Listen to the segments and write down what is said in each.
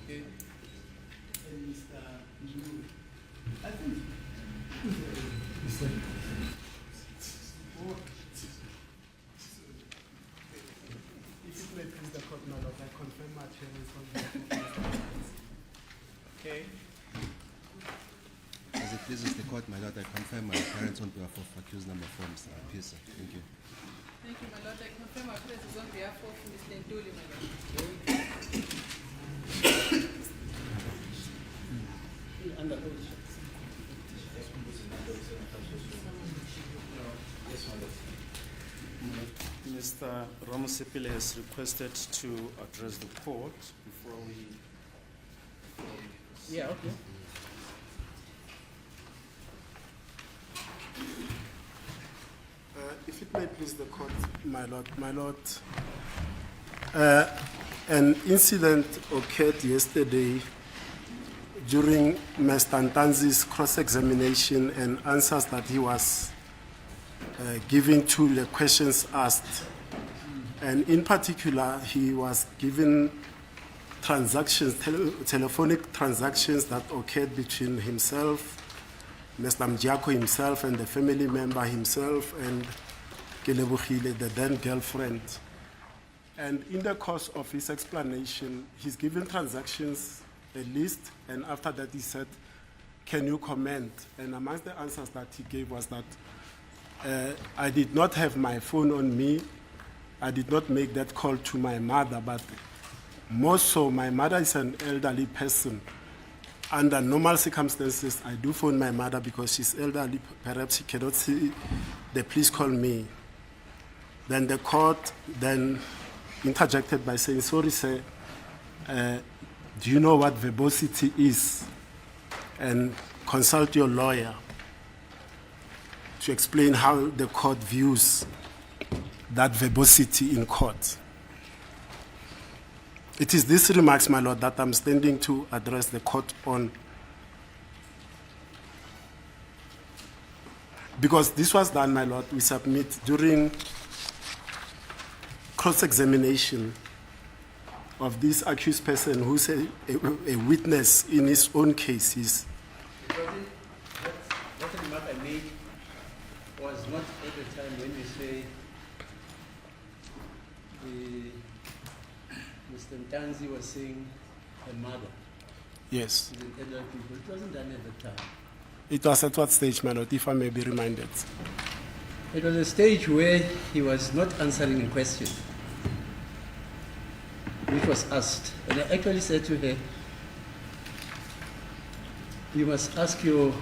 Okay. And Mr. Meyiwa. I think. If it may please the court, my lord, I confirm my appearance on behalf of Mr. Senzo. Okay. As it pleases the court, my lord, I confirm my appearance on behalf of accused number 4, Mr. Apisa. Thank you. Thank you, my lord. I confirm my presence on behalf of Mr. Ntuli, my lord. Under oath. Mr. Ramosepile has requested to address the court before we. Yeah, okay. If it may please the court, my lord, an incident occurred yesterday during Mr. Ntanzi's cross-examination and answers that he was giving to the questions asked. And in particular, he was given transactions, telephonic transactions that occurred between himself, Mr. Mjako himself, and the family member himself, and Kelebogile, the then girlfriend. And in the course of his explanation, he's given transactions, a list, and after that he said, can you comment? And amongst the answers that he gave was that I did not have my phone on me, I did not make that call to my mother, but more so, my mother is an elderly person. Under normal circumstances, I do phone my mother because she's elderly, perhaps she cannot see the police call me. Then the court then interjected by saying, sorry, sir, do you know what verbosity is? And consult your lawyer to explain how the court views that verbosity in court. It is these remarks, my lord, that I'm standing to address the court on. Because this was done, my lord, we submit during cross-examination of this accused person who's a witness in his own cases. That remark I made was not at the time when you say Mr. Ntanzi was saying her mother. Yes. To the elderly people. It wasn't done at the time. It was at what stage, my lord, if I may be reminded? It was a stage where he was not answering a question which was asked. And I actually said to her, you must ask your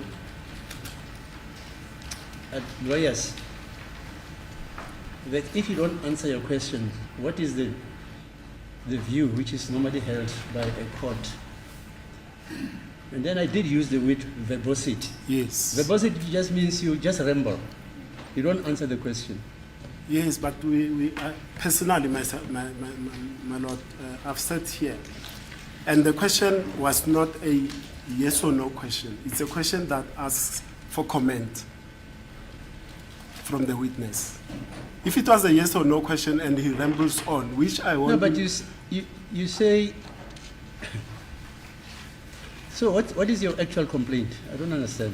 lawyers that if you don't answer your question, what is the view which is normally held by a court? And then I did use the word verbosity. Yes. Verbosity just means you just ramble. You don't answer the question. Yes, but we personally, my lord, I've said here, and the question was not a yes or no question. It's a question that asks for comment from the witness. If it was a yes or no question and he rambles on, which I want. No, but you say. So what is your actual complaint? I don't understand.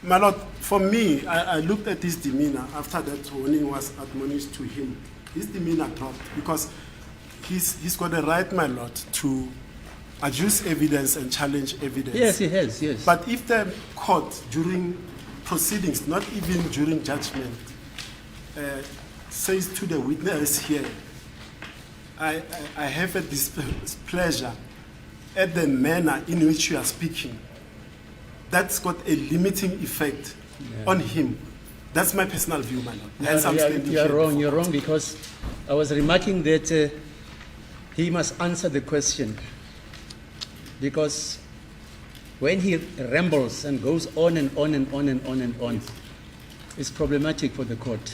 My lord, for me, I looked at his demeanor after that warning was admonished to him. His demeanor dropped because he's got a right, my lord, to adduce evidence and challenge evidence. Yes, he has, yes. But if the court during proceedings, not even during judgment, says to the witness here, I have a displeasure at the manner in which you are speaking, that's got a limiting effect on him. That's my personal view, my lord. You're wrong. You're wrong because I was remarking that he must answer the question because when he rambles and goes on and on and on and on and on, it's problematic for the court.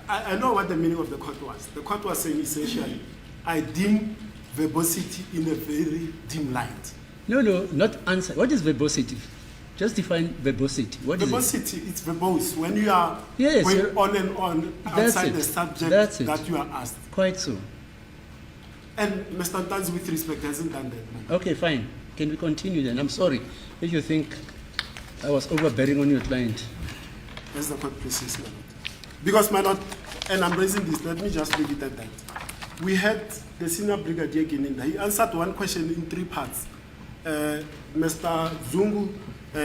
I know what the meaning of the court was. The court was saying essentially, I deem verbosity in a very dim light. No, not answer. What is verbosity? Just define verbosity. What verbosity, is it? It's verbose. When you are going on and on outside the subject that you are asked. Quite so. And Mr. Ntanzi, with respect, hasn't done that, man. Okay, fine. Can we continue then? I'm sorry if you think I was overbearing on your client. As the court pleases, my lord. Because, my lord, and I'm raising this, let me just leave it at that. We had the senior brigadier Gininda. He answered one question in 3 parts. Mr. Zungu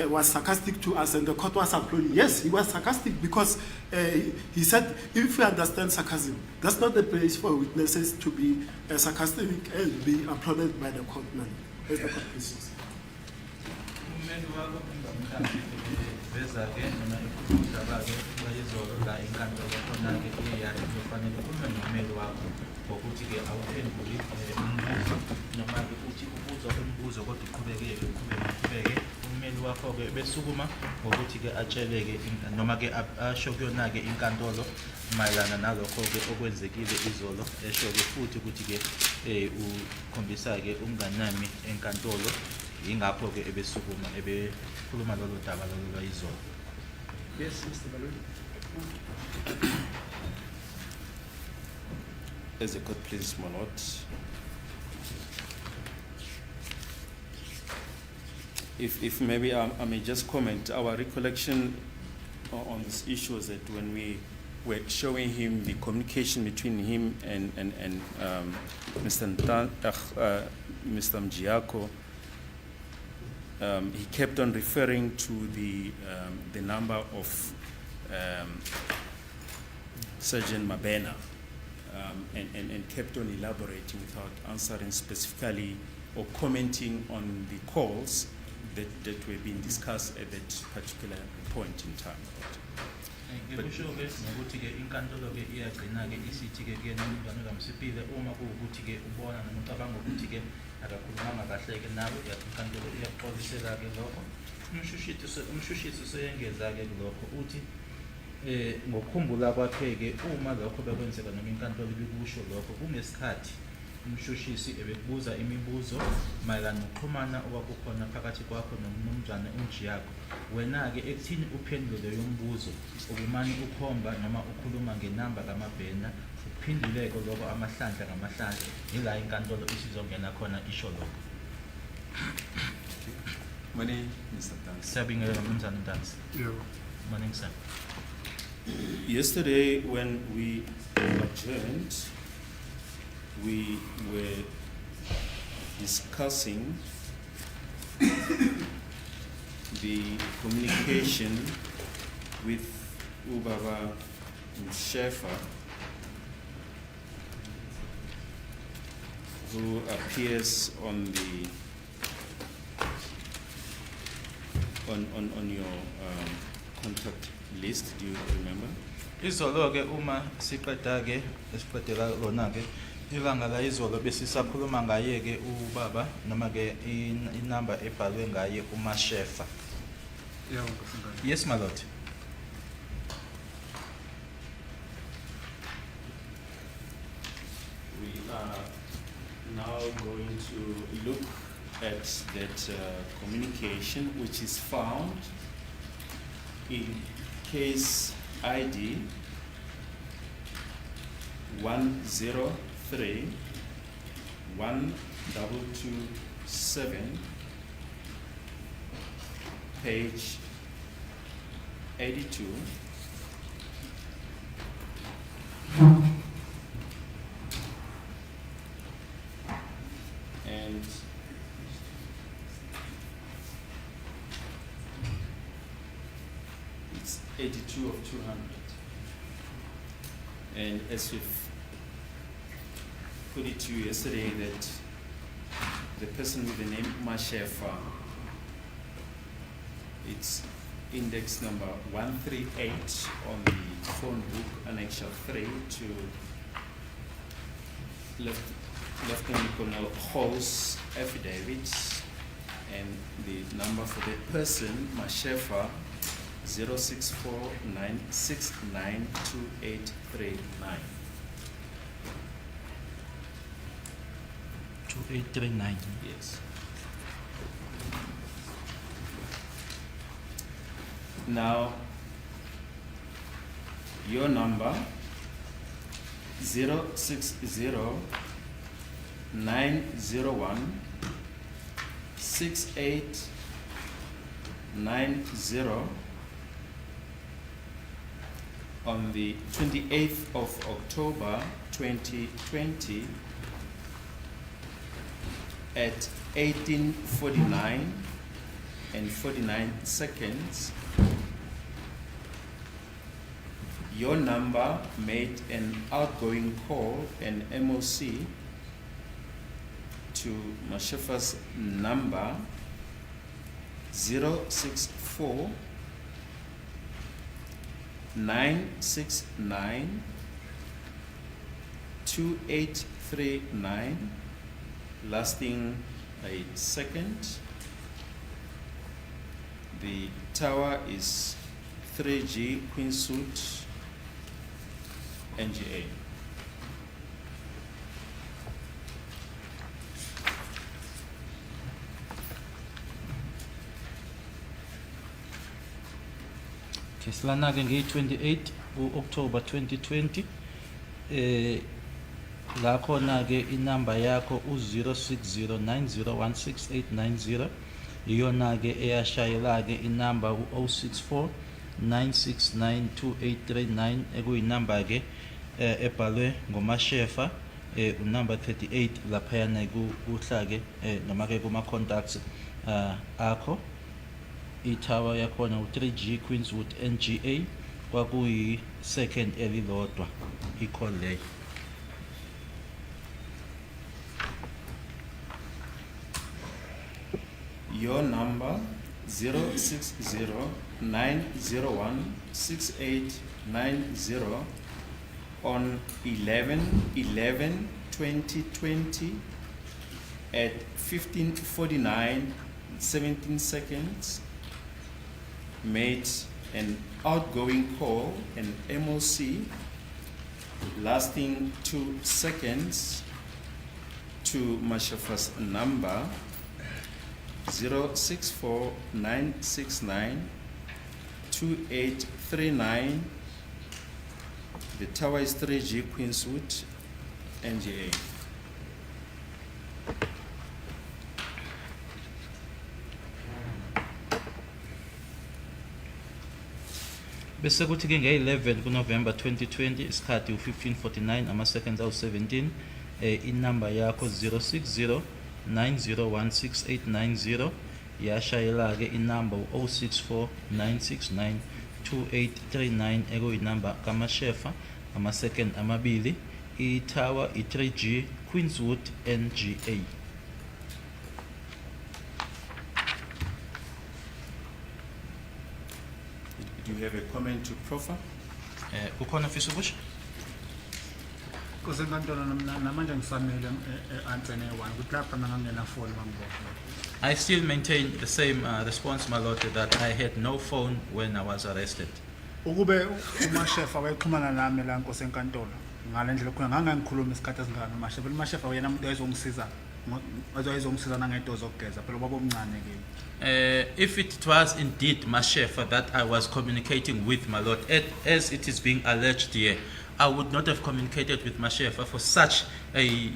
was sarcastic to us, and the court was applauding. Yes, he was sarcastic because he said, if we understand sarcasm, that's not the place for witnesses to be sarcastic and be applauded by the court, man. As the court pleases. Ummeli wakho ungamthathi beza-ke noma ikhulumdaba-ke bayizolo la inkantolo khona-ke iyayazi kufanele ukhulume nommeli wakho ngokuthi-ke awuphenduli umbuzo noma-ke uthi ubuzwa umbuzo kodwa uqhubeke ummeli wakho-ke besukuma ngokuthi-ke atshele-ke noma-ke asho kuyona-ke inkantolo mayelana nalokho-ke okwenzekile izolo esho-ke futhi ukuthi-ke ukhombisa-ke ukunganami enkantolo ingapho-ke ebesukuma ebekhuluma lolo daba lolo lwayizolo. Yes, Mr. Baloi. As the court pleases, my lord. If maybe I may just comment, our recollection on this issue is that when we were showing him the communication between him and Mr. Mjiako, he kept on referring to the number of Sergeant Mabena and kept on elaborating without answering specifically or commenting on the calls that were being discussed at that particular point in time. Ngikusho-ke ngokuthi-ke inkantolo-ke iyagcina-ke isithi-ke kuyena umntwana kaMsipile uma kuwukuthi-ke ubona noma ucabanga ukuthi-ke akakhulumanga kahle-ke nawe inkantolo iyakuxolisela-ke lokho. Umshushisi useyengeza-ke kulokho uthi ngokukhumbula kwakhe-ke uma lokho bekwenzeka noma inkantolo ibikusho lokho kungesikhathi umshushisi ebekubuza imibuzo mayelana nokuxhumana okwakukhona phakathi kwakho nomnumzane uMjiyako. Wena-ke ekuthini uphendule leyo mbuzo ubumane ukhomba noma ukhuluma ngenamba kaMabhena uphinduleke lokho amahlandla ngamahlandla yila inkantolo isizongena khona isho lokho. Morning, Mr. Tansi. Siyabingelela mnumzane Ntanzi. Yebo. Morning, sir. Yesterday, when we adjourned, we were discussing the communication with Ubaba Mshefa, who appears on the on your contact list. Do you remember? Izolo-ke uma siqeda-ke esiqedela lona-ke ilanga la izolo besisakhuluma ngaye-ke ubaba noma-ke inamba ebhalwe ngaye uMashefa. Yes, my lord. We are now going to look at that communication, which is found in case ID 103 1227, page 82. And it's 82 of 200. And as we've put it to you yesterday, that the person with the name Mashefa, it's index number 138 on the phone book, annexure 3 to Lieutenant Colonel Hall's affidavit, and the number for the person, Mashefa, 0649692839. 2839. Yes. Now, your number 060 901 6890 on the 28th of October 2020 at 18:49 and 49 seconds. Your number made an outgoing call, an MOC, to Mashefa's number 064 969 2839, lasting a second. The tower is 3G Queensuit NGA. Okay, silana-ke ngeyi-28 ku-October 2020 la khona-ke inamba yakho u-06090168890 iyona-ke eyashayela-ke inamba u-064 9692839 ekuyinamba-ke ebhalwe ngomashefa unumber 38 laphayana kuhla-ke noma-ke kuma-contacts akho. Itower yakhona u-3G Queenswood NGA kwakuyi-second elilodwa i-call leyo. Your number 060-901-6890 on 11/11/2020 at 15:49 17 seconds made an outgoing call, an MOC, lasting 2 seconds to Mashefa's number 064 969 2839. The tower is 3G Queensuit NGA. Bese kuthi-ke nge-11 kuNovember 2020 isikhathi u-15:49 ama-seconds awu-17 inamba yakho 060 9016890 yashayela-ke inamba u-064 969 2839 ekuyinamba kamashefa ama-second amabili. I-tower i-3G Queenswood NGA. Do you have a comment to proffer? Kukhona fisa ukusho? Kusenkantolo namanje ngisamile answer ne-1 ukuthi lapha ngangena phone bangibona. I still maintain the same response, my lord, that I had no phone when I was arrested. Ukube umashefa wayexhumana nami la nkosenkantolo ngale ndlela khona ngangangikhuluma isikhathi esingaka umashefa. Umashefa wena umuntu ayezongisiza ayezongisiza nangedo zokugeza phela baba omncane kimi. If it was indeed Mashefa that I was communicating with, my lord, as it is being alleged here, I would not have communicated with Mashefa for such a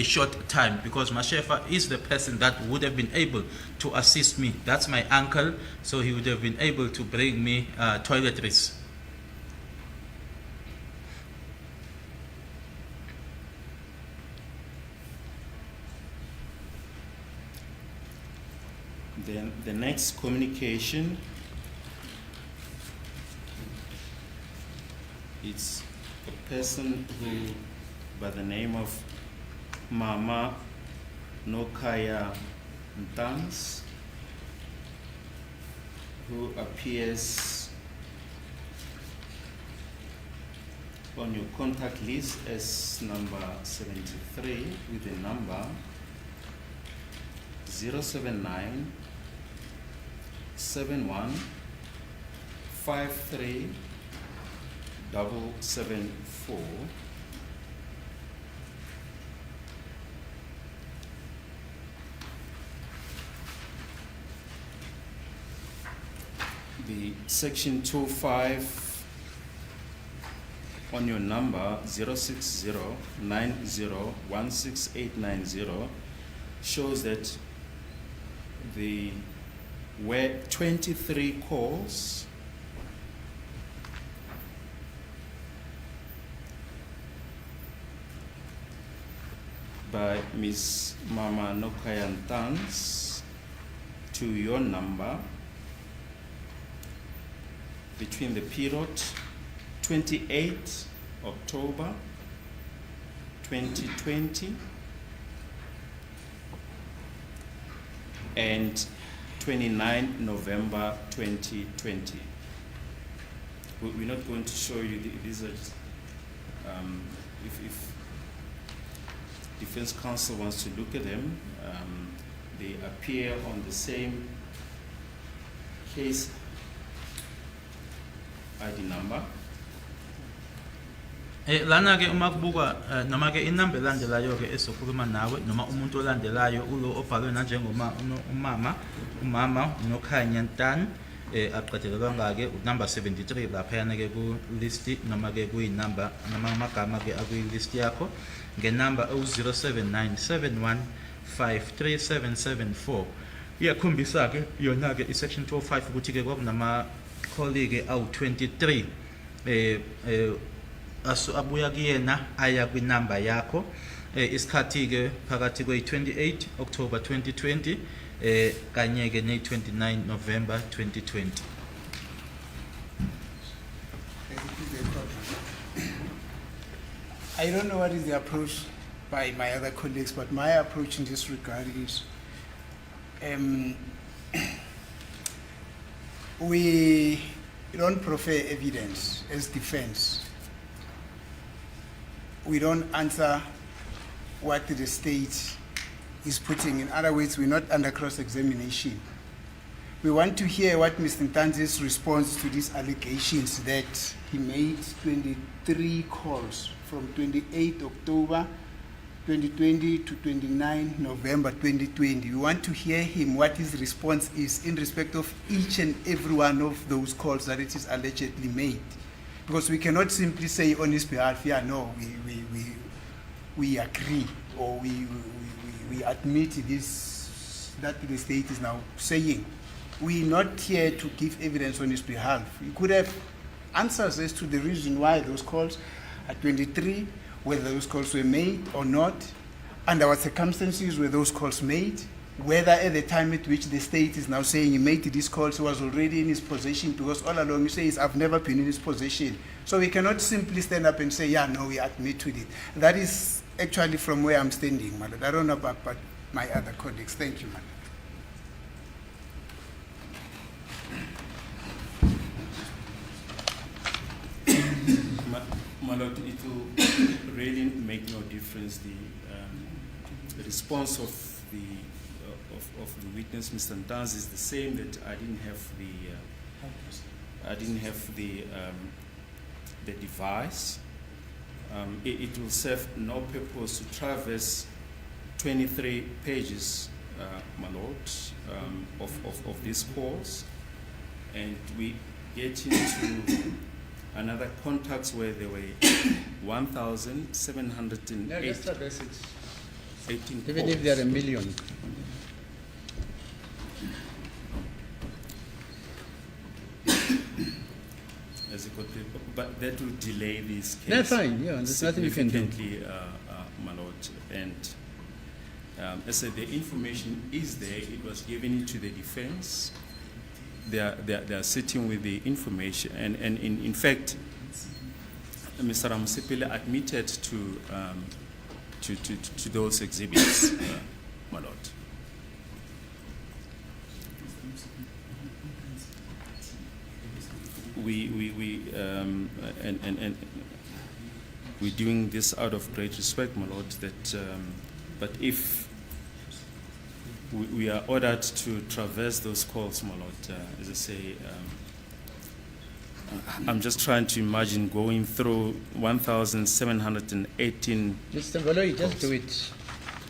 short time, because Mashefa is the person that would have been able to assist me. That's my uncle, so he would have been able to bring me toiletries. Then the next communication, it's a person who, by the name of Mama Nokaya Ntans, who appears on your contact list as number 73 with the number 079 71 53 774. The section 25 on on your number 06090168890 shows that there were 23 calls by Ms. Mama Nokayantans to your number between the period 28 October 2020 and 29 November 2020. We're not going to show you these are just, if Defense Counsel wants to look at them, they appear on the same case ID number. Lana ke uma kubuka noma ke inamba elandelayo ke esokhuluma nawe noma umuntu olandelayo ulo obhalwe na njengoma umama unokhanya Ntani aqedelelwa ngake number 73 lapha yana ke ku list noma ke kuyinamba noma amagama ke akuyi list yakho ngenamba 0797153774 iyakhombisa ke yona ke isection 205 ukuthi ke kwakunama colleague awu 23 abuya kuyena aya kwinamba yakho isikhathi ke phakathi kwe-28 October 2020 kanye ke ne-29 November 2020. I don't know what is the approach by my other colleagues, but my approach in this regard is we don't prefer evidence as defense. We don't answer what the state is putting. In other words, we're not under cross-examination. We want to hear what Mr. Ntanzi's response to these allegations that he made 23 calls from 28 October 2020 to 29 November 2020. We want to hear him what his response is in respect of each and every one of those calls that it is allegedly made. Because we cannot simply say on his behalf, yeah, no, we agree or we admit this, that the state is now saying. We're not here to give evidence on his behalf. We could have answers as to the reason why those calls are 23, whether those calls were made or not, under what circumstances were those calls made, whether at the time at which the state is now saying he made these calls he was already in his possession, because all along he says, I've never been in his possession. So we cannot simply stand up and say, yeah, no, we admit to it. That is actually from where I'm standing, Madam. I don't know about my other colleagues. Thank you, Madam. My Lord, it will really make no difference. The response of the witness, Mr. Ntanzi, is the same. That I didn't have the device. It will serve no purpose to traverse 23 pages, my Lord, of these calls, and we get into another contacts where there were 1,718 even if there are a million. as a court, but that will delay this case. No, fine, yeah, there's nothing you can do. Significantly, my Lord, and as I said, the information is there. It was given to the defense. They are sitting with the information, and in fact, Mr. Ramusipile admitted to those exhibits, my Lord. And we're doing this out of great respect, my Lord. That, but if we are ordered to traverse those calls, my Lord, as I say, I'm just trying to imagine going through 1,718. Mr. Valoy, just do it.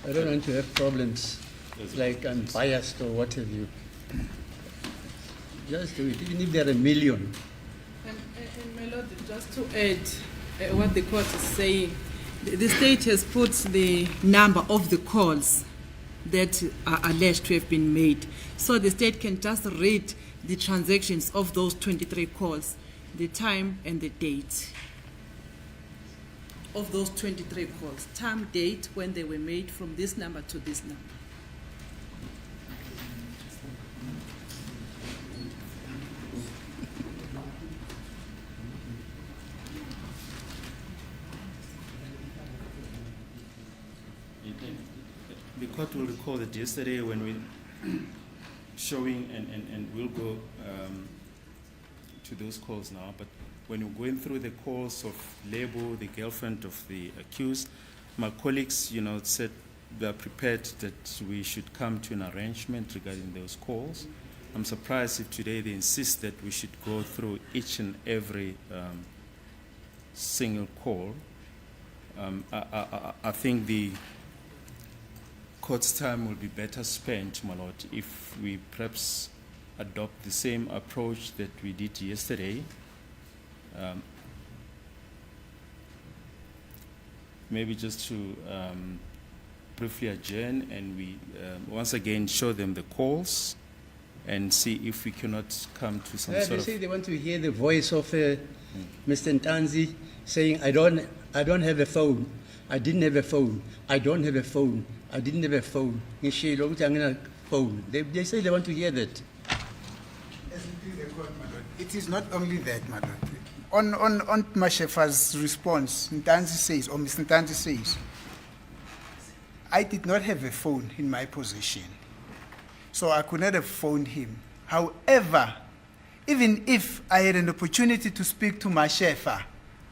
I don't want to have problems like I'm biased or what have you. Just do it, even if there are a million. And my Lord, just to add, what the court is saying. The state has put the number of the calls that are alleged to have been made. So the state can just read the transactions of those 23 calls, the time and the date of those 23 calls. Time, date, when they were made from this number to this number. The court will recall that yesterday when we showing, and we'll go to those calls now, but when we're going through the calls of Lebo, the girlfriend of the accused, my colleagues, said they are prepared that we should come to an arrangement regarding those calls. I'm surprised if today they insist that we should go through each and every single call. I think the court's time will be better spent, my lord, if we perhaps adopt the same approach that we did yesterday. Maybe just to briefly adjourn and we once again show them the calls and see if we cannot come to some They sort say of... they want to hear the voice of Mr. Ntanzi saying, I don't have a phone. I didn't have a phone. I don't have a phone. I didn't have a phone. They say they want to hear that. It is not only that, my lord. On Mashefa's response, Ntanzi says, or Mr. Ntanzi says, I did not have a phone in my possession, so I could not have phoned him. However, even if I had an opportunity to speak to Mashefa,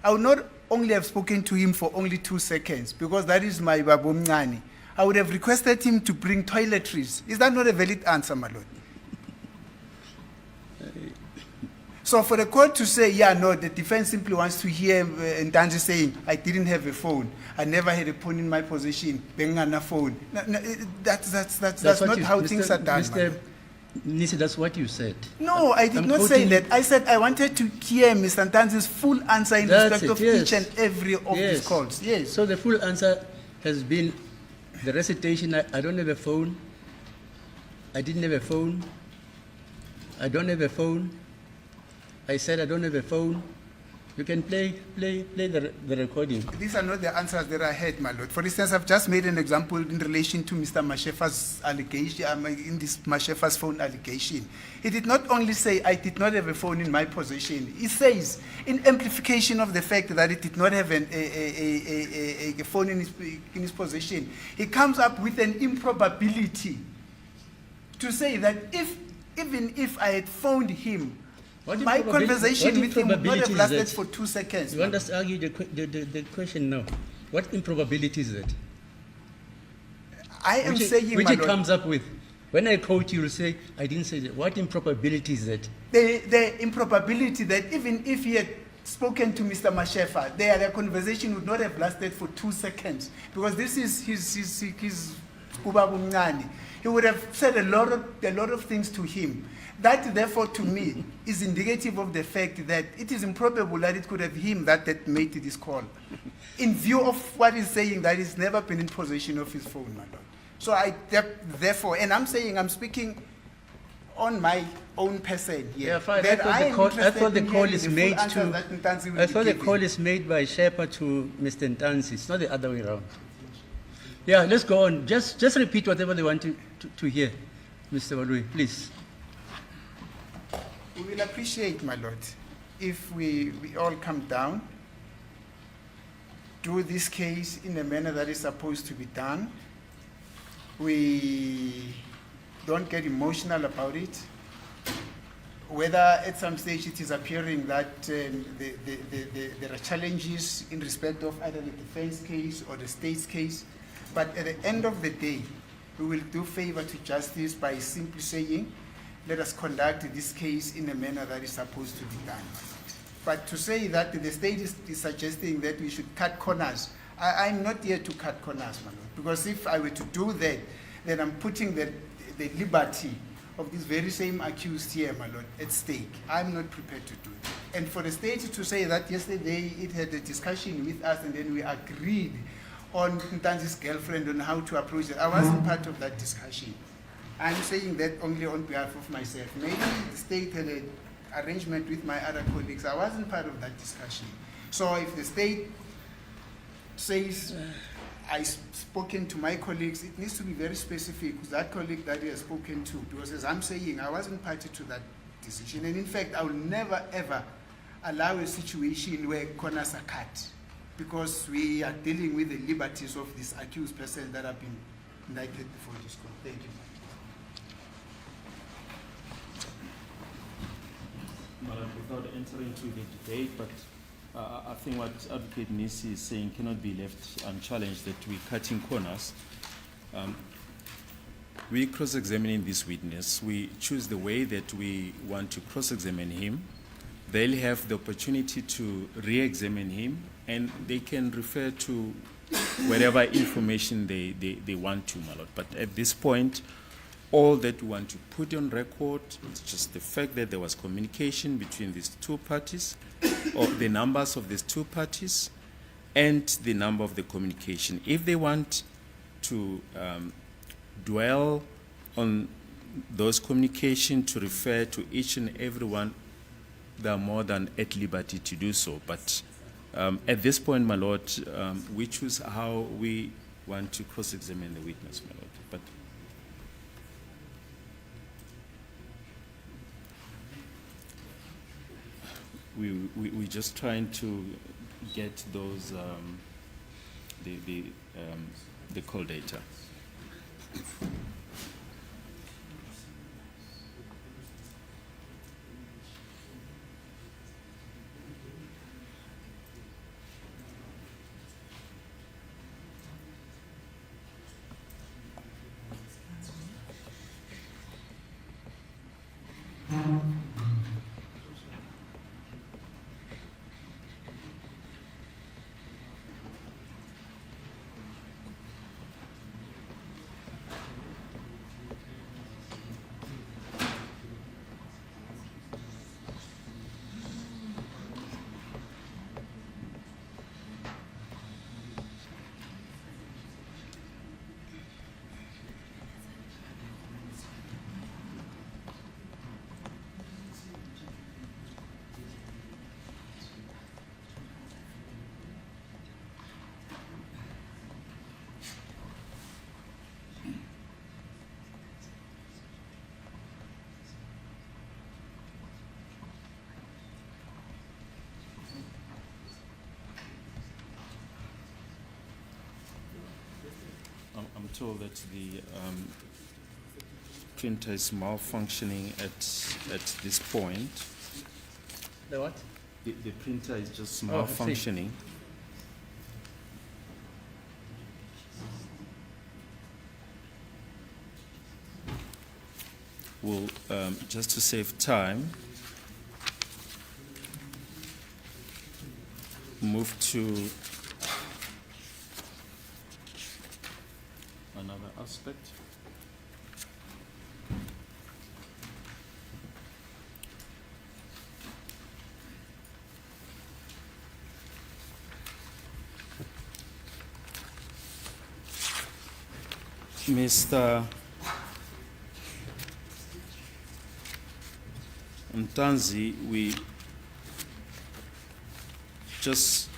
I would not only have spoken to him for only 2 seconds, because that is my babomngani. I would have requested him to bring toiletries. Is that not a valid answer, my lord? So for the court to say, yeah, no, the defense simply wants to hear Ntanzi saying, I didn't have a phone. I never had a phone in my possession. Bengana phone. No, that's not how things are done. Mr. Nisi, that's what you said. No, I did not say that. I said I wanted to hear Mr. Ntanzi's full answer in respect of each and every of these calls. Yes. So the full answer has been the recitation, I don't have a phone. I didn't have a phone. I don't have a phone. I said I don't have a phone. You can play the recording. These are not the answers that I had, my lord. For instance, I've just made an example in relation to Mr. Mashefa's allegation, in this Mashefa's phone allegation. He did not only say, I did not have a phone in my possession. He says, in amplification of the fact that he did not have a phone in his possession, he comes up with an improbability to say that even if I had phoned him, my conversation with him would not have lasted for 2 seconds. You want us to argue the question now? What improbability is that? I am saying, which my it lord, comes up with. When I quote you, will say, I didn't say that. What improbability is that? the improbability that even if he had spoken to Mr. Mashefa, their conversation would not have lasted for 2 seconds, because this is his Ubabumngani. He would have said a lot of things to him. That, therefore, to me, is indicative of the fact that it is improbable that it could have him that made this call. In view of what he's saying, that he's never been in possession of his phone, my lord. So therefore, and I'm saying, I'm speaking on my own person here. Yeah, fine. That I thought the call is made by Shepa to Mr. Ntanzi. It's not the other way around. Yeah, let's go on. Just repeat whatever they want to hear, Mr. Walui, please. We will appreciate, my lord, if we all come down, do this case in a manner that is supposed to be done. We don't get emotional about it. Whether at some stage it is appearing that there are challenges in respect of either the defense case or the state's case, but at the end of the day, we will do favor to justice by simply saying, let us conduct this case in a manner that is supposed to be done. But to say that the state is suggesting that we should cut corners, I'm not here to cut corners, my lord, because if I were to do that, then I'm putting the liberty of this very same accused here, my lord, at stake. I'm not prepared to do it. And for the state to say that yesterday it had a discussion with us and then we agreed on Ntanzi's girlfriend on how to approach it, I wasn't part of that discussion. I'm saying that only on behalf of myself. Maybe the state had an arrangement with my other colleagues. I wasn't part of that discussion. So if the state says, I've spoken to my colleagues, it needs to be very specific with that colleague that he has spoken to. Because as I'm saying, I wasn't party to that decision. And in fact, I will never ever allow a situation where corners are cut, because we are dealing with the liberties of this accused person that have been indicted before this court. Thank you. Madam, without entering into the debate, but I think what Advocate Nisi is saying cannot be left unchallenged, that we're cutting corners. We cross-examining this witness. We choose the way that we want to cross-examine him. They'll have the opportunity to re-examine him, and they can refer to whatever information they want to, my lord. But at this point, all that we want to put on record is just the fact that there was communication between these two parties, or the numbers of these two parties, and the number of the communication. If they want to dwell on those communication to refer to each and every one, they are more than at liberty to do so. But at this point, my lord, we choose how we want to cross-examine the witness, my lord. But we're just trying to get those the call data. I'm told that the printer is malfunctioning at this point. The what? The printer is just Oh, I see. malfunctioning. We'll, just to save time, move to another aspect. Mr. Ntanzi, we just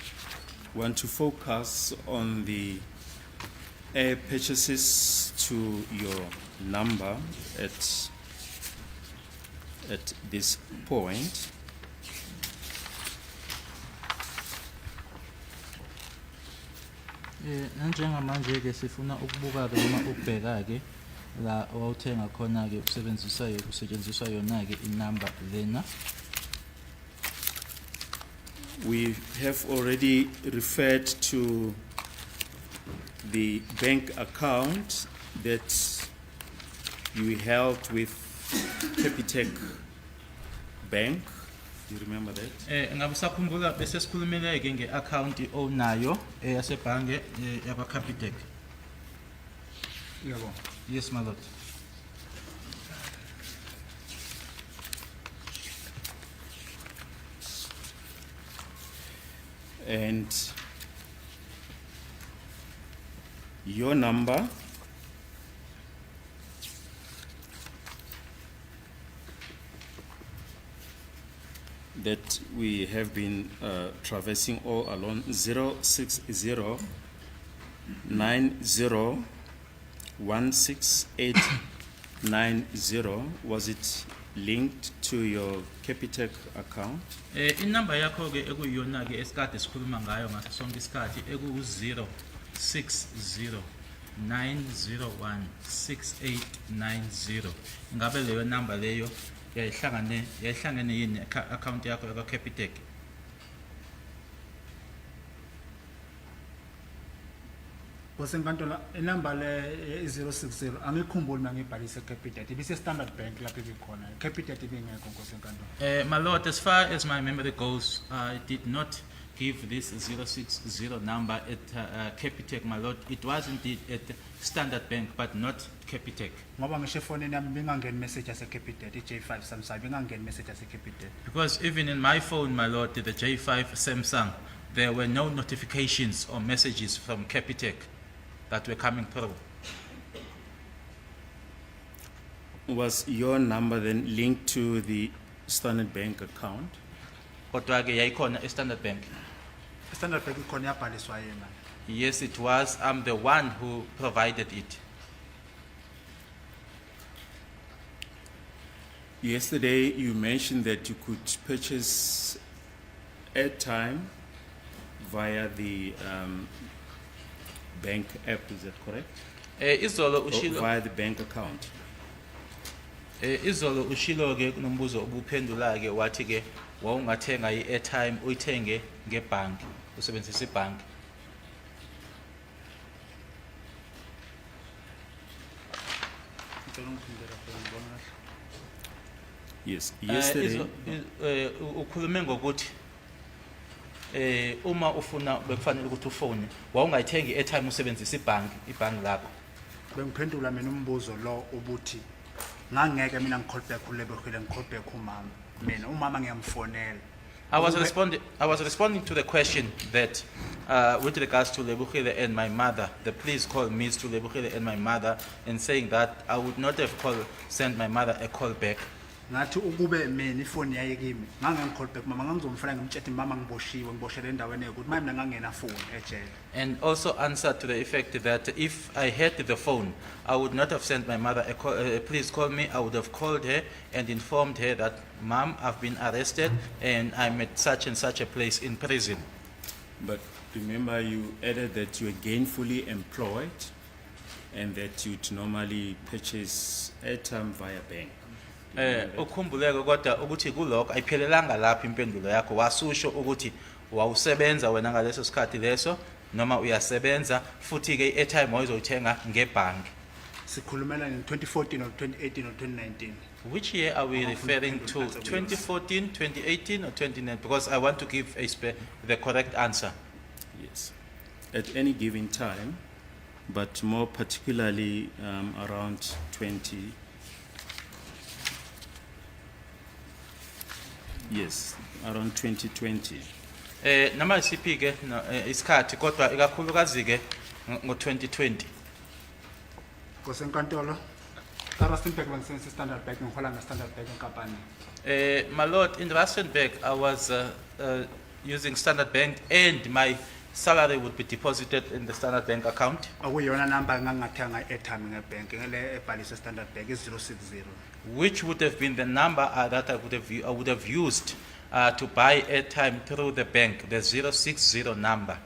want to focus on the air purchases to your number at this point. Njengamanje ke sifuna ukubuka ke noma ukubheka ke la owawuthenga khona ke kusetshenziswa yona ke inamba lena. We have already referred to the bank account that you held with Capitec Bank. Do you remember that? Ngabe sakhumbula bese sikhulumele ke nge-account onayo yasebhange yakwa Capitec. Yebo. Yes, my lord. And your number that we have been traversing all along, 06090168890, was it linked to your Capitec account? Inamba yakho ke ekuyiyona ke esikade sikhuluma ngayo ngaso sonke isikhathi eku 06019016890. Ngabe leyo number leyo yayihlangene yini account yakho ya Capitec? Bosenkantolo inamba le 060 angikhumbuli mangibhalise Capitec ibise Standard Bank lapho ibikhona Capitec ibingekho Bosenkantolo. My lord, as far as my memory goes, I did not give this 060 number at Capitec, my lord. It was indeed at Standard Bank, but not Capitec. Ngoba ngisho efonini yami bingangeni message yase Capitec iJ5 Samsung bingangeni message yase Capitec. Because even in my phone, my lord, the J5 Samsung, there were no notifications or messages from Capitec that were coming through. Was your number then linked to the Standard Bank account? Kodwa ke yayikhona eStandard Bank. Standard Bank ikhona yabhaliswa yena. Yes, it was. I'm the one who provided it. Yesterday, you mentioned that you could purchase airtime via the bank app, is that correct? Izolo Or ushilo via the bank account? izolo ushilo ke kunombuzo obuphendula ke wathi ke wawungathenga i-airtime uyithenge ngebhanki usebenzisa ibhanki. Ngicela ungiphindele ngibona kahle. Yes. Yesterday, Ukhulume ngokuthi uma ufuna bekufanele ukuthi ufone wawungayithengi i-airtime usebenzisa ibhanki lakho. Bengiphendula mina umbuzo lo ubuthi ngangeke mina ngicall back uLebohile ngicall back umama mina umama ngiyamfonela. I was responding to the question that with regards to Lebohile and my mother, the please call means to Lebohile and my mother, and saying that I would not have sent my mother a call back. Ngathi ukube mina ifoni yaye kimi ngangengicall back mama ngangizomfuna ngimtshela mama ngiboshele endaweni ukuthi mama mina ngangena phone ejele. And also answer to the effect that if I had the phone, I would not have sent my mother a call, please call me. I would have called her and informed her that, Mom, I've been arrested and I'm at such and such a place in prison. but remember you added that you were gainfully employed and that you'd normally purchase airtime via bank. Ukhumbuleke kodwa ukuthi kulokho ayiphelelanga lapho impendulo yakho wasusho ukuthi wawusebenza wena ngaleso sikhathi leso noma uyasebenza futhi ke i-airtime wayizoyithenga ngebhanki. Sikhulumela in 2014 or 2018 or 2019. Which year are we referring to? 2014, 2018 or 2019? Because I want to give the correct answer. Yes. At any given time, but more particularly around 20. Yes, around 2020. Nama isiphi ke isikhathi kodwa ikakhulukazi ke ngo-2020. Bosenkantolo Rustenburg bangisebenzisa Standard Bank ngihola ngeStandard Bank enkampani. My lord, in Rustenburg I was using Standard Bank and my salary would be deposited in the Standard Bank account. Akuyona number engangathenga airtime ngebhank ngele ebhalise Standard Bank is 060. Which would have been the number that I would have used to buy airtime through the bank, the 060 number.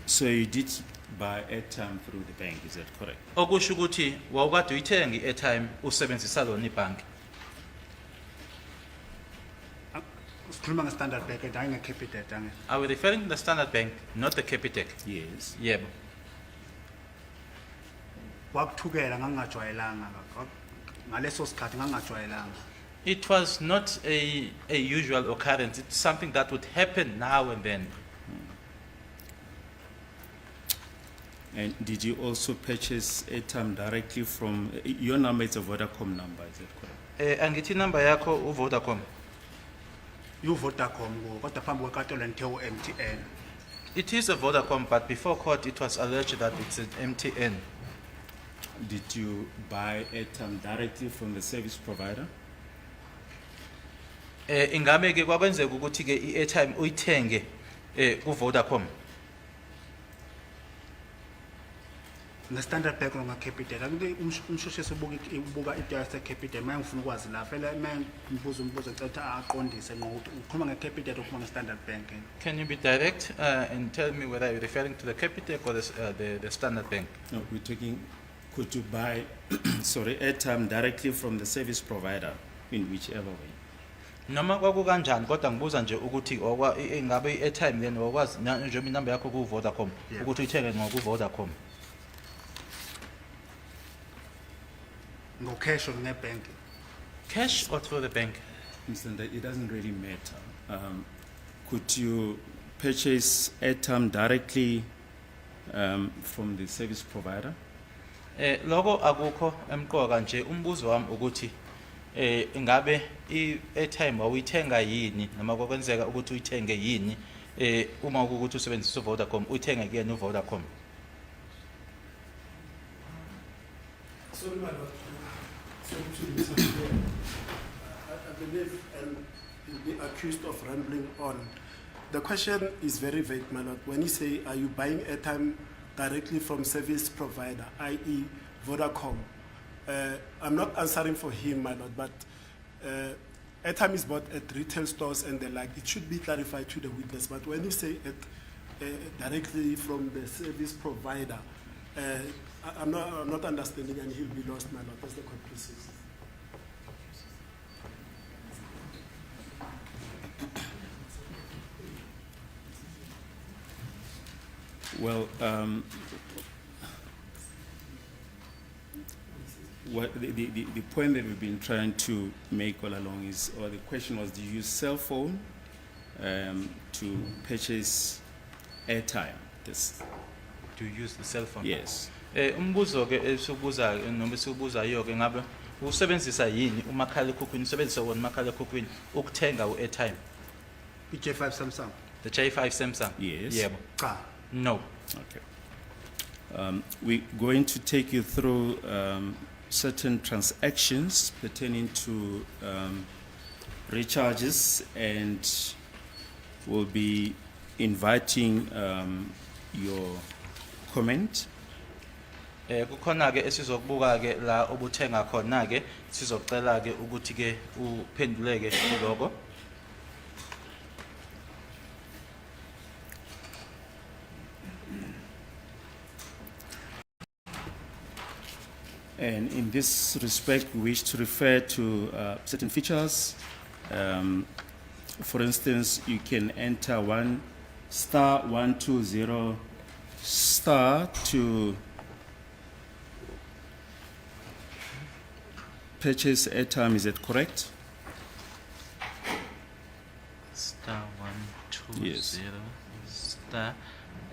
So you did buy airtime through the bank, is that correct? Okusho ukuthi wawukade uyithenga i-airtime usebenzisa lona ibhanki. Sikhuluma ngeStandard Bank hayi ngeCapitec ange. Are we referring to the Standard Bank, not the Capitec? Yes. Yebo. Wakuthukela ngangajwayelanga ngaleso sikhathi ngangajwayelanga. It was not a usual occurrence. It's something that would happen now and then. And did you also purchase airtime directly from, your number is a Vodacom number, is that correct? Angithi number yakho uVodacom. Vodacom kodwa phambi kwenkantolo nithe u-MTN. It is a Vodacom, but before court it was alleged that it's an MTN. Did you buy airtime directly from the service provider? Ingabe ke kwakwenzeka ukuthi ke i-airtime uyithenge ku Vodacom. Ne-Standard Bank noma Capitec akuthi umshushisi ubuka itiyo se-Capitec manje ngifuna ukwazi la phela manje ngibuza umbuzo ngicela ukuthi aqondise ngokuthi ukhuluma nge-Capitec ukhuluma nge-Standard Bank. Can you be direct and tell me whether you're referring to the Capitec or the Standard Bank? No, we're talking, could you buy, sorry, airtime directly from the service provider in whichever way? Noma kwakukanjani kodwa ngibuza nje ukuthi ingabe i-airtime then wakwazi njengoba inamba yakho ku Vodacom ukuthi uyithenge ngoku Vodacom. Ngo-cash or nge-bank? Cash or through the bank? Mr. Ndai, it doesn't really matter. Could you purchase airtime directly from the service provider? Loko akukho emqoka nje umbuzo wami ukuthi ingabe i-airtime wawuyithenga yini noma kwakwenzeka ukuthi uyithenge yini uma ukuthi usebenzisa uVodacom uyithenge kuyena uVodacom. Sorry, my lord. Sorry to disappear. I believe he'll be accused of rambling on. The question is very vague, my lord. When you say, are you buying airtime directly from service provider, i.e. Vodacom? I'm not answering for him, my lord, but airtime is bought at retail stores and the like. It should be clarified to the witness. But when you say directly from the service provider, I'm not understanding, and he'll be lost, my lord. That's the conclusion. Well, what the point that we've been trying to make all along is, or the question was, do you use cell phone to purchase airtime? This, To use the cell phone? yes. Umbuzo ke esibuza noma esibuzayo ke ngabe usebenzisa yini umakhalekhukhwini usebenzisa wona umakhalekhukhwini ukuthenga u-airtime? I-J5 Samsung? The J5 Samsung? Yes. Yebo. Cha. No. Okay. We're going to take you through certain transactions pertaining to recharges, and we'll be inviting your comment. Kukhona ke esizokubuka ke la obuthenga khona ke sizocela ke ukuthi ke uphenduleke kuloko. And in this respect, we wish to refer to certain features. For instance, you can enter *120* to purchase airtime. Is that correct? *120*. Yes.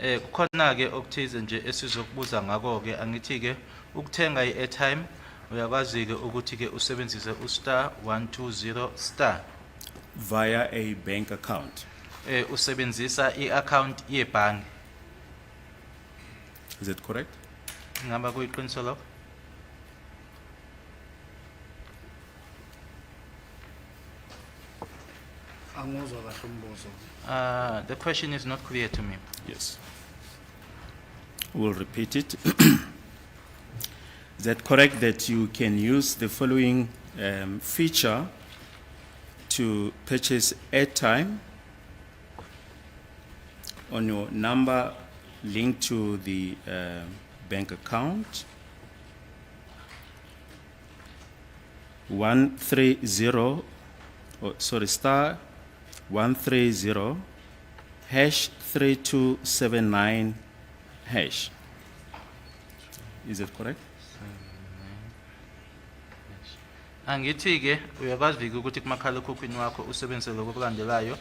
Kukhona ke okuthize nje esizokubuza ngako ke angithi ke ukuthenga i-airtime uyakwazi ke ukuthi ke usebenzise *120* Via a bank account. usebenzisa i-account yebhangi. Is that correct? Ngaba kuyiqiniso lokho? Anguzwa kahle umbuzo. The question is not clear to me. Yes. We'll repeat it. Is that correct that you can use the following feature to purchase airtime on your number linked to the bank account? 130, star 130 #3279 #. Is that correct? Angithi ke uyakwazi ukuthi kumakhalekhukhwini wakho usebenzise lokho kulandelayo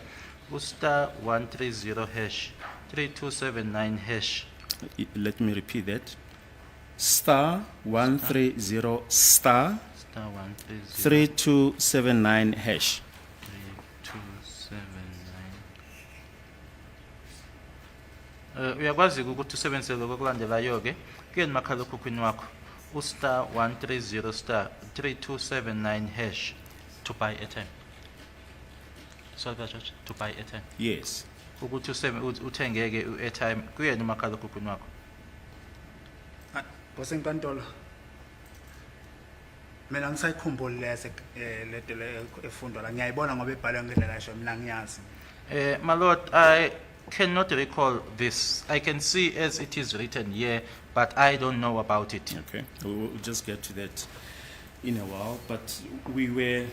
*130 #3279 #. Let me repeat that. *130 *130 #3279 #. 3279 Uyakwazi ukuthi usebenzise lokho okulandelayo ke kuye nomakhalekhukhwini wakho u-star 130 star 3279 hash to buy airtime. Sorry Judge, to buy airtime. Yes. Ukuthi uthengeke u-airtime kuye nomakhalekhukhwini wakho. Bosenkantolo. Mina ngisayikhumbula leto efundwa la ngiyayibona ngoba ebhalwe ngendlela esho mina ngiyazi. My lord, I cannot recall this. I can see as it is written here, but I don't know about it. Okay, we'll just get to that in a while. But we were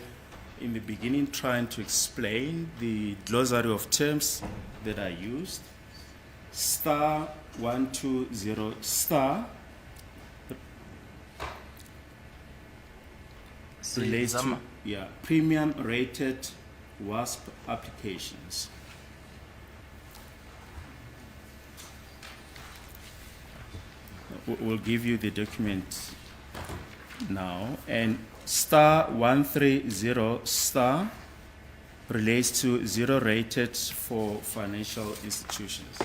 in the beginning trying to explain the glossary of terms that are used. Star 120 star relates to premium rated WASP applications. We'll give you the document now. And star 130 star relates to zero rated for financial institutions.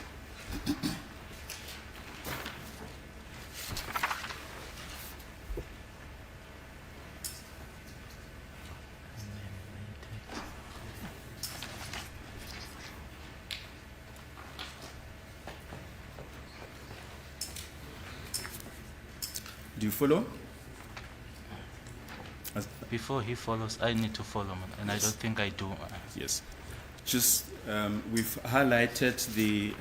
Do you follow? Before he follows, I need to follow, man, and I don't think I do. Yes. Just, we've highlighted the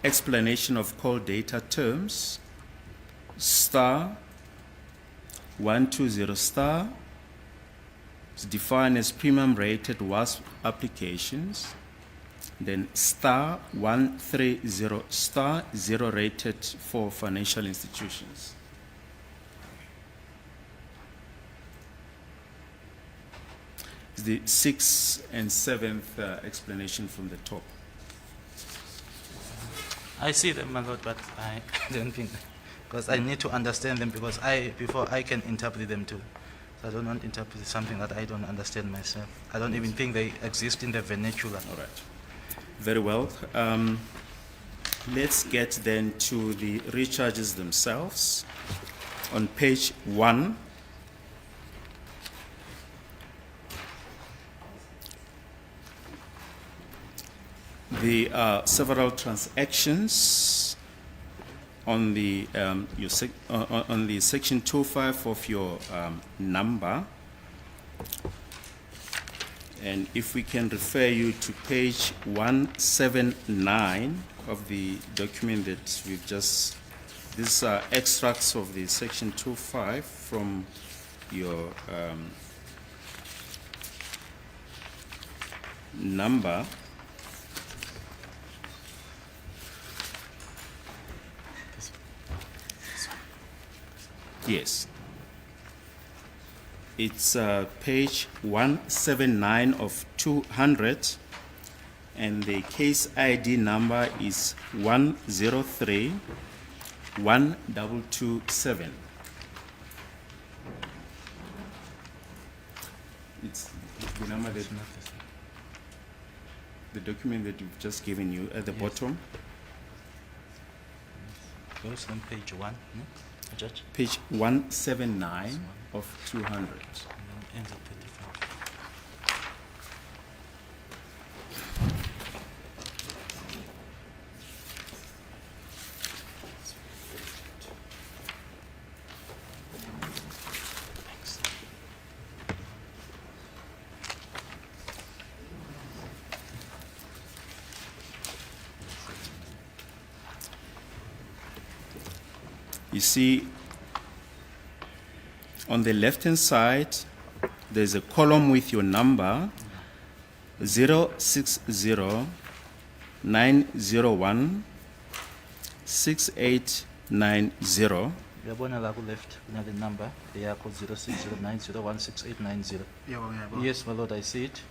explanation of call data terms. Star 120 star is defined as premium rated WASP applications. Then star 130 star zero rated for financial institutions. It's the 6th and 7th explanation from the top. I see them, my lord, but I don't think, because I need to understand them, because before I can interpret them too. So I don't want to interpret something that I don't understand myself. I don't even think they exist in the vernacular. All right. Very well. Let's get then to the recharges themselves. On page 1, there are several transactions on the on the section 25 of your number. And if we can refer you to page 179 of the document that we've just, these are extracts of the section 25 from your number. Yes. It's page 179 of 200, and the case ID number is 1031227. It's the number that, the document that we've just given you at the bottom. Goes on page 1, no? Judge? Page 179 of 200. Ends at 35. You see, on the left-hand side, there's a column with your number, 060-901-6890. Uyabona la ku left kunale number yakho 0609016890. Yebo. Yes, my lord, I see it.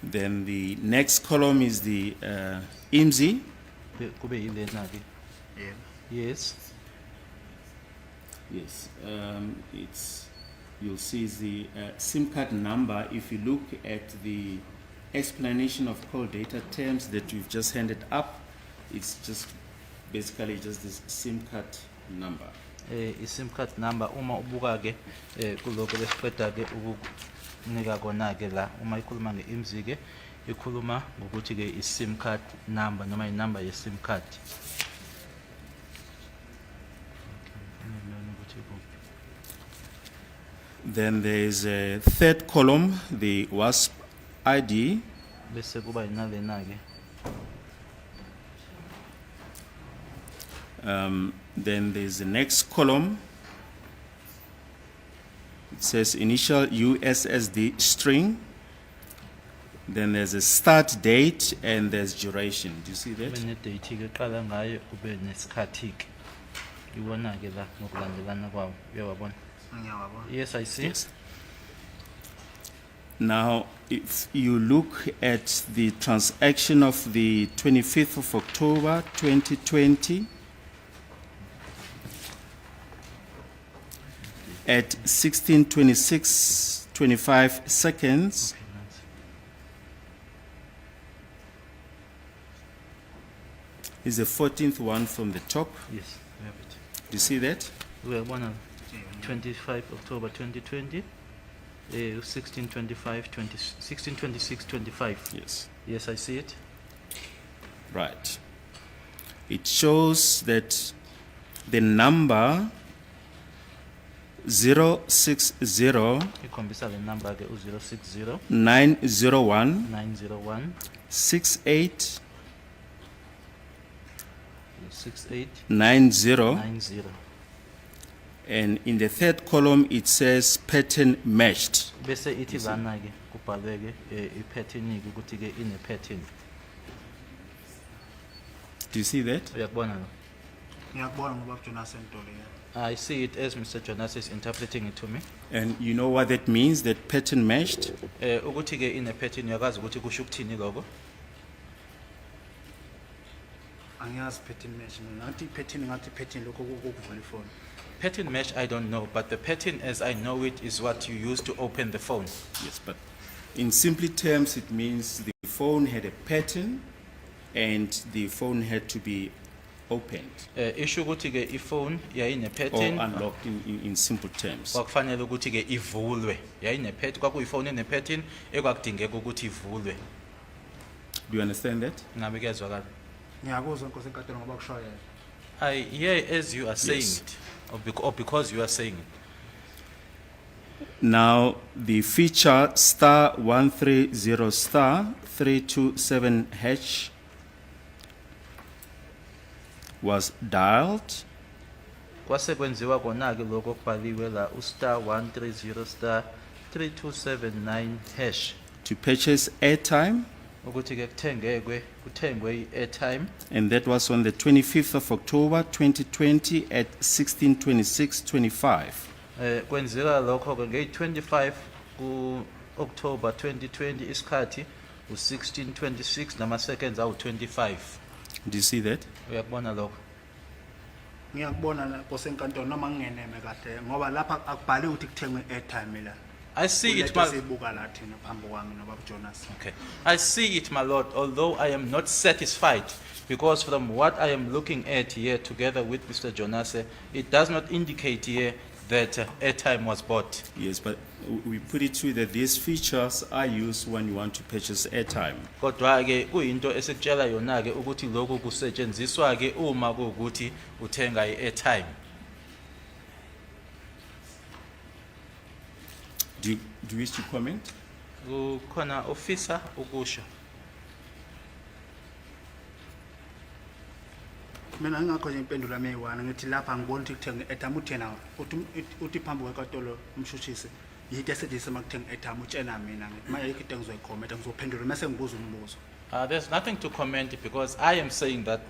Then the next column is the IMSI. Kube yilena ke. Yebo. Yes. Yes, you'll see is the SIM card number. If you look at the explanation of call data terms that we've just handed up. It's just basically just this SIM card number. I-SIM card number uma ubuka ke kuloko lesiqeda ke ukunika kona ke la uma ikhuluma nge-IMSI ke ikhuluma ngokuthi ke i-SIM card number noma i-number ye-SIM card. Then there is a third column, the WASP ID. Bese kuba inalena ke Then there's the next column. It says initial USSD string. Then there's a start date and there's duration. Do you see that? kube ne-date ke qala ngayo kube nesikhathi ke ibona ke la ngokulandelana kwawo uyawabona. Ngiyawabona. Yes, I see. Yes. Now, if you look at the transaction of the 25th of October 2020, at 16:26:25 seconds, is the 14th one from the top. Yes, we have it. Do you see that? Uyabona 25 October 2020 16:26:25. Yes. Yes, I see it. Right. It shows that the number 060 Ikhombisa le number ke u-060 901 901 68 68 90, 90. and in the third column it says pattern matched. Bese ithi lana ke kubhalwe ke i-pattern ke ukuthi ke ine pattern. Do you see that? Uyakubona lo? Ngiyakubona ngoba Jonas Sentole. I see it as Mr. Jonas is interpreting it to me. And you know what that means, that pattern matched? Ukuthi ke ine pattern uyakwazi ukuthi kusho ukuthini lokho? Angiyazi pattern match mina. Ngathi pattern ngathi pattern lokho kokuvula ifoni. Pattern match I don't know, but the pattern as I know it is what you use to open the phone. Yes, but in simple terms it means the phone had a pattern and the phone had to be opened Isho ukuthi ke ifone yayine or pattern unlocked in simple terms. kwakufanele ukuthi ke ivulwe. Yayine pattern kwakuyifone ene pattern ekwakudingeka ukuthi ivulwe. Do you understand that? Ngabe kuyazwakala? Ngiyakuzwa Nkosi enkantolo ngoba kusho yena. I hear as you are saying Yes. it or because you are saying it. Now the feature *130*327# was dialed Kwase kwenziwa kona ke lokho kubhaliwe la *130*327#. to purchase airtime, Ukuthi ke kuthengwe i-airtime. and that was on the 25th of October 2020 at 16:26:25. Kwenzeka lokho ke nge-25 ku-October 2020 isikhathi u-16:26 nama-seconds awu-25. Do you see that? Uyakubona lokho? Ngiyakubona Nkosi enkantolo noma ngingeneme kahle ngoba lapha akubhali ukuthi kuthengwe airtime la. I see it, Ulethe my sibuka la thina phambi kwami noba Jonas. okay. I see it, my lord, although I am not satisfied because from what I am looking at here together with Mr. Jonase, it does not indicate here that airtime was bought. Yes, but we put it to you that these features are used when you want to purchase airtime. Kodwa ke kuyinto esikutshela yona ke ukuthi lokhu kusetshenziswa ke uma kuukuthi uthenga i-airtime. Do you wish to comment? Kukhona officer ukusho. Mina ngingakho nje impendulo yami eyiwana ngithi lapha ngibona ukuthi kuthenga airtime uthena uthi phambi kwenkantolo umshushisi yinto esedise makuthenga airtime utshena mina ngithi manje ayikho into engizoyikhomenta ngizophendula mase ngibuza umbuzo. There's nothing to comment because I am saying that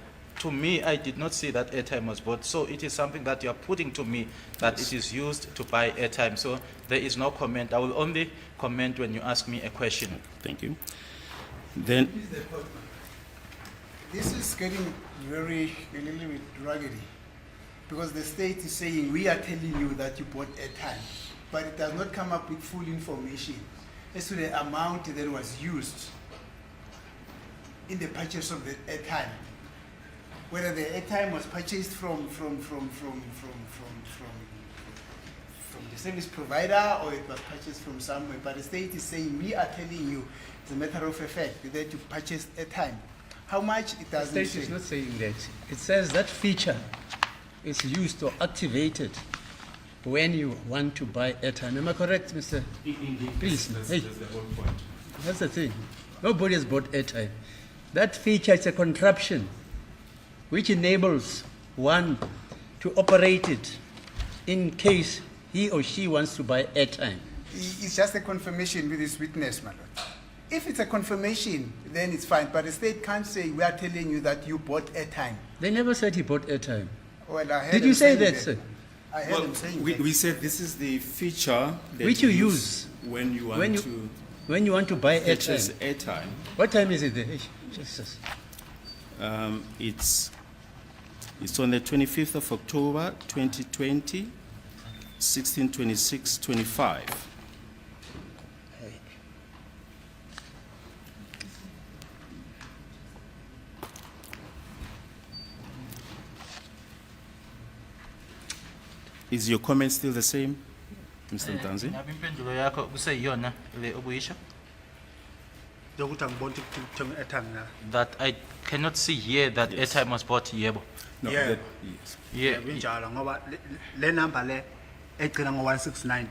to me, I did not see that airtime was bought. So it is something that you are putting to me that it is used to buy airtime. So there is no comment. I will only comment when you ask me a question. Thank you. Then, This is getting a little bit raggedy, because the state is saying we are telling you that you bought airtime, but it does not come up with full information as to the amount that was used in the purchase of the airtime. Whether the airtime was purchased from the service provider or it was purchased from somewhere. But the state is saying, we are telling you, as a matter of fact, that you purchased airtime. How much, it The doesn't state say. is not saying that. It says that feature is used or activated when you want to buy airtime. Am I correct, Mr.? Indeed, Please, that's hey. the whole point. That's the thing. Nobody has bought airtime. That feature is a contraption which enables one to operate it in case he or she wants to buy airtime. It's just a confirmation with this witness, my lord. If it's a confirmation, then it's fine. But the state can't say, we are telling you that you bought airtime. They never said he bought airtime. Well, I heard Did him you say saying that, sir? I heard Well, him saying we, that. we said this is the feature that Which you use when you want when you- to When you want to buy purchase airtime. airtime. What time is it there? Hey, Jesus. It's on the 25th of October 2020, 16:26:25. Is your comment still the same, Mr. Ntanzi? Ngabe impendulo yakho kuseyiyona le obuyisho? yokuthi angiboni ukuthi kuthenga airtime na. That I cannot see here that Yes. airtime was bought yebo. No, Yeah. that- yes. Yeah. Kunjalo ngoba le number le egcina ngo-1690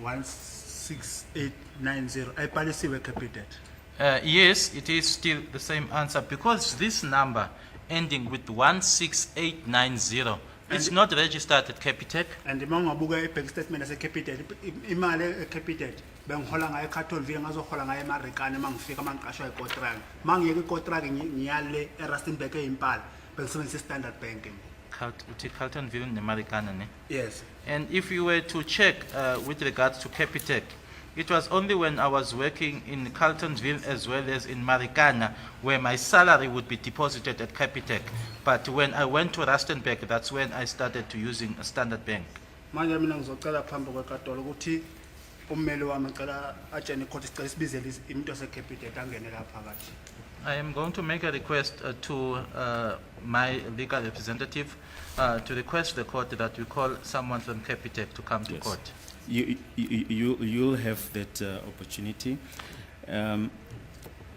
16890 ayibhalisiwe capitated. Yes, it is still the same answer because this number ending with 16890 is not registered at Capitec. And uma ungabuka i-bank statement yase-capitated imali e-capitated bengihola ngayo eCarltonville ngazohola ngayo emarikane uma ngifika uma ngiqashwa ikotraki uma ngiyeka ikotraki ngiyale eRustenburg eyimpala bengisebenzisa i-Standard Bank. Carltonville neMarikana ne. Yes. And if you were to check with regards to Capitec, it was only when I was working in Carltonville as well as in Marikana where my salary would be deposited at Capitec. But when I went to Rustenburg, that's when I started to using a Standard Bank. Manje mina ngizocela phambi kwekatolo ukuthi ummeli wami ngicela atshene ikhodi sicela sibizele imuntu yase-capitated angene lapha phakathi. I am going to make a request to my legal representative to request the court that we call someone from Capitec to come to Yes. court. You'll have that opportunity.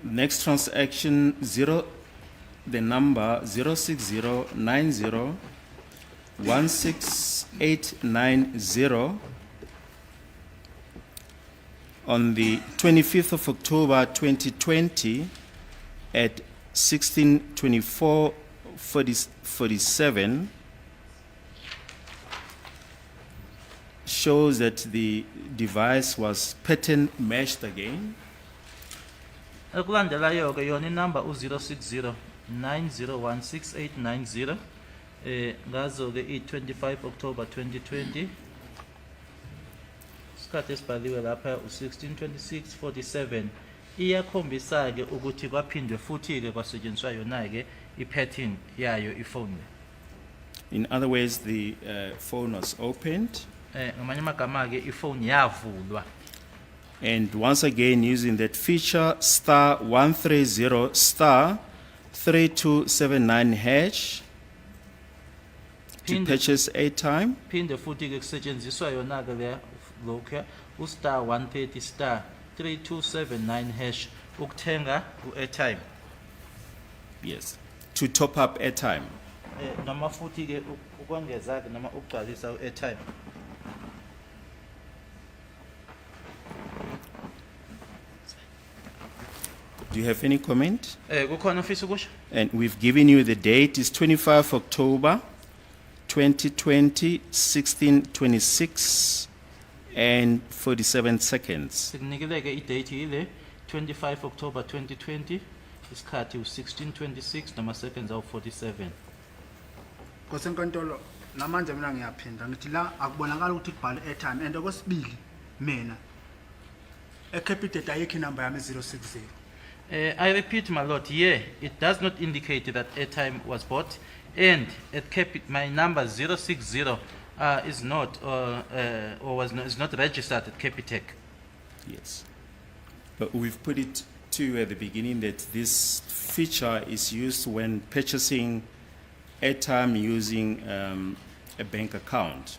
Next transaction, the number 06090168890 on the 25th of October 2020 at 16:24:47 shows that the device was pattern matched again. Ekulandelayo ke yona inamba u060 90168890 ngazo ke i25 October 2020 isikhathi esibhaliwe lapha u16:26:47 iyakhombisa ke ukuthi kwaphindwe futhi ke kwasetshenziswa yona ke ipattern yayo ifone. In other words, the phone was opened, Ngamanye amagama ke ifone yavulwa. and once again using that feature *130*3279# to Phinde- purchase airtime. Phinde futhi ke kusetshenziswa yona ke le lokho u*130*3279# ukuthenga uairtime. Yes, to top up airtime. Noma futhi ke ukwengeza ke noma ukugcwalisa uairtime. Do you have any comment? Kukhona ofisa ukusho? And we've given you the date is 25 October 2020, 16:26 and 47 seconds. Sikunikele ke idate ile 25 October 2020 isikhathi u16:26 nama seconds awu47. Kosenkantolo namanje mina ngiyaphinda ngithi la akubonakala ukuthi kubhale airtime and okwesibili mina e-capitated ayikho inamba yami 060. I repeat, my lord, yeah, it does not indicate that airtime was bought, and at my number 060 is not is not registered at Capitec. Yes. But we've put it to you at the beginning that this feature is used when purchasing airtime using a bank account.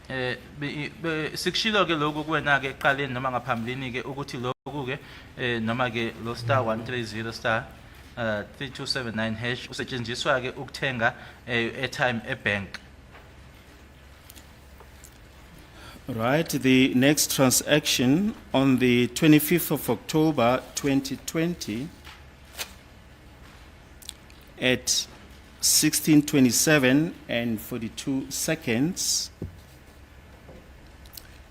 Sikushilo ke lokhu kuwena ke eqaleni noma ngaphambilini ke ukuthi lokhu ke noma ke lo star 130 star 3279 hash usetshenziswa ke ukuthenga airtime ebank. Right, the next transaction on the 25th of October 2020 at 16:27 and 42 seconds,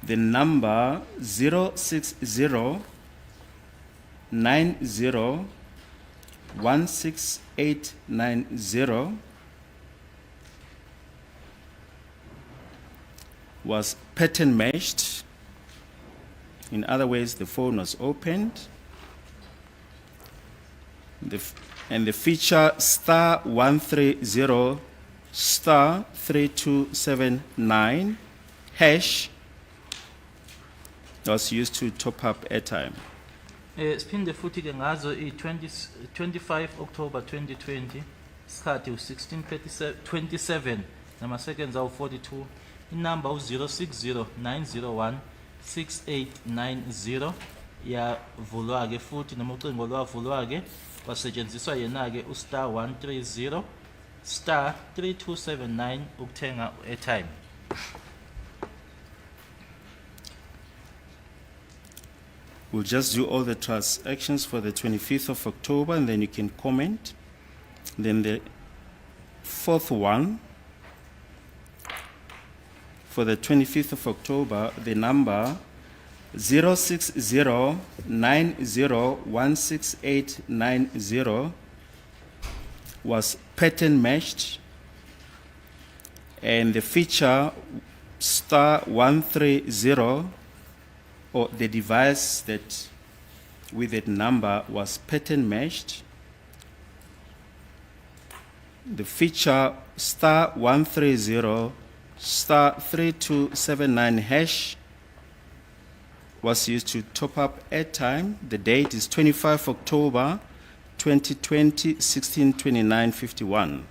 the number 06090168890 was pattern matched. In other words, the phone was opened. And the feature star 130 star 3279 hash was used to top up airtime. Siphinde futhi ke ngazo i-25 October 2020 isikhathi u-16:27 nama seconds awu-42 inamba u-06090168890 yavulwa ke futhi noma ucingo lwavulwa ke kwasetshenziswa yena ke u-star 130 star 3279 ukuthenga airtime. We'll just do all the transactions for the 25th of October and then you can comment. Then the fourth one, for the 25th of October, the number 06090168890 was pattern matched, and the feature star 130, or the device that with that number was pattern matched. The feature star 130 star 3279 hash was used to top up airtime. The date is 25 October 2020, 16:29:51.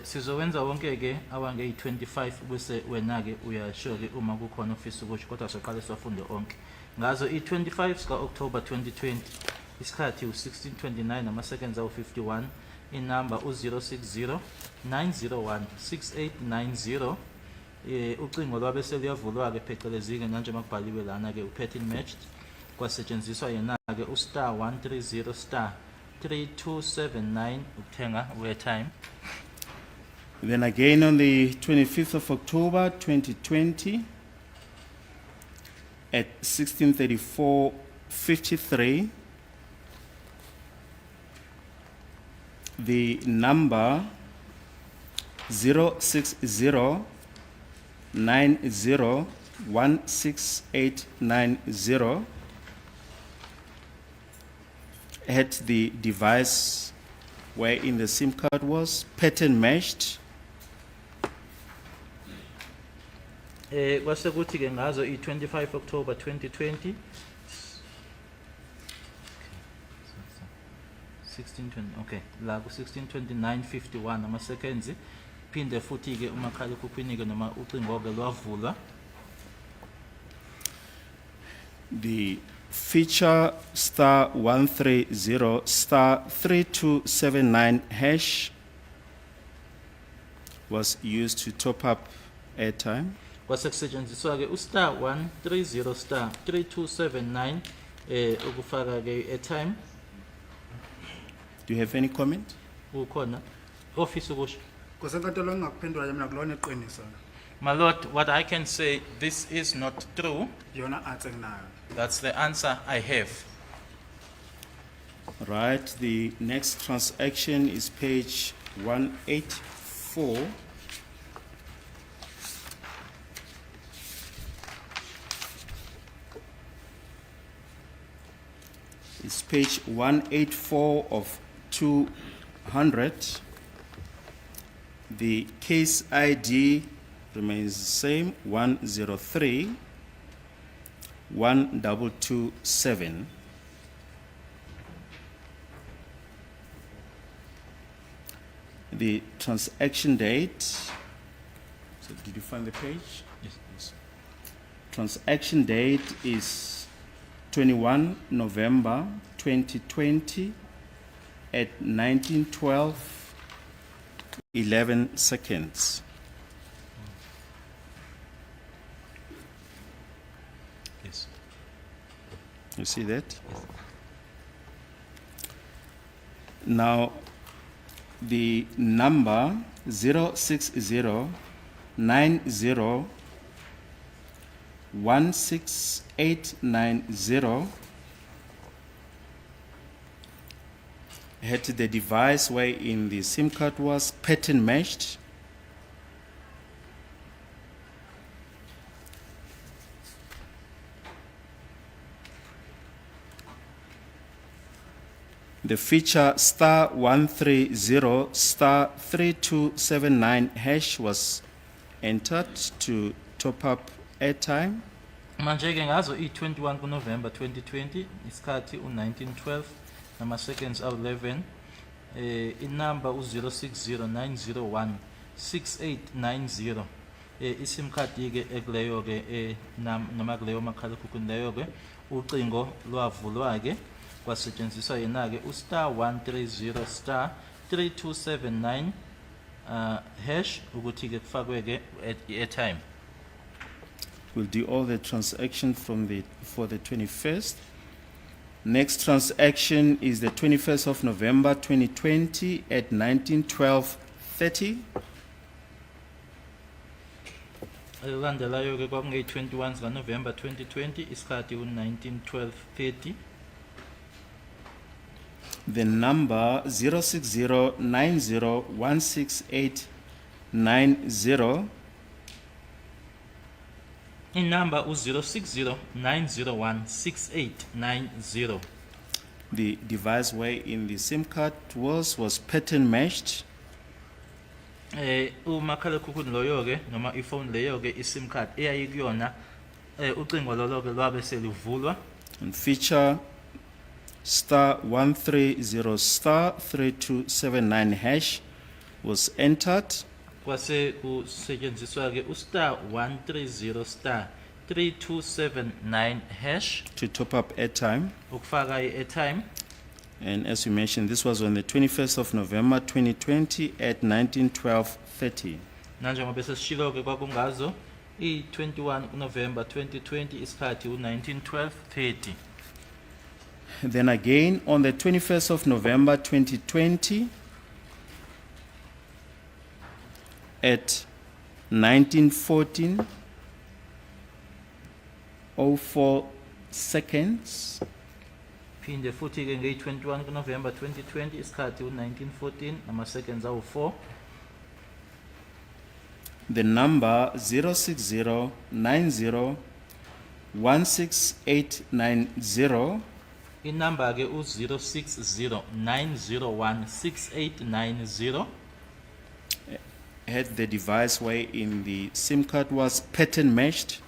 Sizowenza wonke ke awange i-25 bese wena ke uyasho ke uma kukhona ofisa ukusho kodwa soqale siwafunde onke. Ngazo i-25 sika October 2020 isikhathi u-16:29 nama seconds awu-51 inamba u-06090168890 ucingo lwabe seluyavulwa ke phecelezi ke nanje makubhaliwe lana ke u-pattern matched kwasetshenziswa yena ke u-star 130 star 3279 ukuthenga airtime. Then again on the 25th of October 2020 at 16:34:53, the number 06090168890 had the device wherein the SIM card was pattern matched. Kwase kuthi ke ngazo i-25 October 2020 1620 okay la ku 16:29:51 ama seconds phinde futhi ke umakhala ekhukhwini ke noma ucingo ke lwavulwa. The feature star 130 star 3279 hash was used to top up airtime. Kwase kusetshenziswa ke u-star 130 star 3279 ukufaka ke airtime. Do you have any comment? Ukhona office ukusho. Kusenkantolo ngingakuphendula mina kulona iqiniso. My lord, what I can say, this is not true. Yona athi nginayo. That's the answer I have. Right, the next transaction is page 184. It's page 184 of 200. The case ID remains the same, 103 1227. The transaction date, so did you find the page? Yes, yes. Transaction date is 21 November 2020 at 19:12, 11 seconds. Yes. You see that? Now, the number 06090168890 had the device where in the SIM card was pattern matched. The feature *130 *3279 hash was entered to top up airtime. Manje-ke ngazo i-21 kuNovember 2020 isikhathi u-1912 nama-seconds awu-11 inamba u-06090168890 isim card-ke ekuleyo-ke noma kuleyo makhalekhukhwini leyo-ke ucingo lwavulwa-ke kwasetshenziswa yena-ke u*130 *3279 hash ukuthi-ke kufakwe-ke i-airtime. We'll do all the transaction for the 21st. Next transaction is the 21st of November 2020 at 19:12:30. Elandelayo-ke kwakungeyi-21 zikaNovember 2020 isikhathi u-1912:30. The number 06090168890 Inamba u-06090168890. the device where in the SIM card was pattern matched. Umakhalekhukhwini loyo-ke noma ifone leyo-ke isim card eyayikuyona ucingo lolo-ke lwabe selivulwa And feature *130 *3279 hash was entered. kwase kusetshenziswa-ke u*130 *3279 hash To top up airtime. ukufaka i-airtime. And as we mentioned, this was on the 21st of November 2020 at 19:12:30. Nanjengoba sesishilo-ke kwakungazo i-21 kuNovember 2020 isikhathi u-1912:30. Then again on the 21st of November 2020 at 19:14:04 seconds. Phinde futhi-ke ngeyi-21 kuNovember 2020 isikhathi u-1914 nama-seconds awu-4. The number 06090168890 Inamba-ke u-06090168890 had the device where in the SIM card was pattern matched.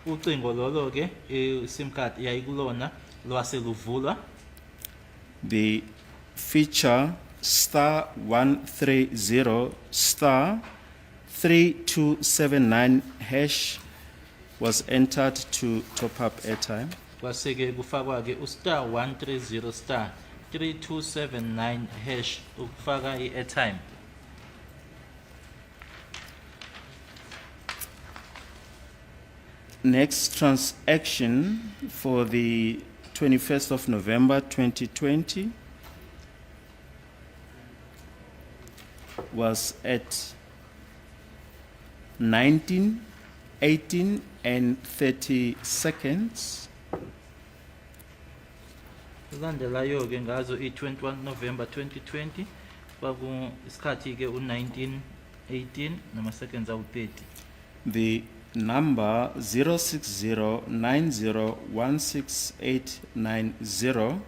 Ucingo lolo-ke i-sim card yayikulona lwase luvulwa. The feature *130 *3279 hash was entered to top up airtime. Kwase-ke kufakwa-ke u*130 *3279 hash ukufaka i-airtime. Next transaction for the 21st of November 2020 was at 19:18 and 30 seconds. Landelayo-ke ngazo i-21 November 2020 kwaku isikhathi-ke u-19:18 nama-seconds awu-30. The number 06090168890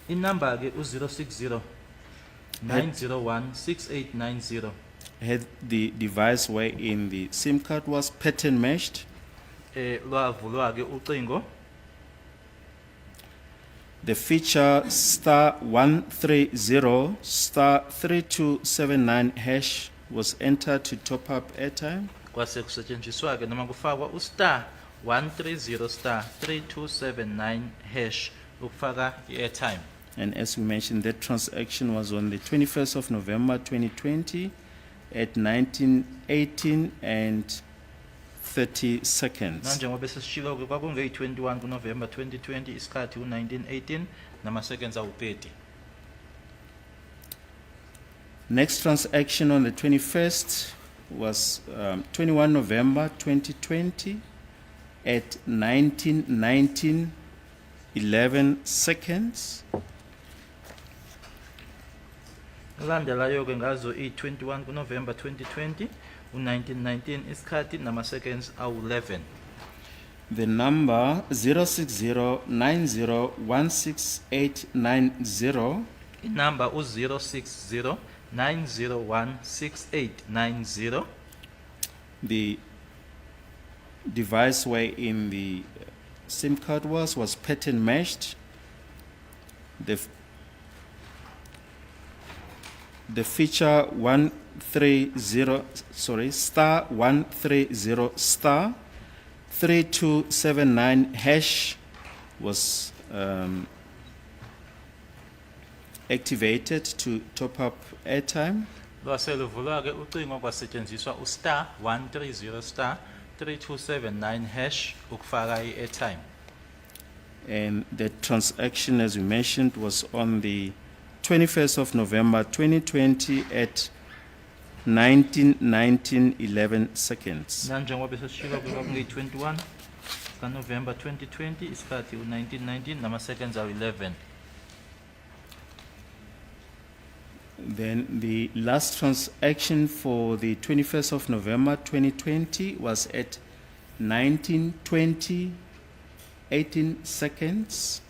Inamba-ke u-060 901 6890 had the device wherein the SIM card was pattern matched. lwavulwa ke ucingo. The feature *130 *3279 hash was entered to top up airtime. Kwase kusetshenziswa ke noma kufakwa u *130 *3279 hash ukufaka i-airtime. And as we mentioned, that transaction was on the 21st of November 2020 at 19:18 and 30 seconds. Nanjengoba sesishilo ke kwakungeyi-21 kuNovember 2020 isikhathi u-19:18 nama-seconds awu-30. Next transaction on the 21st was 21 November 2020 at 19:19 11 seconds. Landelayo ke ngazo i-21 kuNovember 2020 u-1919 isikhathi nama-seconds awu-11. The number 06090168890 Inamba u-06090168890. the device wherein the SIM card was pattern matched. The feature *130 *3279 hash was activated to top up airtime. Lwase luvulwa ke ucingo kwasetshenziswa u*130 *3279 hash ukufaka i-airtime. And the transaction, as we mentioned, was on the 21st of November 2020 at 19:19 11 seconds. Nanjengoba sesishilo ke kwakungeyi-21 kaNovember 2020 isikhathi u-1919 nama-seconds awu-11. Then the last transaction for the 21st of November 2020 was at 19:20 18 seconds.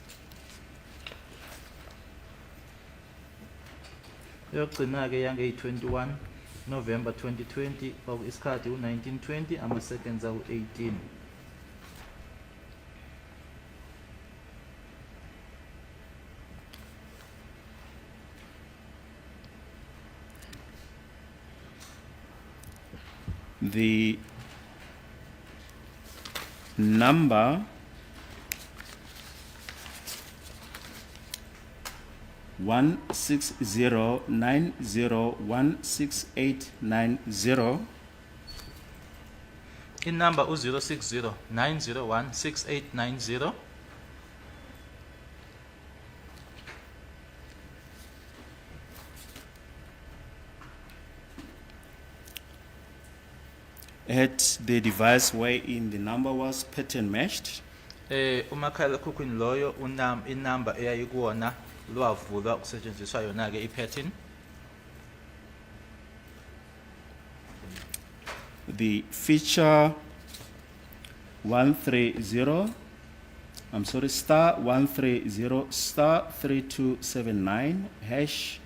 Yokugcina ke yangeyi-21 November 2020 isikhathi u-1920 ama-seconds awu-18. The number 16090168890 Inamba u-06090168890. had the device wherein the number was pattern matched. Umakhalekhukhwini loyo inamba eyayikuwona lwavulwa kusetshenziswa yona ke i-pattern. The feature *130 *3279 hash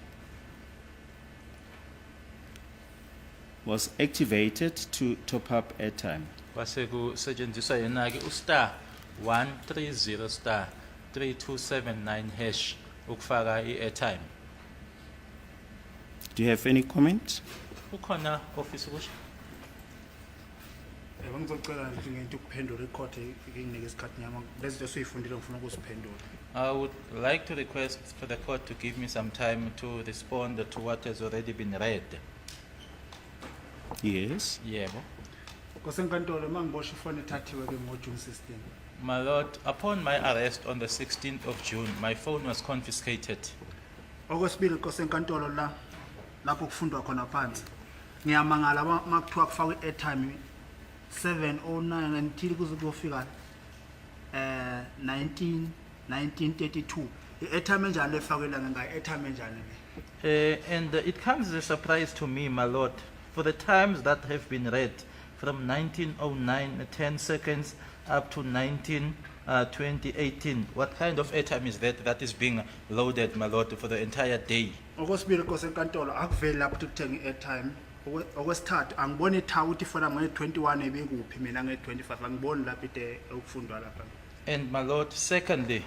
was activated to top up airtime. Kwase kusetshenziswa yona ke u*130 *3279 hash ukufaka i-airtime. Do you have any comment? Ukhona office kusho? Ngizocela nje ngento ukuphendula ikhothe nginginike isikhathi nyama lezi zinto esiyifundile ngifuna ukuziphendula. I would like to request for the court to give me some time to respond to what has already been read. Yes. Yebo. Kosenkantolo mangiboshwe ifoni ethathiwe ke ngoJune 16. My lord, upon my arrest on the 16th of June, my phone was confiscated. Okwesibili kosenkantolo lapho kufundwa khona phansi. Ngiyamangala makuthiwa kufakwa i-airtime 709 until kuze kuyofika 1932. I-airtime enjani lefakwela ngayi-airtime enjani le? And it comes as a surprise to me, my lord, for the times that have been read from 1909, 10 seconds, up to 2018. What kind of airtime is that is being loaded, my lord, for the entire day? Okwesibili kosenkantolo akuveli lapho ukuthi kuthenge i-airtime Okwesithathu angiboni ithawu ukuthi fana nge-21 ebekuphi mina nge-25 angiboni lapho ite okufundwa lapha. And my lord, secondly,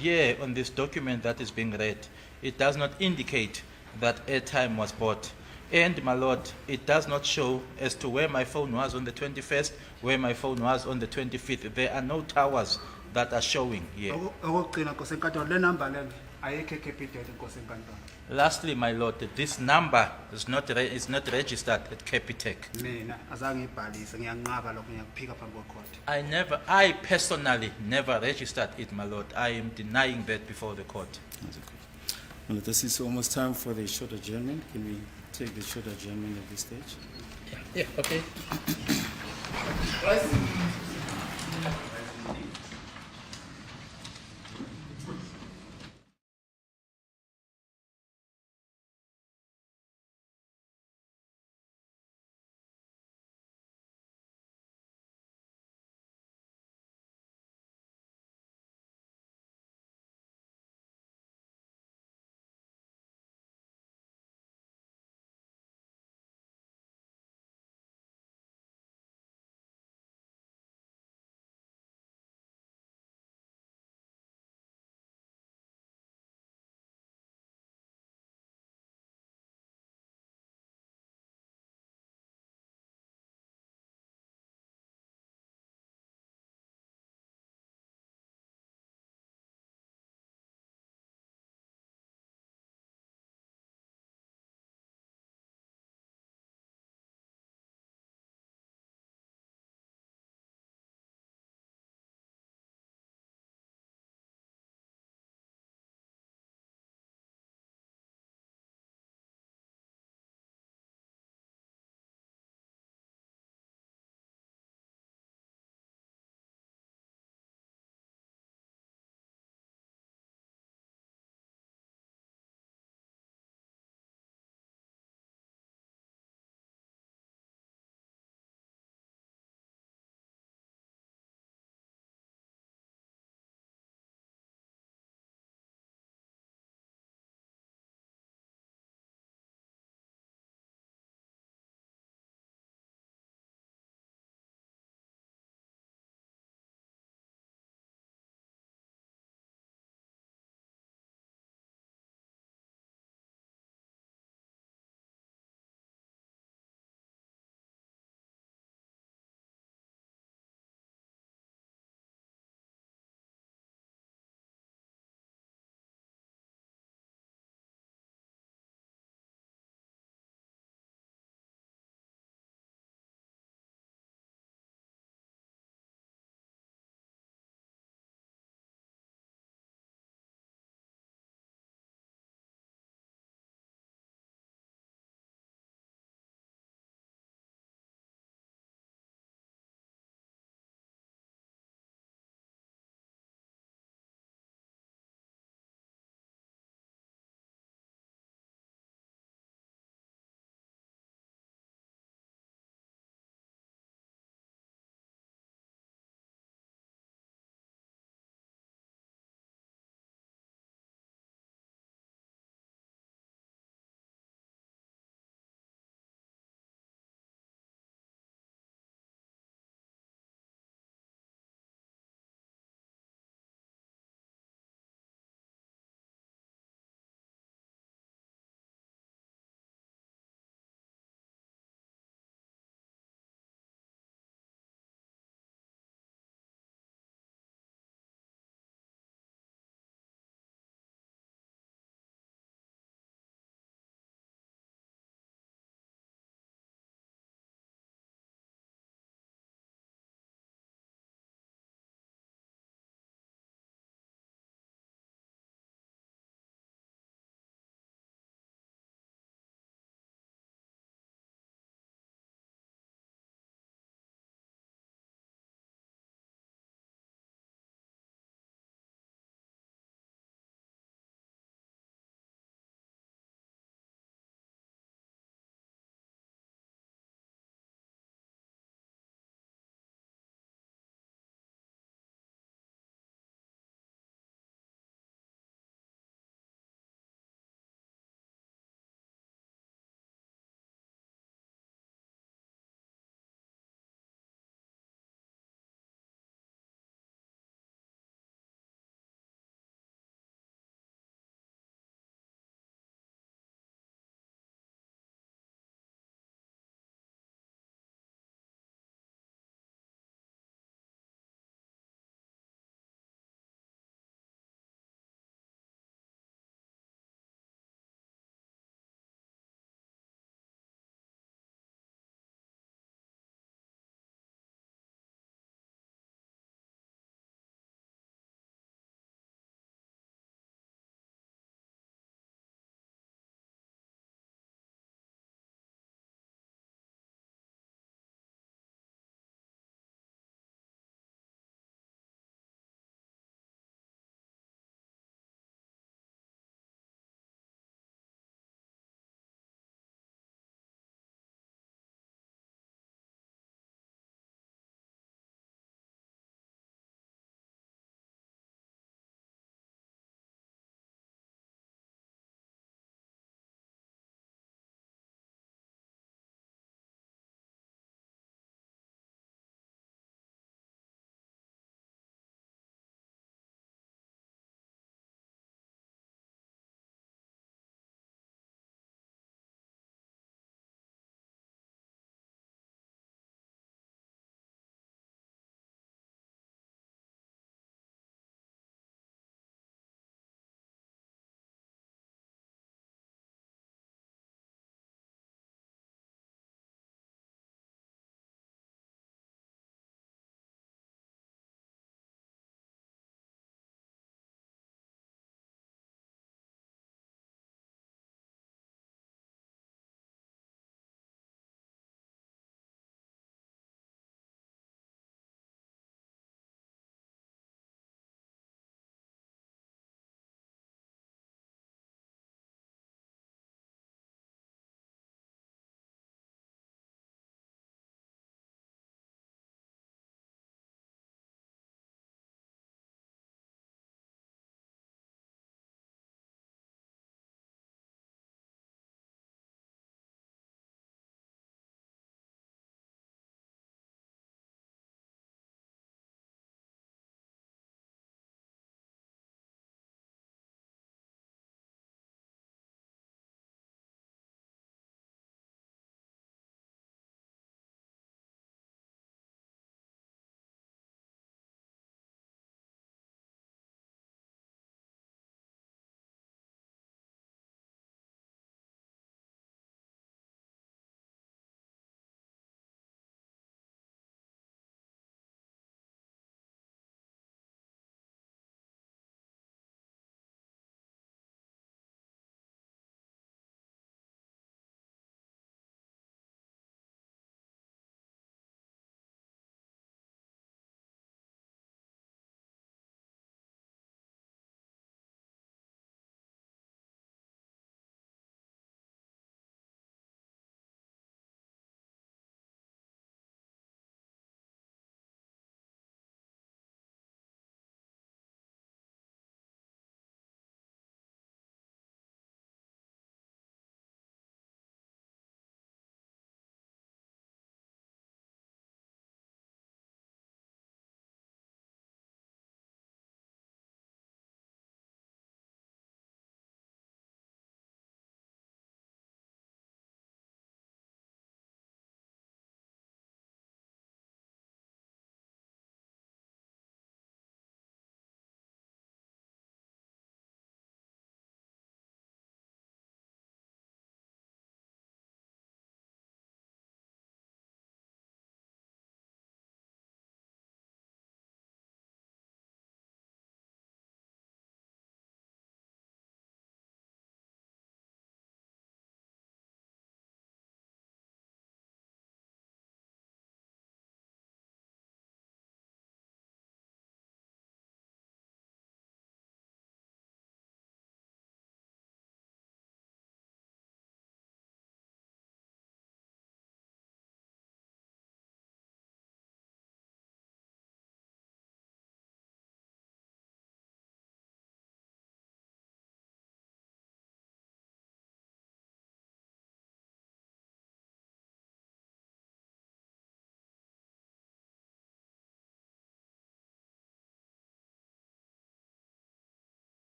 here on this document that is being read, it does not indicate that airtime was bought. And my lord, it does not show as to where my phone was on the 21st, where my phone was on the 25th. There are no towers that are showing here. Okugcina Nkosi enkantolo le number lena ayikho eCapitec Nkosi enkantolo. Lastly, my lord, this number is not registered at Capitec. Mina azange ngibhalise ngiyanqaba lokho ngiyakuphika phambi kwecourt. I personally never registered it, my lord. I am denying that before the court. Well, this is almost time for the short adjournment. Can we take the short adjournment at this stage? Yeah, okay.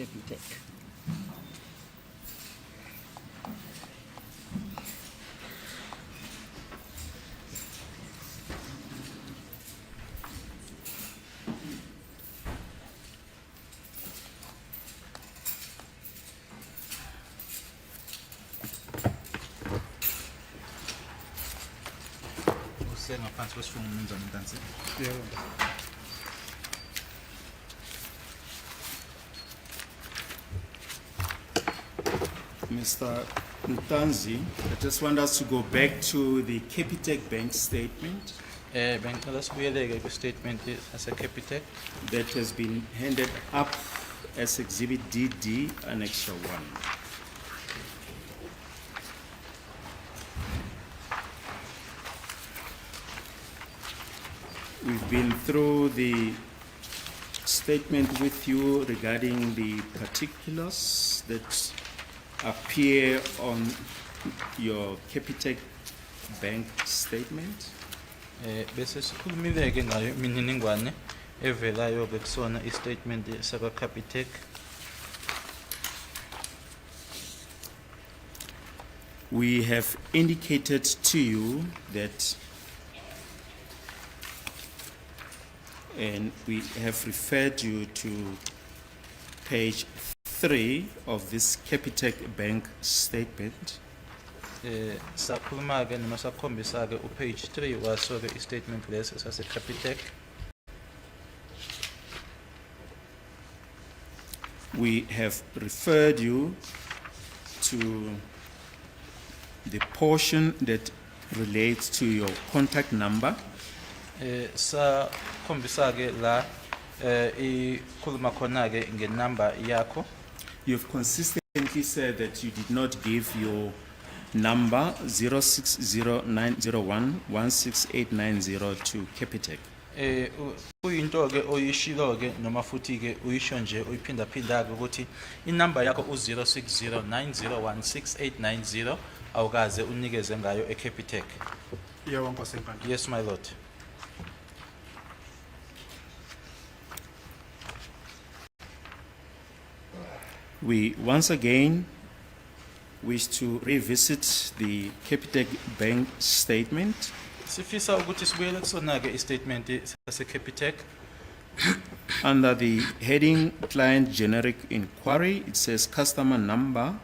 Capitec. Ngaphansi kwesifungo umnumzane Ntanzi. Mr. Ntanzi, I just want us to go back to the Capitec Bank statement Bengicela sibuyeleke kwi-statement yase-Capitec that has been handed up as Exhibit DD, Annexure 1. We've been through the statement with you regarding the particulars that appear on your Capitec Bank statement. bese sikhulumile-ke ngayo imininingwane evelayo-ke kusona i-statement sakwa-Capitec. We have indicated to you that, and we have referred you to page 3 of this Capitec Bank statement, Sakhuluma-ke noma sakhombisa-ke upage 3 waso-ke i-statement lesi sase-Capitec. we have referred you to the portion that relates to your contact number, Sakhombisa-ke la ikhuluma khona-ke ngenamba yakho. You've consistently said that you did not give your number 0609011689 to Capitec. Kuyinto-ke oyishilo-ke noma futhi-ke uyisho nje uyiphinda-phinda-ke ukuthi inamba yakho u-0609016890 awukaze unikeze ngayo e-Capitec. Yebo Nkosi enkantolo. Yes, my lord. We once again wish to revisit the Capitec Bank statement Sifisa ukuthi sibuyele kusona-ke i-statement sase-Capitec. under the heading Client Generic Inquiry. It says customer number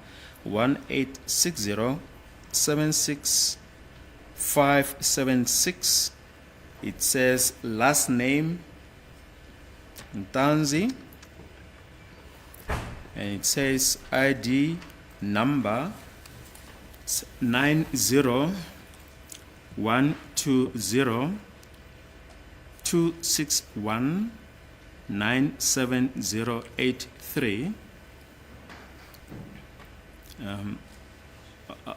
186076576. It says last name Ntanzi, and it says ID number 9012026197083.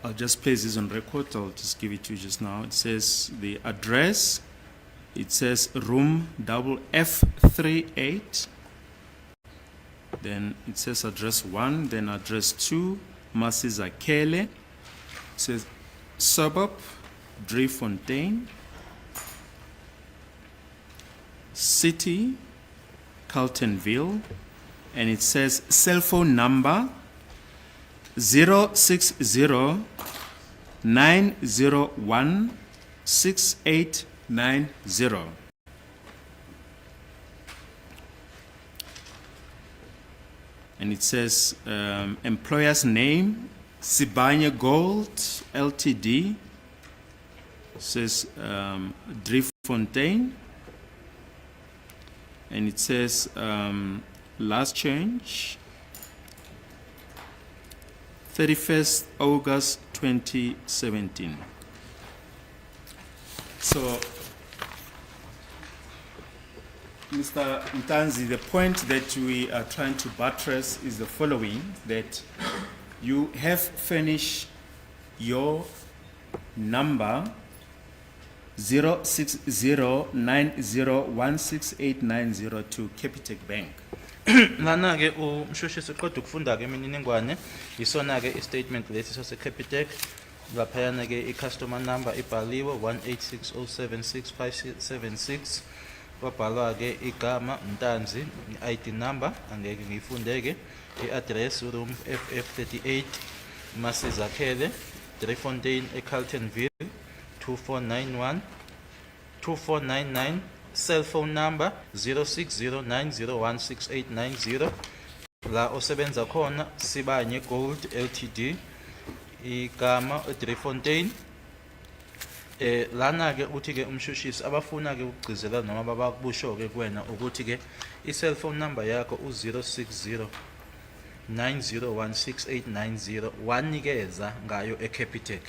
I'll just place this on record. I'll just give it to you just now. It says the address. It says room F38. Then it says address 1, then address 2, Masiza Kele. It says suburb, Driefontein. City, Carltonville. And it says cell phone number 060-901-6890. And it says employer's name, Sibanye Gold Ltd. It says Driefontein. And it says last change, 31st August 2017. So, Mr. Ntanzi, the point that we are trying to buttress is the following, that you have furnished your number 060-901-6890 to Capitec Bank. Lana-ke umshushisi uqeda ukufunda-ke imininingwane yisona-ke i-statement lesi sase-Capitec. Laphayana-ke i-customer number ibhaliwe 186076576. kwabhalwa-ke igama Mtanzi, i-ID number angeke ngiyifundeke, i-address room FF38 Masizakhele, Driefontein, eCarltonville 2499, cell phone number 0609016890, la osebenza khona Sibanye Gold Ltd, igama Driefontein. Lana ke uthi ke umshushisi abafuna ke ukugcizela noma bababusho ke kuwena ukuthi ke i-cell phone number yakho u-060 9016890 wanikeza ngayo eCapitec.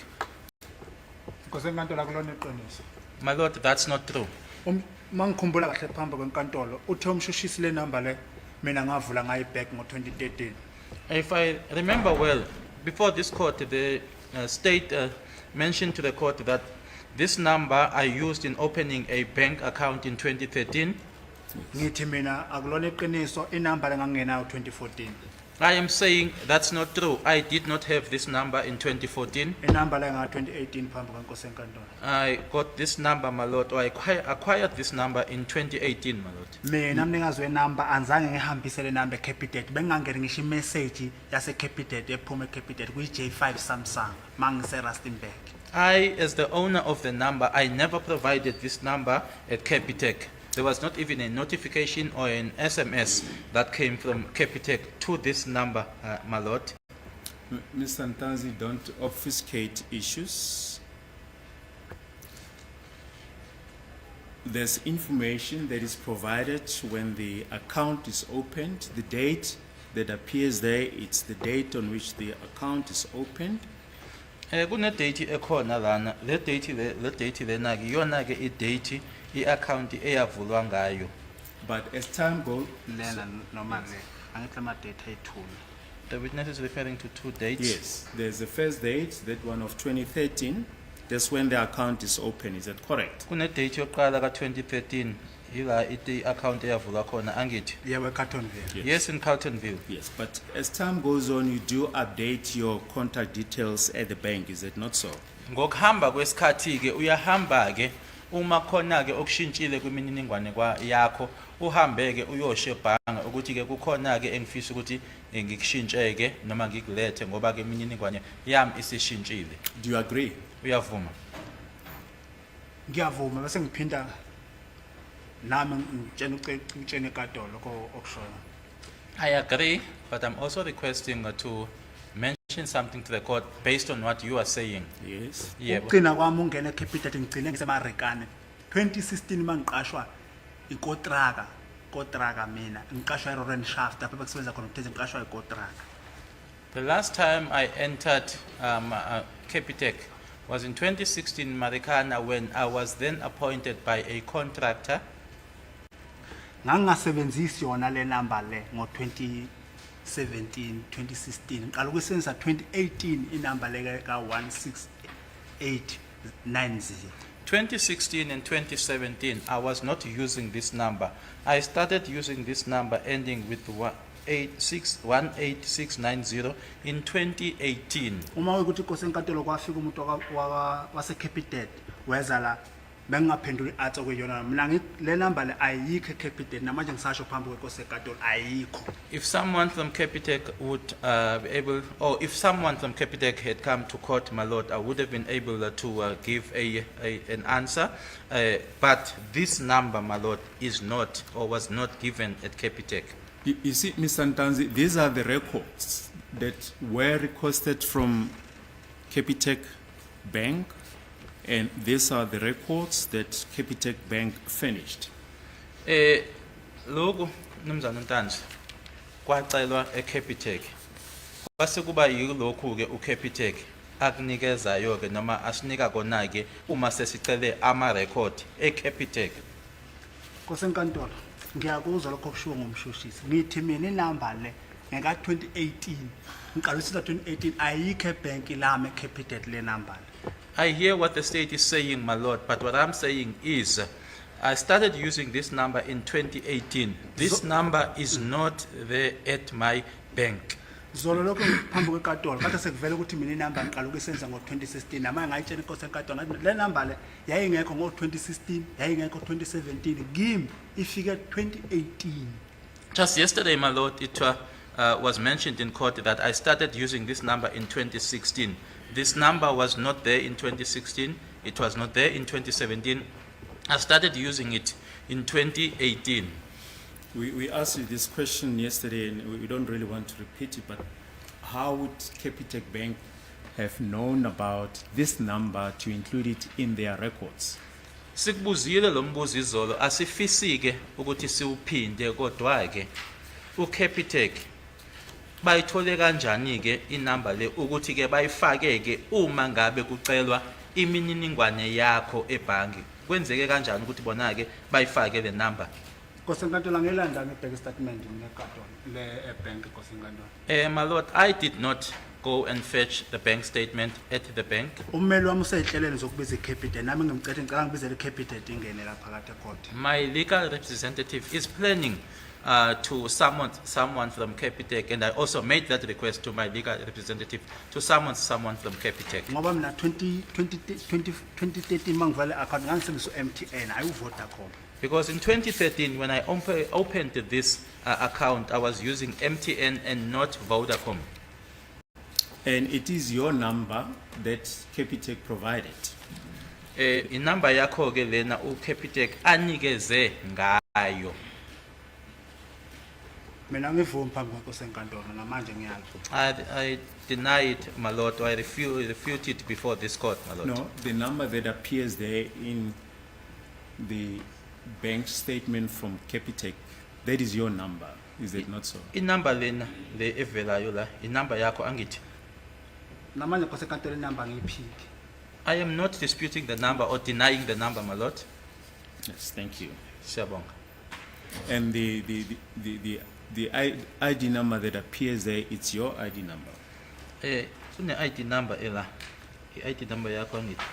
Nkosi enkantolo akulona iqiniso. My lord, that's not true. Mangikhumbula kahle phambi kwenkantolo uthe umshushisi le number le mina ngavula ngayi back ngo-2013. If I remember well, before this court, the state mentioned to the court that this number I used in opening a bank account in 2013. Ngithi mina akulona iqiniso inamba le ngangenayo 2014. I am saying that's not true. I did not have this number in 2014. Inamba le nga 2018 phambi kwenkosi enkantolo. I got this number, my lord, or I acquired this number in 2018, my lord. Mina mnikazi wenamba anzange ngihambise le number eCapitec bengangena ngisho imessage yase Capitec ephuma eCapitec kuyi-J5 Samsung mangise Rustenburg. I, as the owner of the number, I never provided this number at Capitec. There was not even a notification or an SMS that came from Capitec to this number, my lord. Mr. Ntanzi, don't obfuscate issues. There's information that is provided when the account is opened. The date that appears there, it's the date on which the account is opened. Kune date ekhona lana, le date lena ke yona ke i-date i-account eyavulwa ngayo. But as time goes, Lena noma le angithi ama date ayithula. The witness is referring to two dates. yes, there's the first date, that one of 2013. That's when the account is open. Is that correct? Kune date yokuqala ka-2013 ila i-account eyavulwa khona angithi. Yebo eCarltonville. Yes, in Carltonville. Yes, but as time goes on, you do update your contact details at the bank. Is that not so? Ngokuhamba kwesikhathi ke uyahamba ke uma khona ke okushintshile kwimininingwane yakho uhambe ke uyoshe ebhanga ukuthi ke kukhona ke engifisa ukuthi ngikushintshe ke noma ngikulethe ngoba ke imininingwane yami isishintshile. Do you agree? Uyavuma? Ngiyavuma bese ngiphinda nami ngitshena enkantolo okushoyo. I agree, but I'm also requesting to mention something to the court based on what you are saying. Yes. Yebo. Ugcina kwami ungena eCapitec ngigcine ngisemarekane 2016 mangiqashwa ikotraka mina ngiqashwa eRoran Shaft lapho bekusebenza khona ukuthi ngiqashwa ikotraka. The last time I entered Capitec was in 2016 Marikana when I was then appointed by a contractor. Ngangasebenzisi yona le number le ngo-2017 2016 ngiqala ukuyisebenzisa 2018 inamba le ka 16890. 2016 and 2017, I was not using this number. I started using this number ending with 18690 in 2018. Uma ukuthi inkosi enkantolo kwafika umuntu waseCapitec weza la bengingaphenduli atho kuyona mina ngithi le number le ayikho eCapitec namanje ngisasho phambi kwenkosi enkantolo ayikho. If someone from Capitec would be able, or if someone from Capitec had come to court, my lord, I would have been able to give an answer. But this number, my lord, is not or was not given at Capitec. You see, Mr. Ntanzi, these are the records that were requested from Capitec Bank, and these are the records that Capitec Bank furnished. Logo Mnumzana Ntanzi kwacelwa eCapitec kwase kuba yilokhu ke uCapitec akunikezayo ke noma asinika kona ke uma sesicele ama record eCapitec. Inkosi enkantolo ngiyakuzwa lokho kushiwo ngumshushisi ngithi mina inamba le ngeka 2018 ngiqalisisa 2018 ayikho ebank lami eCapitec le number. I hear what the state is saying, my lord, but what I'm saying is I started using this number in 2018. This number is not there at my bank. Zolo lokho phambi kwenkantolo kade sekuvela ukuthi mina inamba ngiqala ukusenza ngo-2016 namanje ngayitshela inkosi enkantolo ngathi le namba le yayingekho ngo-2016 yayingekho 2017 kimi ifike 2018. Just yesterday, my lord, it was mentioned in court that I started using this number in 2016. This number was not there in 2016. It was not there in 2017. I started using it in 2018. We asked you this question yesterday, and we don't really want to repeat it, but how would Capitec Bank have known about this number to include it in their records? Sikubuzile lo mbuzo izolo asifisike ukuthi siuphinde kodwa ke uCapitec bayithole kanjani ke inamba le ukuthi ke bayifake ke uma ngabe kucelwa imininingwane yakho ebhangi kwenzeke kanjani ukuthi bona ke bayifake le number? Inkosi enkantolo ngelanda ngebheke statement mina enkantolo le bank inkosi enkantolo. My lord, I did not go and fetch the bank statement at the bank. Ummeli wami useyihlelene zokubiza iCapitec nami ngimcela ngicela ngibizele iCapitec ingene la phakathi ecourt. My legal representative is planning to summon someone from Capitec, and I also made that request to my legal representative to summon someone from Capitec. Ngoba mina 2013 mangivale account ngangisebenzisa MTN ayi Vodacom. Because in 2013, when I opened this account, I was using MTN and not Vodacom. And it is your number that Capitec provided. Inamba yakho ke lena uCapitec anikeze ngayo. Mina ngivuma phambi kwenkosi enkantolo namanje ngiyalo. I deny it, my lord, or I refute it before this court, my lord. No, the number that appears there in the bank statement from Capitec, that is your number, is it not so? Inamba lena le evelayo la, inamba yakho angithi. Namanje inkosi enkantolo inamba ngiyiphiki. I am not disputing the number or denying the number, my lord. Yes, thank you. Siyabonga. And the ID number that appears there, it's your ID number. Kune ID number ela. I-ID number yakho angithi.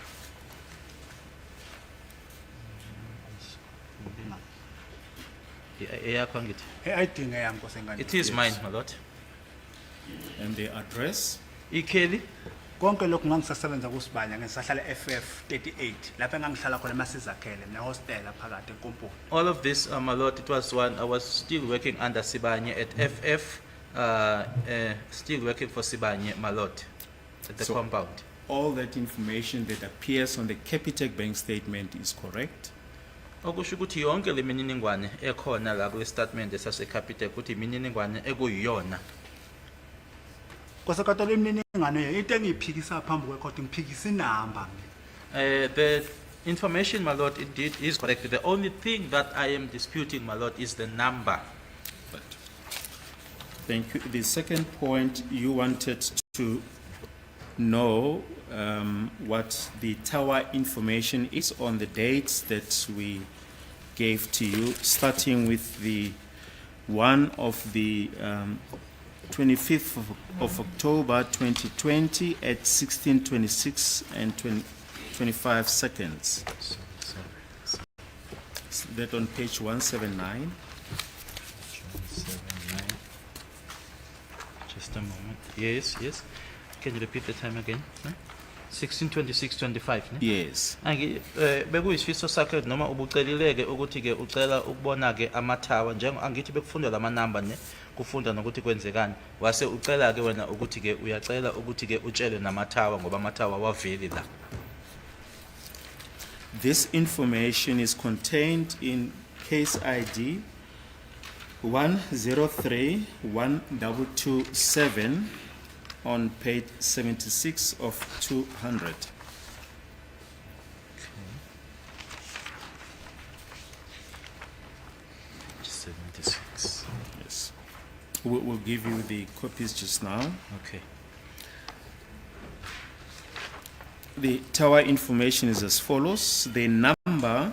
Eyakho angithi. Ayidinga yami inkosi enkantolo. It is mine, my lord. And the address? Ikheli Konke lokhu ngangisasebenza kuSibanya ngisahlala FF 38 lapha engangihlala khona masizakhele ne hostel phakathi eNkomponi. all of this, my lord, it was one, I was still working under Sibanye at FF, still working for Sibanye, my lord, at the So- compound. All that information that appears on the Capitec bank statement is correct? Okusho ukuthi yonke le mininingwane ekhona la kule statement saseCapitec ukuthi imininingwane ekuyiyona. Inkosi enkantolo imininingane yo into engiyiphikisa phambi kwecourt ngiphikisa inamba. The information, my lord, indeed is correct. The only thing that I am disputing, my lord, is the number. But thank you. The second point, you wanted to know what the tower information is on the dates that we gave to you, starting with the one of the 25th of October 2020 at 16:26 and 25 seconds. That on page 179. Just a moment. Yes, yes. Can you repeat the time again? 16:26:25. Yes. Bekuyisifiso sakhe noma ubucelileke ukuthi ke ucela ukubona ke amathawa njengo angithi bekufundwa lama number ne kufunda nokuthi kwenzekani wase ucela ke wena ukuthi ke uyacela ukuthi ke utshele namathawa ngoba amathawa waveli la. This information is contained in case ID 1031227 on page 76 of 200. 76. Yes. We'll give you the copies just now. Okay. The tower information is as follows. The number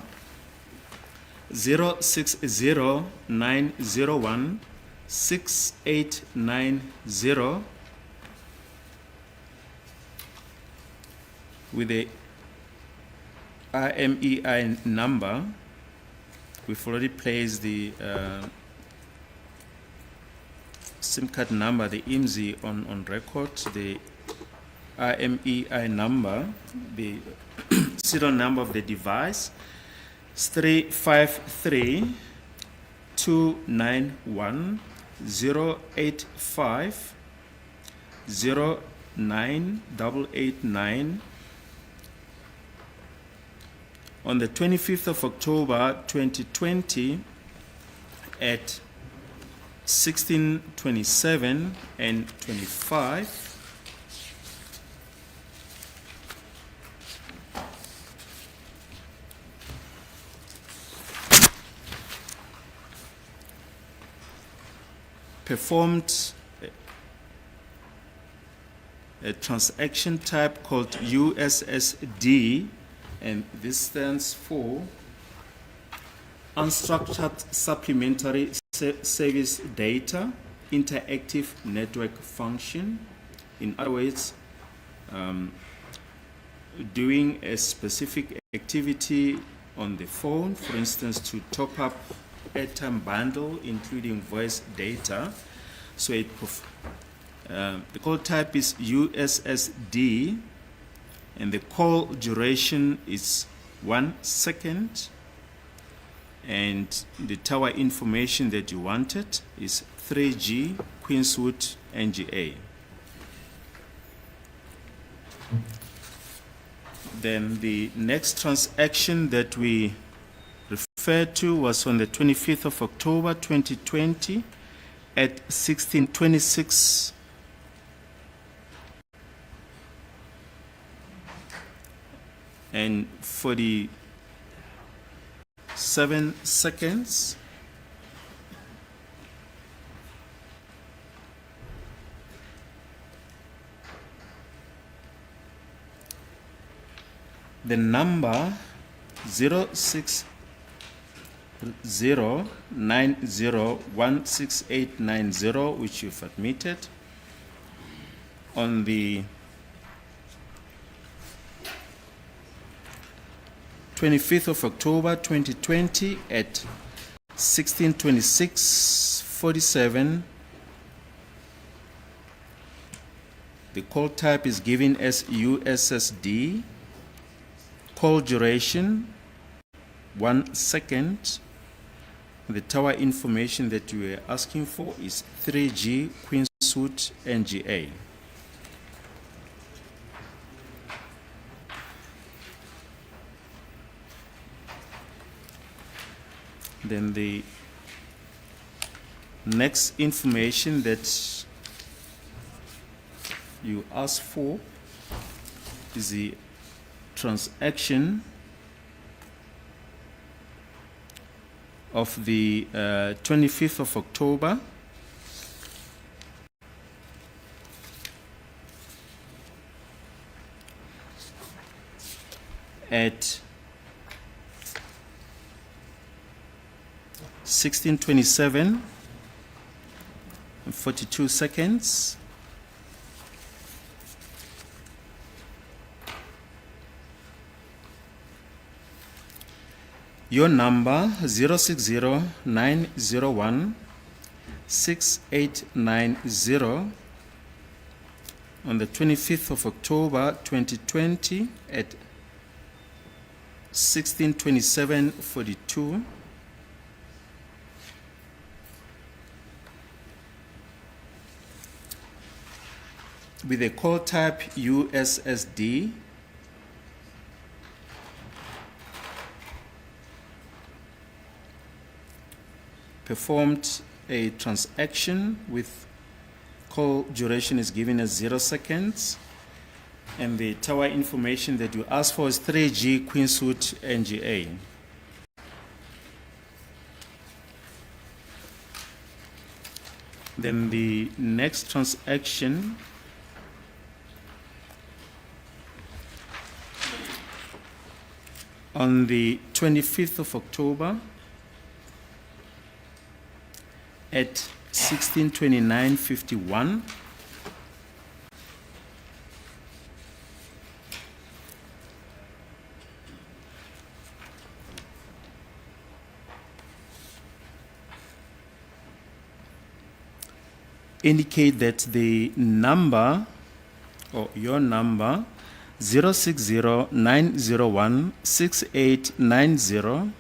0609016890 with the IMEI number. We've already placed the SIM card number, the IMSI on record, the IMEI number, the serial number of the device, 353 291 085 09889 on the 25th of October 2020 at 16:27 and 25. Performed a transaction type called USSD, and this stands for Unstructured Supplementary Service Data Interactive Network Function. In other words, doing a specific activity on the phone, for instance, to top up airtime bundle, including voice data. So the call type is USSD, and the call duration is 1 second, and the tower information that you wanted is 3G Queenswood NGA. Then the next transaction that we referred to was on the 25th of October 2020 at 16:26 and 47 seconds. The number 060901680, which you've admitted, on the 25th of October 2020 at 16:26:47. The call type is given as USSD. Call duration 1 second. The tower information that you are asking for is 3G Queenswood NGA. Then the next information that you ask for is the transaction of the 25th of October at 16:27 and 42 seconds. Your number 060901680 on the 25th of October 2020 at 16:27:42. With a call type USSD. Performed a transaction with call duration is given as 0 seconds, and the tower information that you ask for is 3G Queenswood NGA. Then the next transaction on the 25th of October at 16:29:51. indicate that the number or your number 060-901-6890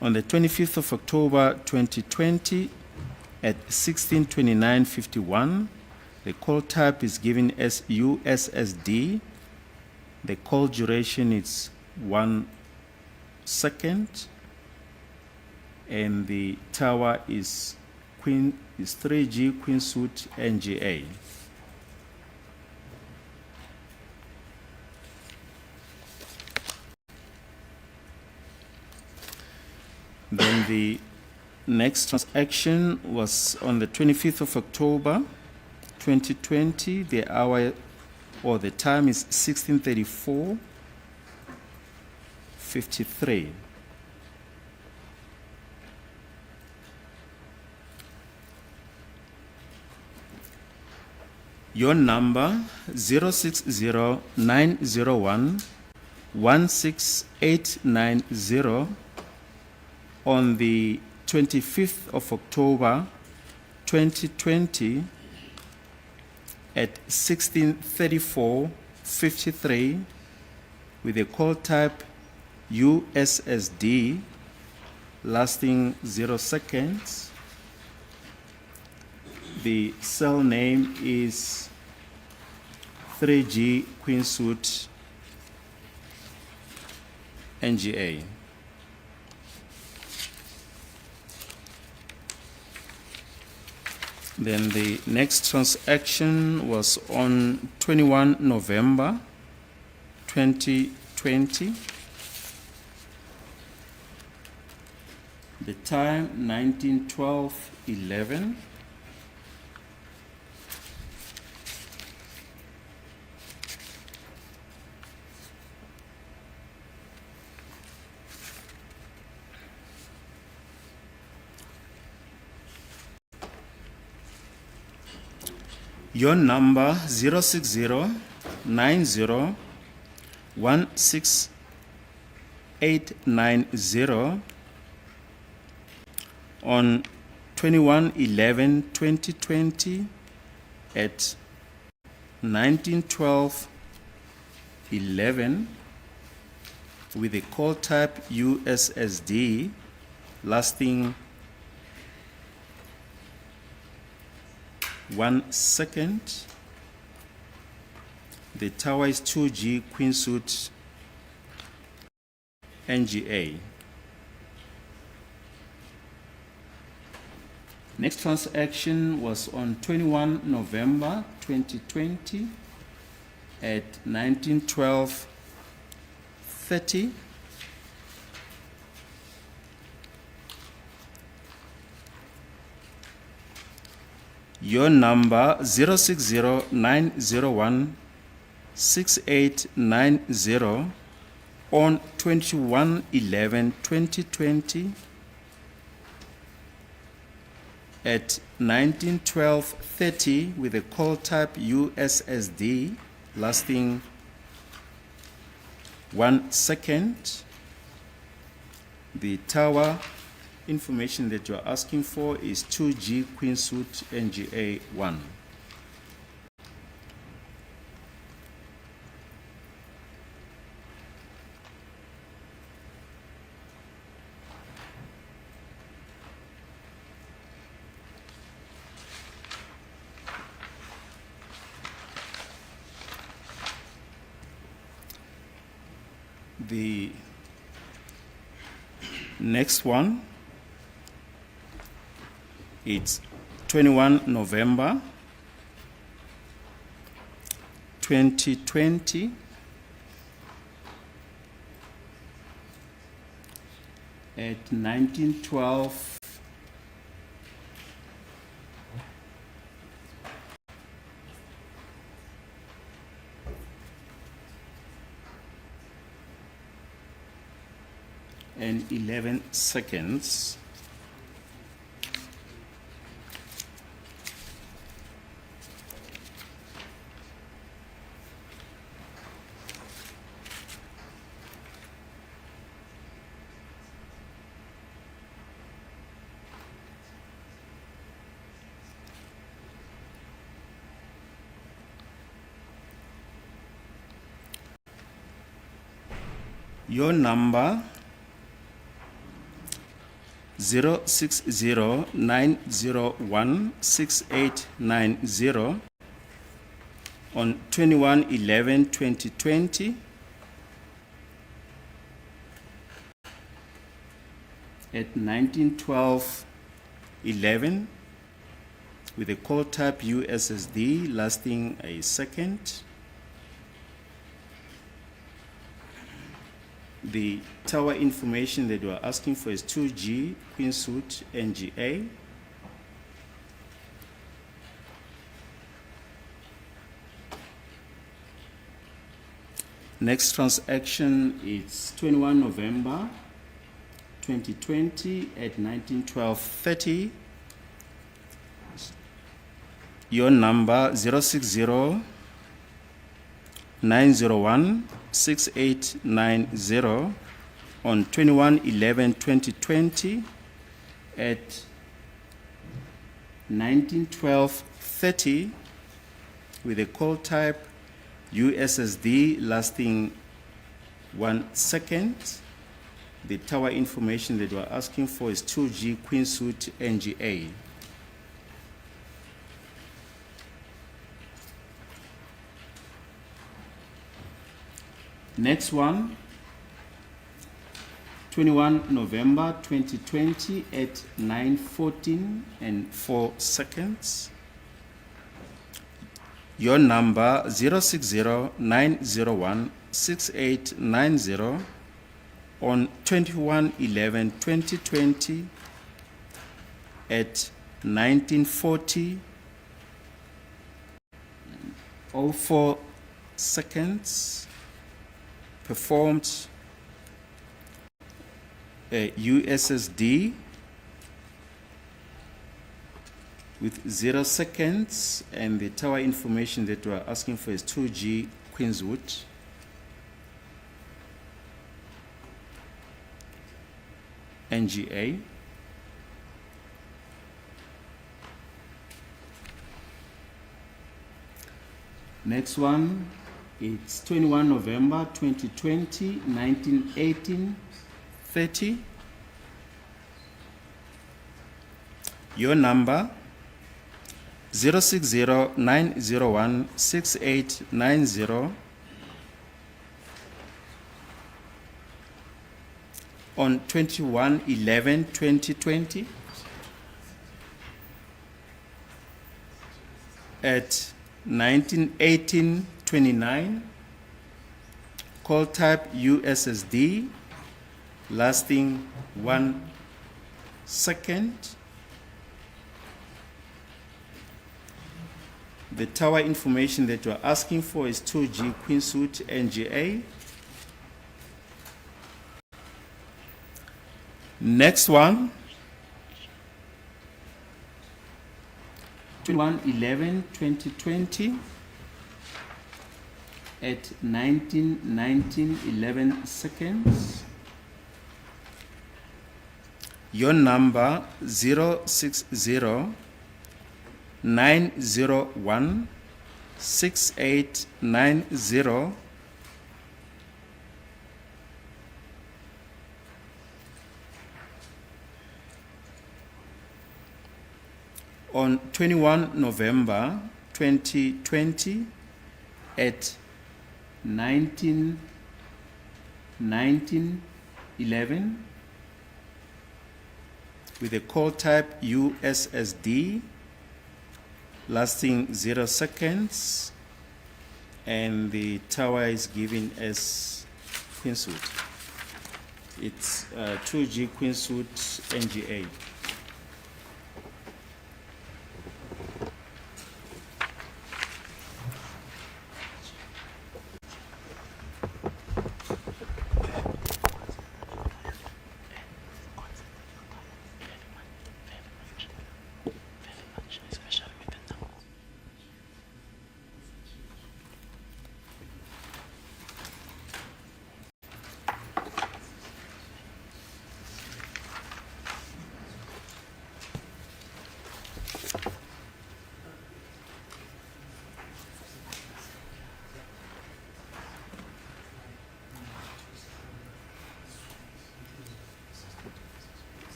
on the 25th of October 2020 at 16:29:51. The call type is given as USSD. The call duration is 1 second, and the tower is 3G Queen Suite NGA. Then the next transaction was on the 25th of October 2020. The hour or the time is 16:34:53. Your number 060-901-16890 on the 25th of October 2020 at 16:34:53 with a call type USSD lasting 0 seconds. The cell name is 3G Queen Suite NGA. Then the next transaction was on 21 November 2020. The time 19:12:11. Your number 060-90-16890 on 21/11/2020 at 19:12:11 with a call type USSD lasting 1 second. The tower is 2G Queen Suite NGA. Next transaction was on 21 November 2020 at 19:12:30. Your number 060-901-6890 on 21/11/2020 at 19:12:30 with a call type USSD lasting 1 second. The tower information that you're asking for is 2G Queen Suite NGA 1. The next one, it's 21 November 2020 at 19:12 and 11 seconds. Your number 060-901-6890 on 21/11/2020 at 19:12:11 with a call type USSD lasting a second. The tower information that you are asking for is 2G Queen Suite NGA. Next transaction is 21 November 2020 at 19:12:30. Your number 060-901-6890 on 21/11/2020 at 19:12:30 with a call type USSD lasting 1 second. The tower information that you are asking for is 2G Queen Suite NGA. Next one, 21 November 2020 at 9:14:04. Your number 060-901-6890 on 21/11/2020 at 19:40:04 performed a USSD with 0 seconds, and the tower information that we are asking for is 2G Queenswood. NGA. Next one, it's 21 November 2020, 19:18:30. Your number 060-901-6890 on 21/11/2020 at 19:18:29. Call type USSD lasting 1 second. The tower information that you are asking for is 2G Queensuit NGA. Next one, 21/11/2020 at 19:11. Your number 060-901-6890 on 21 November 2020 at 19:11 with a call type USSD lasting 0 seconds, and the tower is given as Queensuit. It's 2G Queensuit NGA.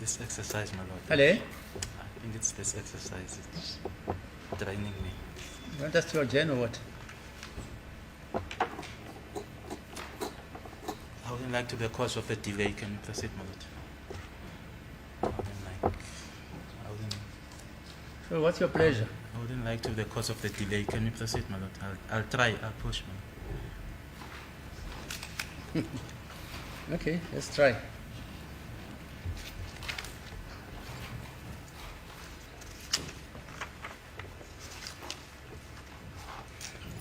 This exercise, my lord. Hello? I think it's this exercise. It's draining me. You want us to adjourn or what? I wouldn't like to be a cause of a delay. Can you proceed, my lord? So what's your pleasure? I wouldn't like to be the cause of the delay. Can you proceed, my lord? I'll try. I'll push, my lord. Okay, let's try.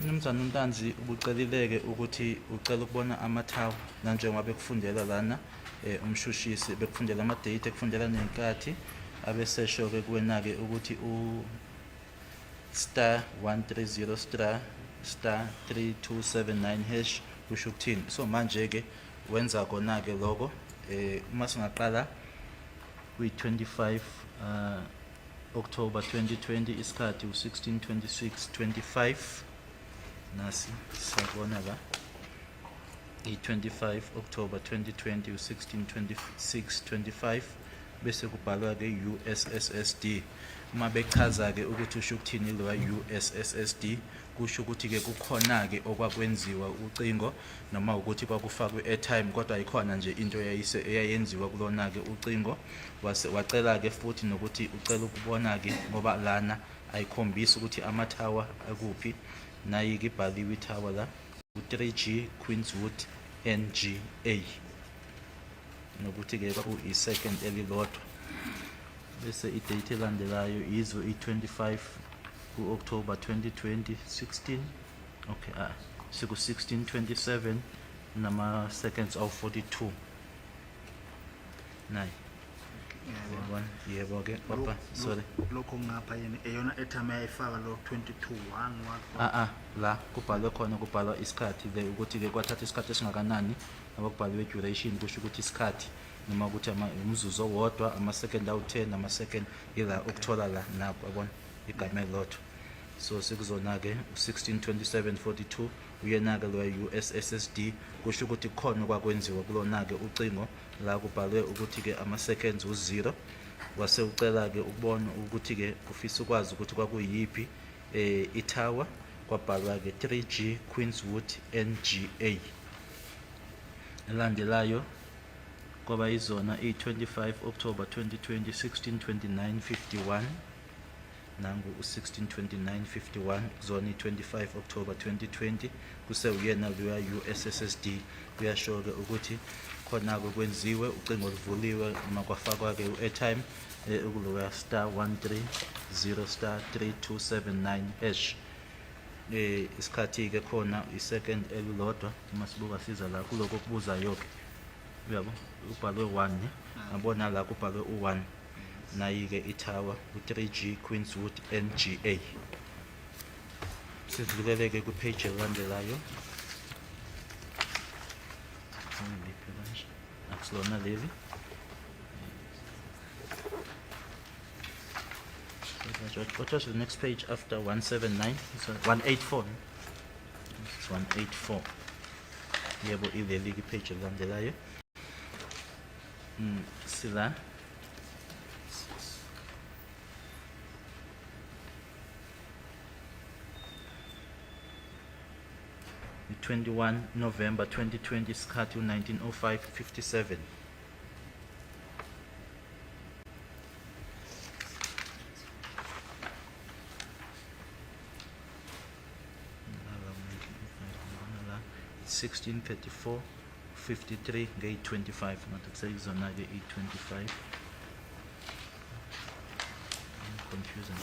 Mnumzana uNtanzi ubucelileke ukuthi ucela ukubona amathawu nanjengoba bekufundela lana umshushisi bekufundela ama date ekufundela nenkathi abesesho ke kuwena ke ukuthi u star 130 star 3279 hash kusho ukuthini. So manje ke wenza kona ke lokho uma singaqala kwi 25 October 2020 isikhathi u 16:26:25 nasi siyabona la i-25 October 2020 u-16:26:25 bese kubhalwa ke USSD. Uma bechaza ke ukuthi usho ukuthini lo USSD kusho ukuthi ke kukhona ke okwakwenziwa ucingo noma ukuthi kwakufakwe airtime kodwa ikhona nje into eyayenziwa kulona ke ucingo wacela ke futhi nokuthi ucela ukubona ke ngoba lana ayikhombisa ukuthi amathawa akuphi nayike ibhaliwe ithawa la u3G Queenswood NGA nokuthi ke ku-second elilodwa bese i-date elandelayo izo i-25 ku-October 2020 16 okay siku 16:27 nama seconds of 42 nayi yebo ke papa sorry lokho ngapha yena eyona airtime ayifaka lo 22:1 la kubhalwe khona kubhalwa isikhathi le ukuthi ke kwathatha isikhathi esingakanani abakubhalwe duration kusho ukuthi isikhathi noma ukuthi umzuzu owodwa ama-second awu-10 ama-second ila ukuthola la napho yabona igama elilodwa. So sikuzona-ke u-16:27:42 uyena-ke lo USSD kusho ukuthi kukhona okwakwenziwa kulona-ke ucingo la kubhalwe ukuthi-ke ama-seconds u-0 wase ucela-ke ukubona ukuthi-ke ufisa ukwazi ukuthi kwakuyiphi ithawa kwabhalwa-ke 3G Queenswood NGA. Elandelayo kwaba izona i-25 October 2020 16:29:51 nangu u-16:29:51 zona i-25 October 2020 kuse uyena loya USSD kuyasho-ke ukuthi khona-ke kwenziwe ucingo oluvuliwe noma kwafakwa-ke u-airtime ukuloya star 130 star 3279 hash. Isikhathi-ke khona i-second elilodwa uma sibuka siza la kuloko kubuza yonke uyabo ubhalwe 1 ngabona la kubhalwe u1 nayi-ke ithawa u3G Queenswood NGA. Sidluleleke ku-page elandelayo akulona leli what was the next page after 179 so 184 it's 184 yebo ileli page elandelayo sila 21 November 2020 isikhathi u-19:05:57 16:34:53 nge-25 ngathi kuseyizona-ke i-25 confusing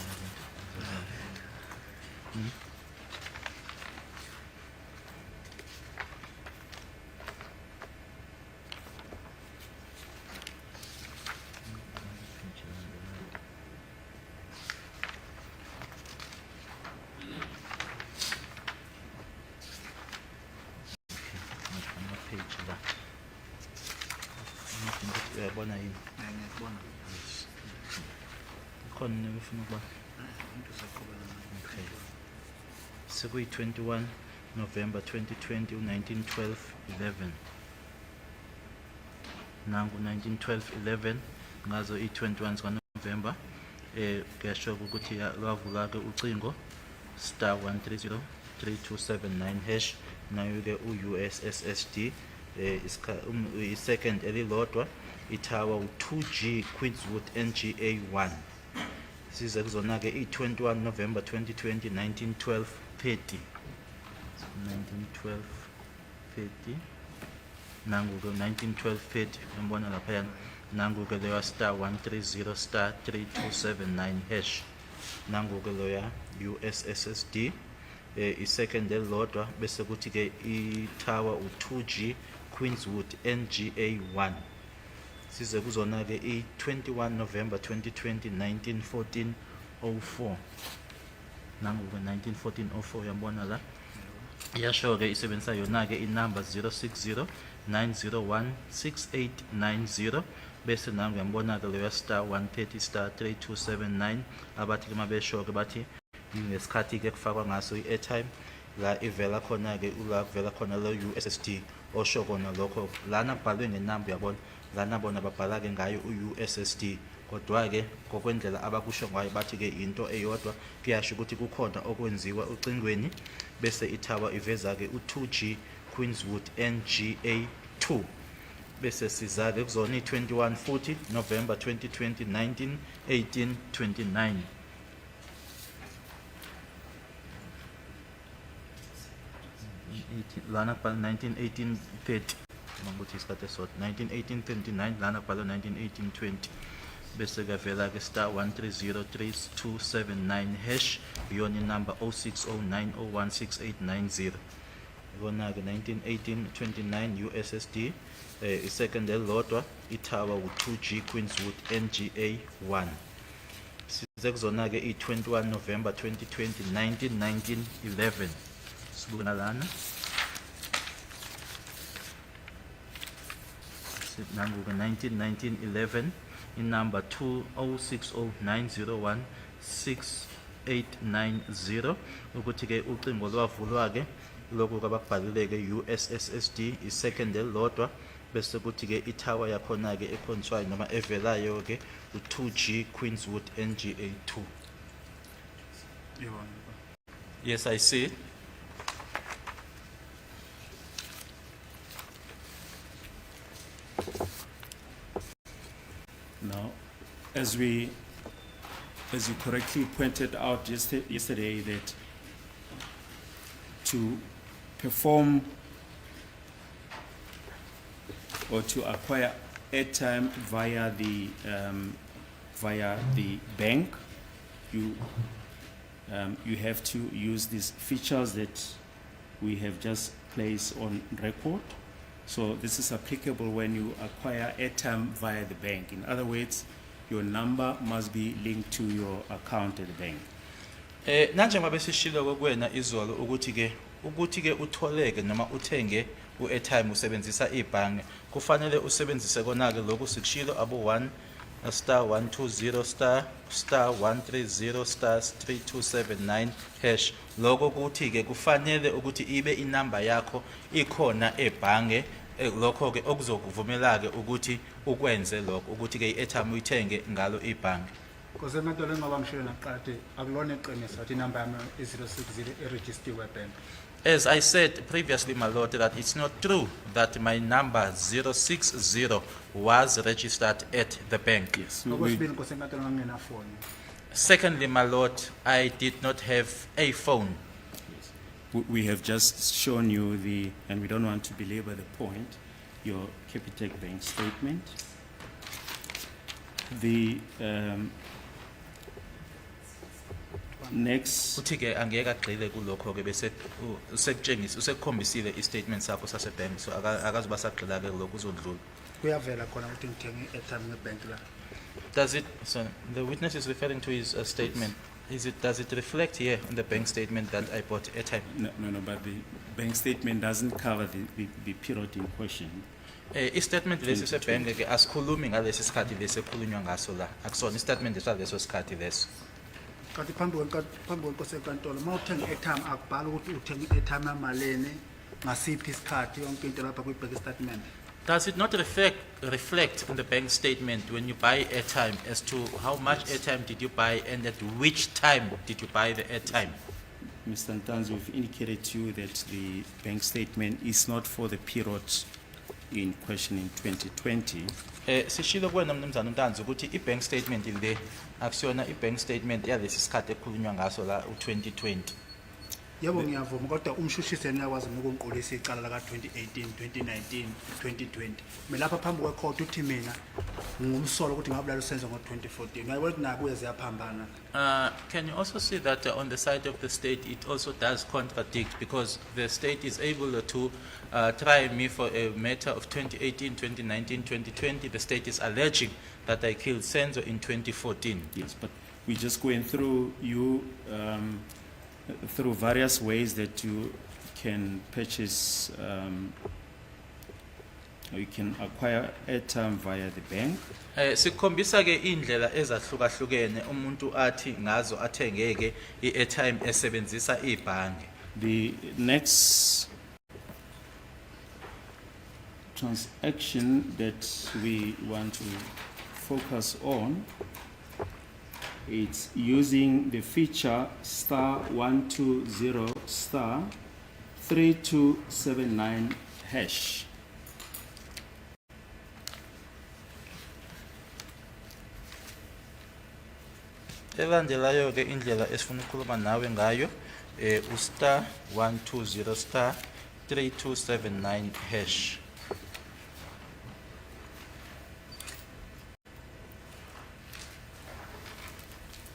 uyabona yini ngiyabona khona nebefuna ukuba into saqhubeka okay sekuyi-21 November 2020 u-1912:11 nangu 1912:11 ngazo i-21 zikaNovember kuyasho ukuthi lwavula ke ucingo star 130 3279 hash nayo ke u-USSD i-second elilodwa itower u-2G Queenswood NGA 1 size kuzona ke i-21 November 2020 1912 30 nangu ke 1912 30 ngibona lapha yana nangu ke leya star 130 star 3279 hash nangu ke leya USSD i-second elilodwa bese kuthi ke i-tower u-2G Queenswood NGA 1 size kuzona ke i-21 November 2020 1914 04 nangu ke 1914 04 yambona la yasho ke isebenzisa yona ke inumber 060 901 6890 bese nangu yambona ke leya star 130 star 3279 abathi ke mabesho ke bathi ngesikhathi ke kufakwa ngaso i-airtime la ivela khona ke ula kuvela khona lo USSD osho kona lokho lana kubhalwe ngenamba yabona lana bona babhala ke ngayo u-USSD kodwa ke ngokwendlela abakusho ngayo bathi ke into eyodwa kuyasho ukuthi kukhona okwenziwa ucingweni bese itower iveza ke u-2G Queenswood NGA 2 bese siza ke kuzona i-21 futhi November 2020 1918 29 lana kubhala 1918 30 ngokuthi isikhathi esodwa 1918 29 lana kubhala 1918 20 bese kavela ke star 130 3279 hash yona inumber 0609016890 ibona ke 1918 29 USSD i-second elilodwa itower u-2G Queenswood NGA 1 size kuzona ke i-21 November 2020 1911 sibona lana nangu ke 1911 inumber 2060901680 ukuthi ke ucingo lwavulwa ke lokho kababhalile ke USSD i-second elilodwa bese kuthi ke itower yakhona ke ekhonswayo noma evelayo ke u-2G Queenswood NGA 2 yes I see Now, as you correctly pointed out yesterday, that to perform or to acquire airtime via the bank, you have to use these features that we have just placed on record. So this is applicable when you acquire airtime via the bank. In other words, your number must be linked to your account at the bank. Nanjengoba besishilo kokwena izolo ukuthi ke utholeke noma uthenge u-airtime usebenzisa ibhange kufanele usebenzise kona ke lokhu sikushilo abo 1 star 120 star 130 star 3279 hash lokho kuthi ke kufanele ukuthi ibe inamba yakho ikhona ebhange lokho ke okuzokuvumela ke ukuthi ukwenze lokho ukuthi ke i-airtime uyithenge ngalo ibhange Because ngantolo ngoba ngishilo naqathi akulona eqiniso ukuthi inamba yami i-060 eregistiwe bank. As I said previously, my lord, that it's not true that my number 060 was registered at the bank. Yes. Okwesibili because ngantolo ngangena phone. Secondly, my lord, I did not have a phone. We have just shown you and we don't want to belabor the point, your Capitec Bank statement. The next, Uthi ke angeke agxile kulokho ke bese usekutshengisa usekukhombisile i-statement sakho sase-bank so akazuba sagxila ke lokho uzodlula. Kuyavela khona ukuthi ngithenge i-airtime ngebank la. Does it, so the witness is referring to his statement. Does it reflect here in the bank statement that I bought airtime? no, but the bank statement doesn't cover the period in question. I-statement lesi sebhenke ke asikhulumi ngalesi sikhathi lesi ekhulunywa ngaso la akusona i-statement esaleso sikhathi leso. Kanti phambi kwenkosi enkantolo mawuthenga i-airtime akubhala ukuthi uthenga i-airtime yamalene ngasiphi isikhathi yonke into lapha kwi-bank statement. Does it not reflect in the bank statement when you buy airtime as to how much airtime did you buy and at which time did you buy the airtime? Mr. Ntanzi, we've indicated to you that the bank statement is not for the period in question in 2020. Sishilo kuwena mnumzana uNtanzi ukuthi i-bank statement le akusiyona i-bank statement yalesi sikhathi ekhulunywa ngaso la u-2020. Yebo ngiyavuma kodwa umshushisi uyakwazi ukungiqolisa icala la ka-2018, 2019, 2020. Mina lapha phambi kwekhotha uthi mina ngumsolo ukuthi ngabulala usenzo ngo-2014. Ngiyabona ukuthi nakuye ziyaphambana. Can you also see that on the side of the state it also does contradict, because the state is able to try me for a matter of 2018, 2019, 2020. The state is alleging that I killed Senzo in 2014. Yes, but we're just going through through various ways that you can purchase, or you can acquire airtime via the bank. Sikhombisa ke indlela ezahlukahlukene umuntu athi ngazo athengeke i-airtime esebenzisa ibhange. The next transaction that we want to focus on, it's using the feature *120*3279#. Elandelayo ke indlela esifuna ukukhuluma nawe ngayo u*120*3279#.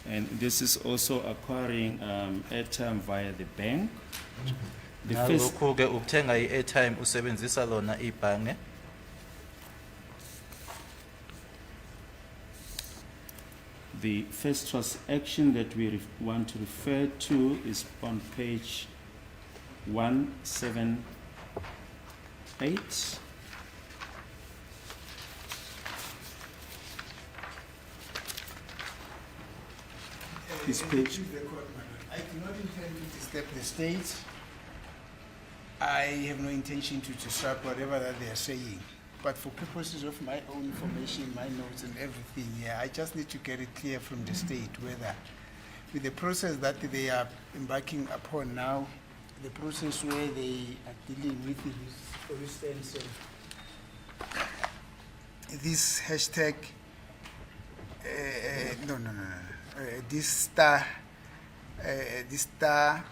And this is also acquiring airtime via the bank. The first, Nalokho ke ukuthenga i-airtime usebenzisa lona ibhange. the first transaction that we want to refer to is on page 178. This page. I do not intend to disturb the state. I have no intention to disrupt whatever that they are saying. But for purposes of my own information, my notes and everything, yeah, I just need to get it clear from the state whether with the process that they are embarking upon now, the process where they are dealing with this, for instance, this hashtag, this star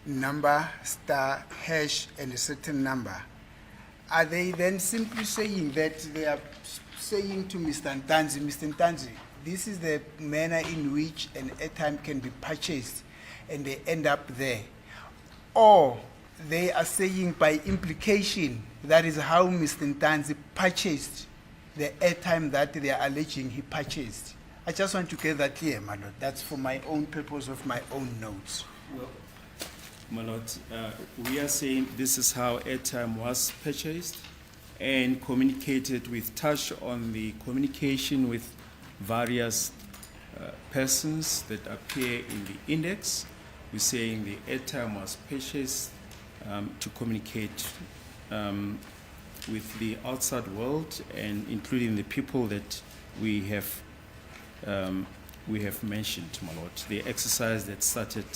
number, star hash, and a certain number. Are they then simply saying that they are saying to Mr. Ntanzi, this is the manner in which an airtime can be purchased, and they end up there? Or they are saying by implication that is how Mr. Ntanzi purchased the airtime that they are alleging he purchased? I just want to get that clear, my lord. That's for my own purpose of my own notes. Well, my lord, we are saying this is how airtime was purchased and communicated with touch on the communication with various persons that appear in the index. We're saying the airtime was purchased to communicate with the outside world and including the people that we have mentioned, my lord. The exercise that started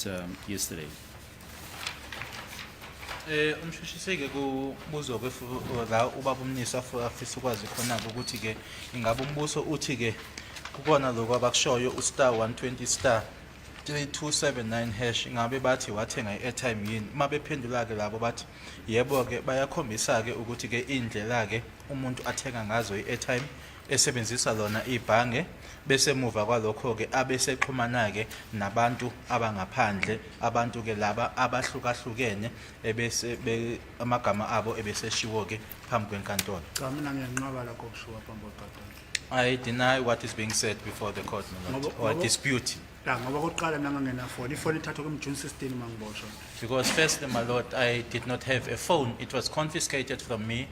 yesterday. Umshushiseke kubuzo ke la ubaba umnisi afisa ukwazi khona ukuthi ke ingabe umbuso uthi ke ukona lokho abakushoyo *120*3279# ingabe bathi wathenga i-airtime yini? Uma bephendula ke labo bathi yebo ke bayakhombisa ke ukuthi ke indlela ke umuntu athenga ngazo i-airtime esebenzisa lona ibhange bese muva kwalokho ke abesexhumana ke nabantu abangaphandle, abantu ke laba abahlukahlukene ebese amagama abo ebeseshiwo ke phambi kwenkantolo. Cha mina ngiyanqaba lakho okushiwo phambi kwenkantolo. I deny what is being said before the court, my lord, or dispute. La ngoba kokuqala mina ngangena phone. Ifone ithathwa kumjuni 16 mangiboshwa. Because firstly, my lord, I did not have a phone. It was confiscated from me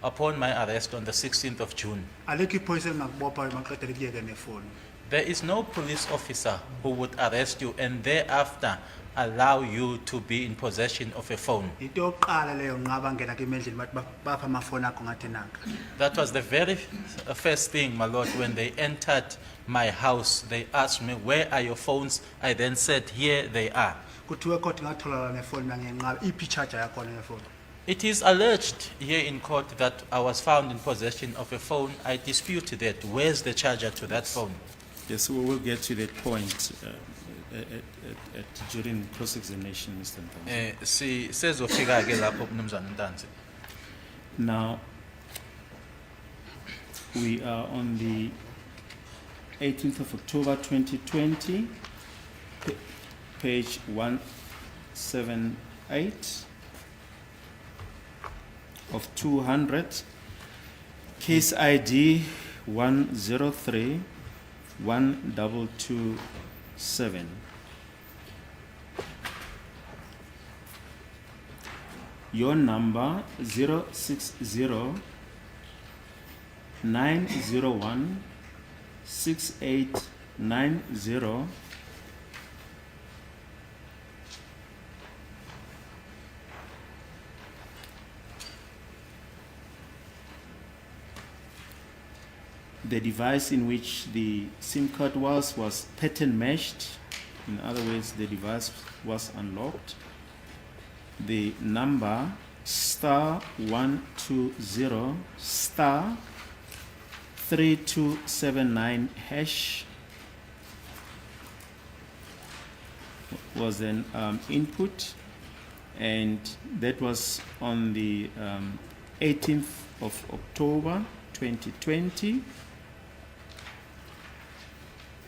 upon my arrest on the 16th of June. Alekho iphoyisa engakubopha maqedela kuyeke nefone. There is no police officer who would arrest you and thereafter allow you to be in possession of a phone. into yokuqala leyo nqaba ngena kimi endlini bathi bapha amafoni akho ngathi naka. That was the very first thing, my lord, when they entered my house. They asked me, where are your phones? I then said, here they are. Kuthiwe kodwa ngatholakala nefoni nangenqaba iphi charger yakhona yefoni. It is alleged here in court that I was found in possession of a phone. I dispute that. Where's the charger to that phone? Yes, we will get to that point during cross-examination, Mr. Ntanzi. Sezofika-ke lapho Mnumzane Ntanzi. Now, we are on the 18th of October 2020, page 178 of 200, case ID 103-1227. Your number 060-901-6890. The device in which the SIM card was pattern matched. In other words, the device was unlocked. The number *120*3279# was an input, and that was on the 18th of October 2020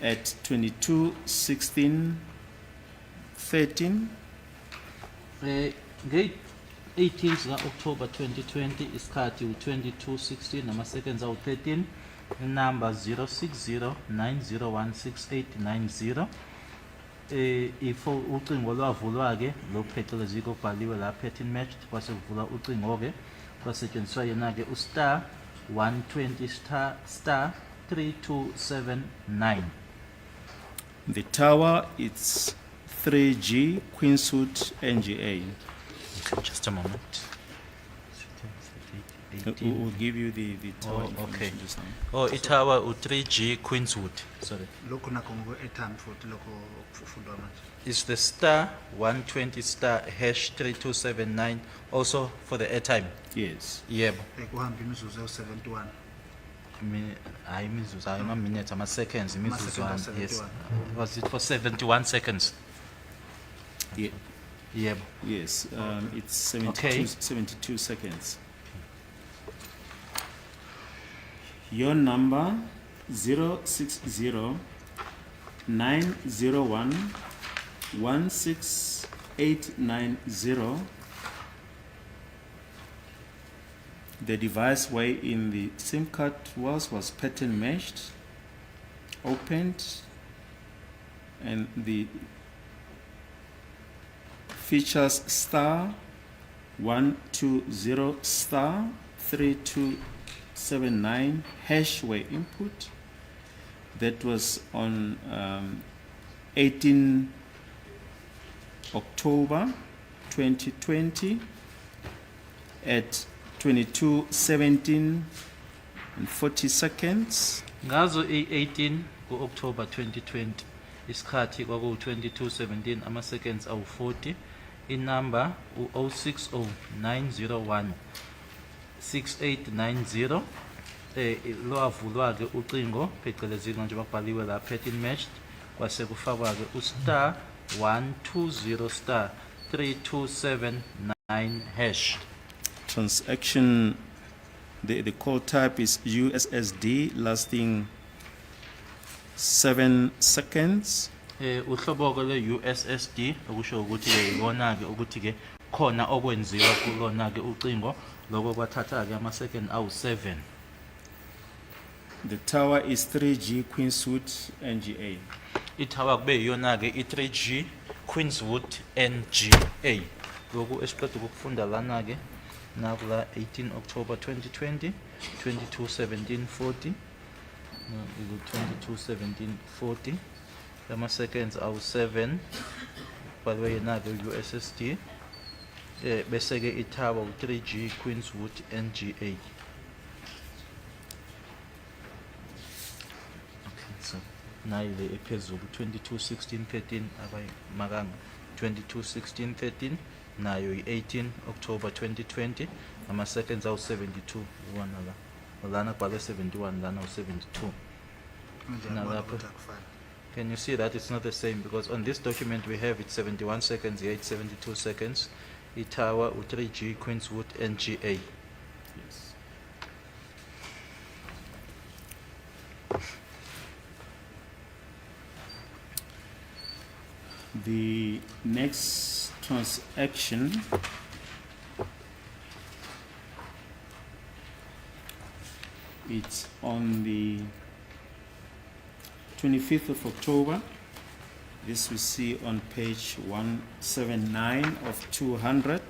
at 22:16:13. Ngate 18th October 2020 isikhathi u-22:16 nama-seconds awu-13, inumber 060-901-6890. Ucingo lwavulwa-ke lokhu phecelezi kubhaliwe la pattern matched, kwase kuvulwa ucingo-ke kwasetshenziswa yena-ke u-star 120**327#. The tower, it's 3G Queensuit NGA. Just a moment. We'll give you the tower Oh, information okay. just now. Oh, itawa u-3G Queenswood. Sorry. Lokhu nakho ngokwe-airtime futhi lokho okufundwa manje. It's the star 120**327#, also for the airtime. Yes. Yebo. Kuhamba imizuzu ewu-71. Hayi imizuzu, hayi ama-minutes, ama-seconds, imizuzwana. Ama-seconds, Yes. 71. Was it for 71 seconds? Yeah. Yebo. Yes. It's 72, Okay. 72 seconds. Your number 060-901-16890. The device where in the SIM card was pattern matched, opened, and the features *120*3279# were input. That was on 18 October 2020 at 22:17:40. Ngazo i-18 ku-October 2020, isikhathi kwaku-22:17, ama-seconds awu-40, inumber u-060-901-6890. Lwavulwa-ke ucingo phecelezi nje bakubhaliwe la pattern matched, kwase kufakwa-ke u-star 120**327#. Transaction, the call type is USSD, lasting 7 seconds. Uhlobo-ke le-USSD okusho ukuthi-ke ikona-ke ukuthi-ke khona okwenziwa kulona-ke ucingo lokho kwathatha-ke ama-second awu-7. The tower is 3G Queensuit NGA. Ithawa kube yiyona-ke i-3G Queenswood NGA. Lokhu esiqeda ukufunda lana-ke nakula 18 October 2020, 22:17:40, 22:17:40, ama-seconds awu-7, kubhalwe yenake USSD bese ke itower 3G Queenswood NGA. Okay, so nayo le ephezulu 22/16/13 abayimakanga 22/16/13 nayo i-18 October 2020 ama seconds awu 72 uwana la lana kubhalwe 71 lana u72. Nalapho. Can you see that it's not the same? Because on this document we have it 71 seconds, here it's 72 seconds. Itower 3G Queenswood NGA. Yes. The next transaction it's on the 25th of October. This we see on page 179 of 200.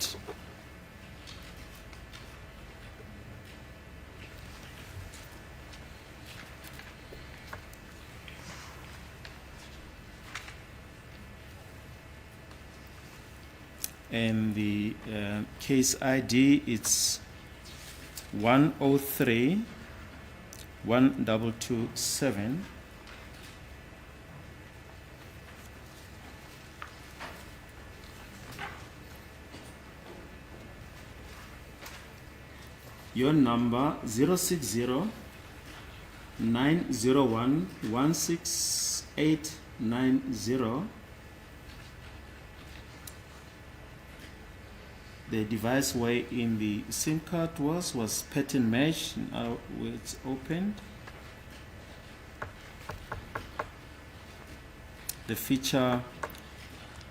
And the case ID it's 103 1227. Your number 060 901 16890. The device where in the SIM card was pattern mesh. Now it's opened. The feature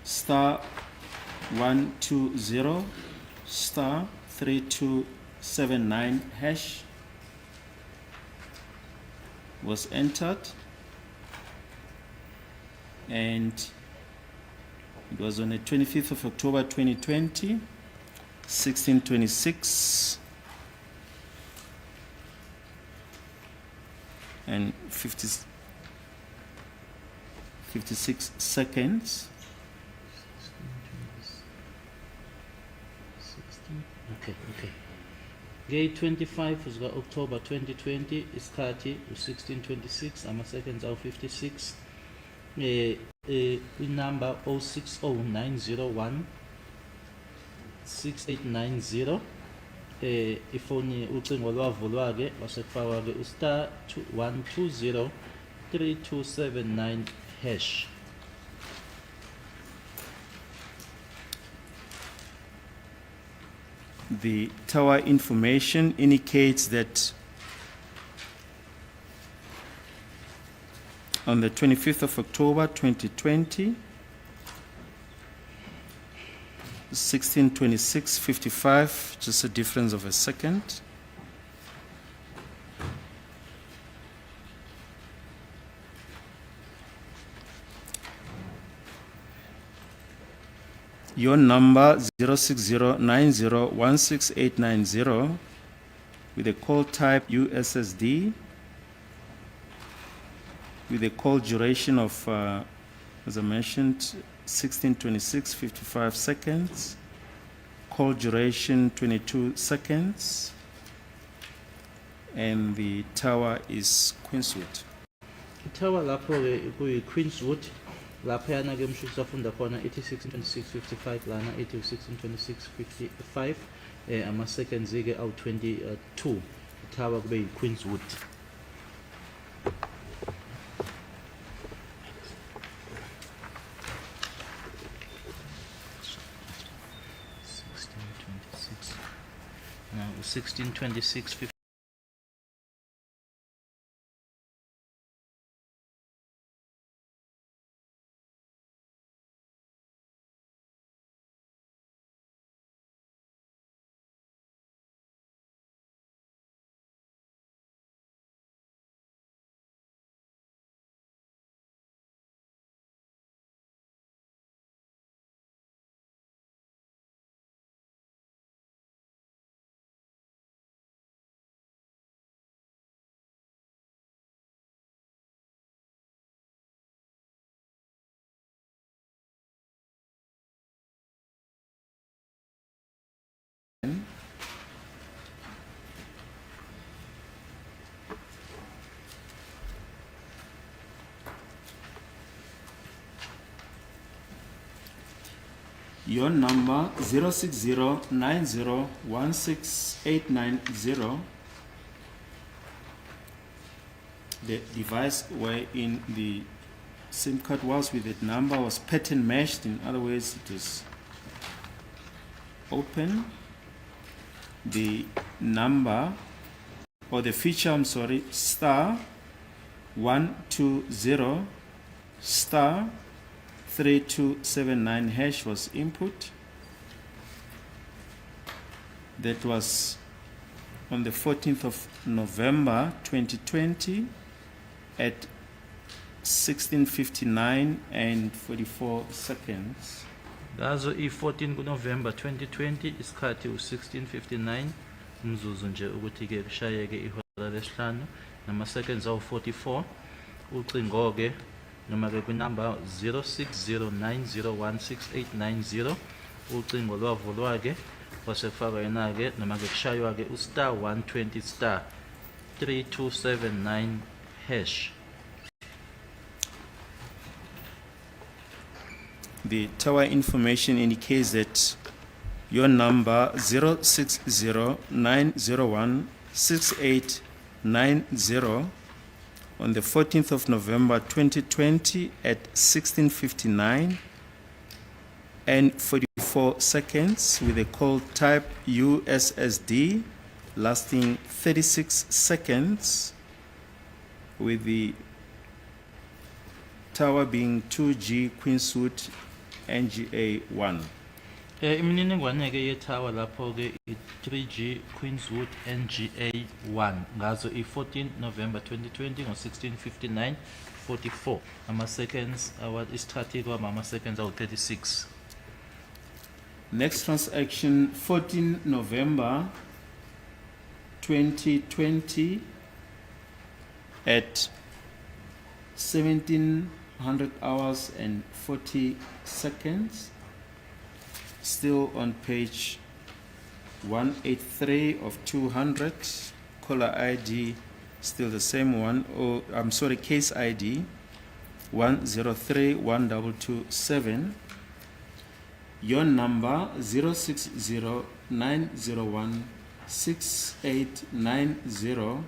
*120 *3279# was entered, and it was on the 25th of October 2020, 16:26 and 56 seconds. Okay. Gate 25 is October 2020, iskhathi 16:26, ama seconds awu 56. Number 060901 6890. Ifoni ucingo lwavulwa ke wasekufakwa ke *120 3279#. The tower information indicates that on the 25th of October 2020, 16:26:55, just a difference of a second. Your number 06090168890 with a call type USSD with a call duration of, as I mentioned, 16:26:55 seconds. Call duration 22 seconds. And the tower is Queenswood. Itower lapho ke kuyi Queenswood. Lapha yana ke mshuthi safunda khona ithi 16:26:55 lana ithi 16:26:55 ama seconds ke awu 22. Itower kube yi Queenswood. Now 16:26:55 your number 06090168890. The device wherein the SIM card was with that number was pattern matched. In other words, it was open. The number or the feature, I'm sorry, star 120 star 3279 hash was input. That was on the 14th of November 2020 at 16:59 and 44 seconds. Ngazo i-14 kuNovember 2020 isikhathi u-16:59 umzuzu nje ukuthi ke kushayeke ihora lesihlanu nama-seconds awu-44. Ucingo ke noma ke kwinamba 0609016890 ucingo lwavulwa ke kwase kufakwa yena ke noma ke kushaywa ke u-star 120 star 3279 hash. The tower information indicates that your number 0609016890 on the 14th of November 2020 at 16:59 and 44 seconds with a call type USSD lasting 36 seconds with the tower being 2G Queensuit NGA 1. Imininingwane ke yetower lapho ke i-3G Queenswood NGA 1 ngazo i-14 November 2020 ngo-16:59 44 ama-seconds isikhathi kwaba ama-seconds awu-36. Next transaction 14 November 2020 at 1700 hours and 40 seconds. Still on page 183 of 200. Caller ID still the same one. Oh, I'm sorry, case ID 1031227. Your number 0609016890.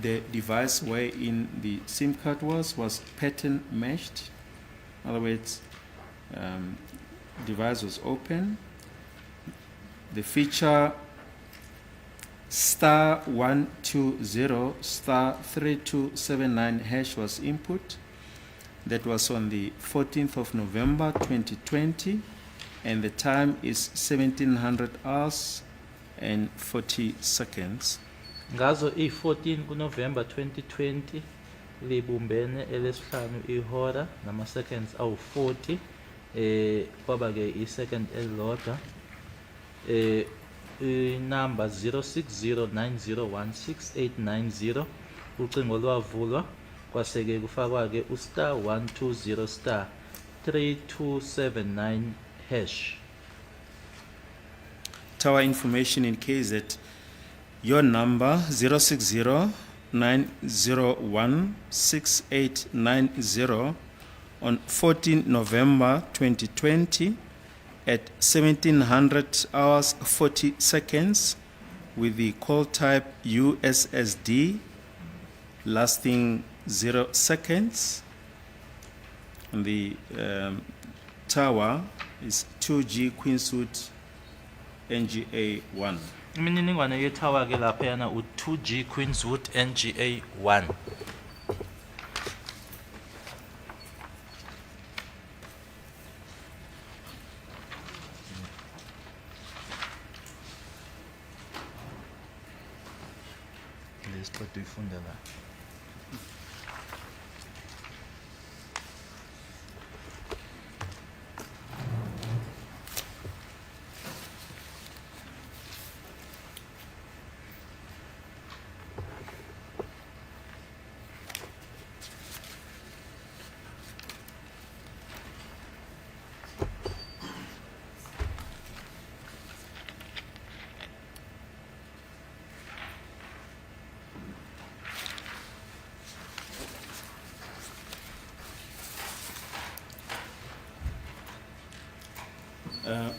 The device wherein the SIM card was pattern matched. In other words, device was open. The feature star 120 star 3279 hash was input. That was on the 14th of November 2020, and the time is 1700 hours and 40 seconds. Ngazo i-14 kuNovember 2020 libumbene elesihlanu ihora nama-seconds awu-40 kwaba ke i-second elilodwa inamba 0609016890 ucingo lwavulwa kwase ke kufakwa ke u-star 120 star 3279 hash. Tower information indicates that your number 0609016890 on 14 November 2020 at 1700 hours 40 seconds with the call type USSD lasting 0 seconds. And the tower is 2G Queensuit NGA 1. Imininingwane yetower ke lapha yana u-2G Queenswood NGA 1. Lesipho tuyifunda la.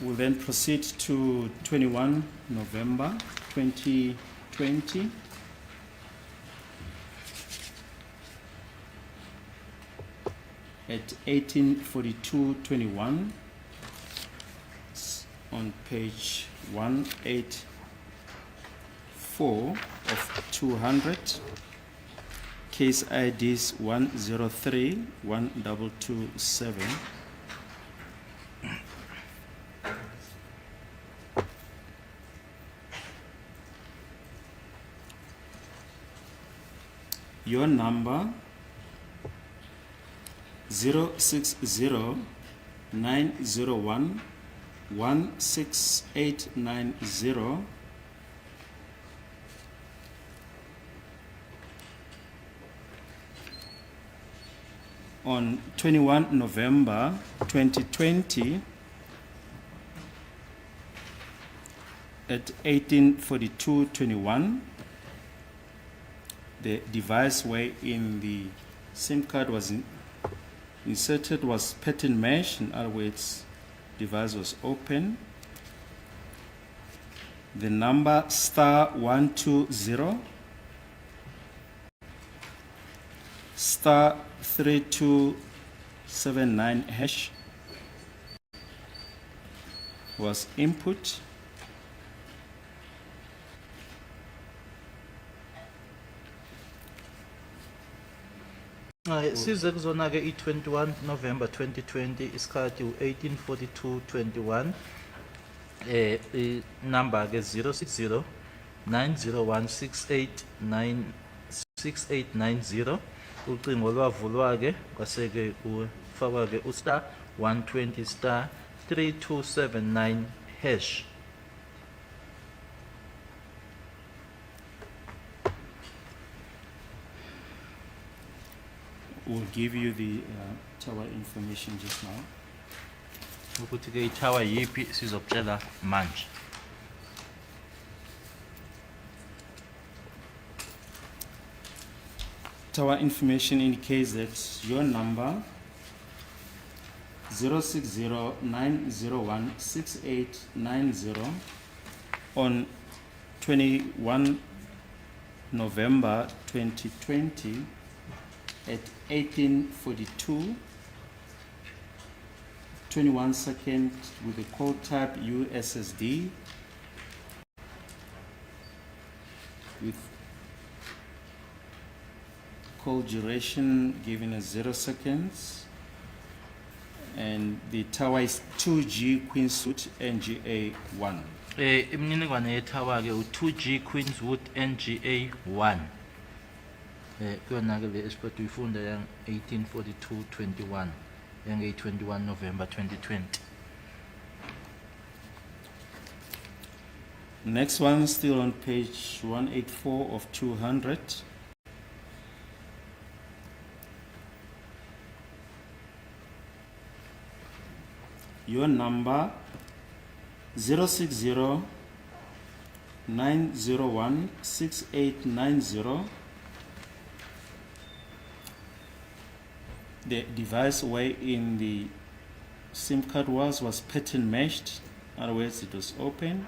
We'll then proceed to 21 November 2020. At 18:42:21 on page 184 of 200, case IDs 103-1227. Your number 060-901-16890 on 21 November 2020 at 18:42:21. The device wherein the SIM card was inserted was pattern mesh, in other words, device was open. The number *120 *3279 hash was input. Size kuzona ke i-21 November 2020 isikhathi u-18:42:21 i-number ke 060 9016890 ucingo lwavulwa ke kwase ke kufakwa ke *120 *3279 hash. We'll give you the tower information just now. Ukuthi ke i-tower yipi sizokutshela manje. Tower information indicates that your number 060-901-6890 on 21 November 2020 at 18:42:21 seconds with the code type USSD with call duration given as 0 seconds, and the tower is 2G Queenswood NGA 1. Imininingwane ye-tower ke u-2G Queenswood NGA 1. Kuyona ke le esport uyifunda yang 18:42:21 yang 21 November 2020. Next one still on page 184 of 200. Your number 060-901-6890. The device wherein the SIM card was pattern meshed. In other words, it was open.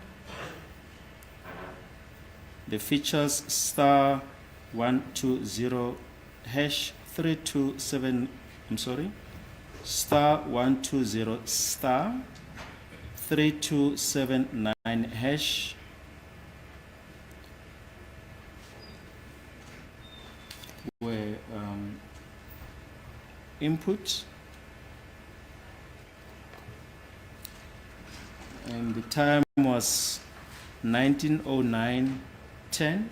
The features *120 hash 327. I'm sorry. *120 *3279 hash were input, and the time was 19:09:10.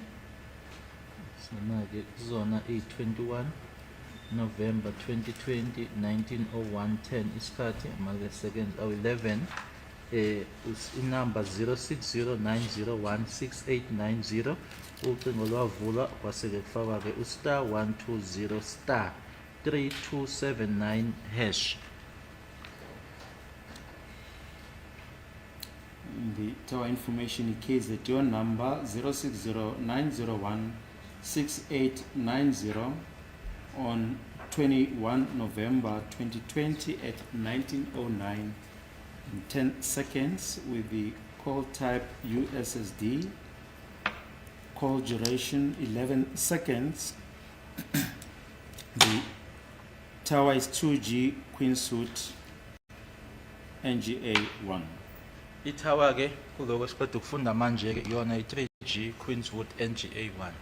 Sona ke zona 21 November 2020 19:01:10 isikhathi ama seconds awu-11. Inumber 060-901-6890 ucingo lwavulwa kwase-ke kufakwa ke *120 *3279 hash. The tower information indicates that your number 060-901-6890 on 21 November 2020 at 19:09 in 10 seconds with the call type USSD, call duration 11 seconds. The tower is 2G Queensuit NGA 1. Itower ke kuloko esiqeda ukufunda manje ke iyona i-3G Queenswood NGA 1.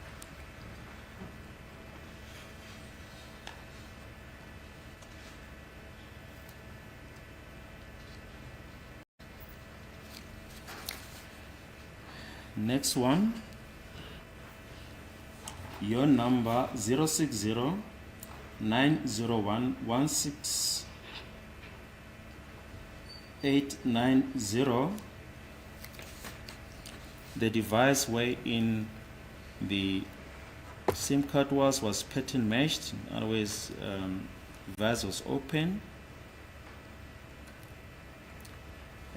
Next one, your number 060 901 16890. The device wherein the SIM card was pattern matched, in other words, device was open,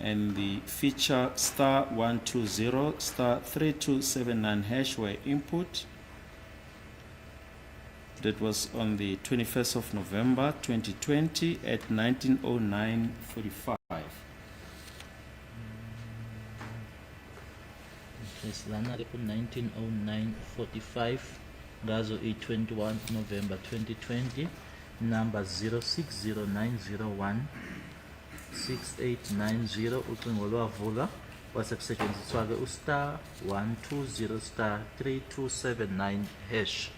and the feature *120 *3279 hash were input. That was on the 21st of November 2020 at 19:09:45. Yes, lana ke ku 19:09:45 ngazo i-21 November 2020, number 060901 6890 ucingo lwavula kwase kusetshenziswa ke u*120 *3279 hash.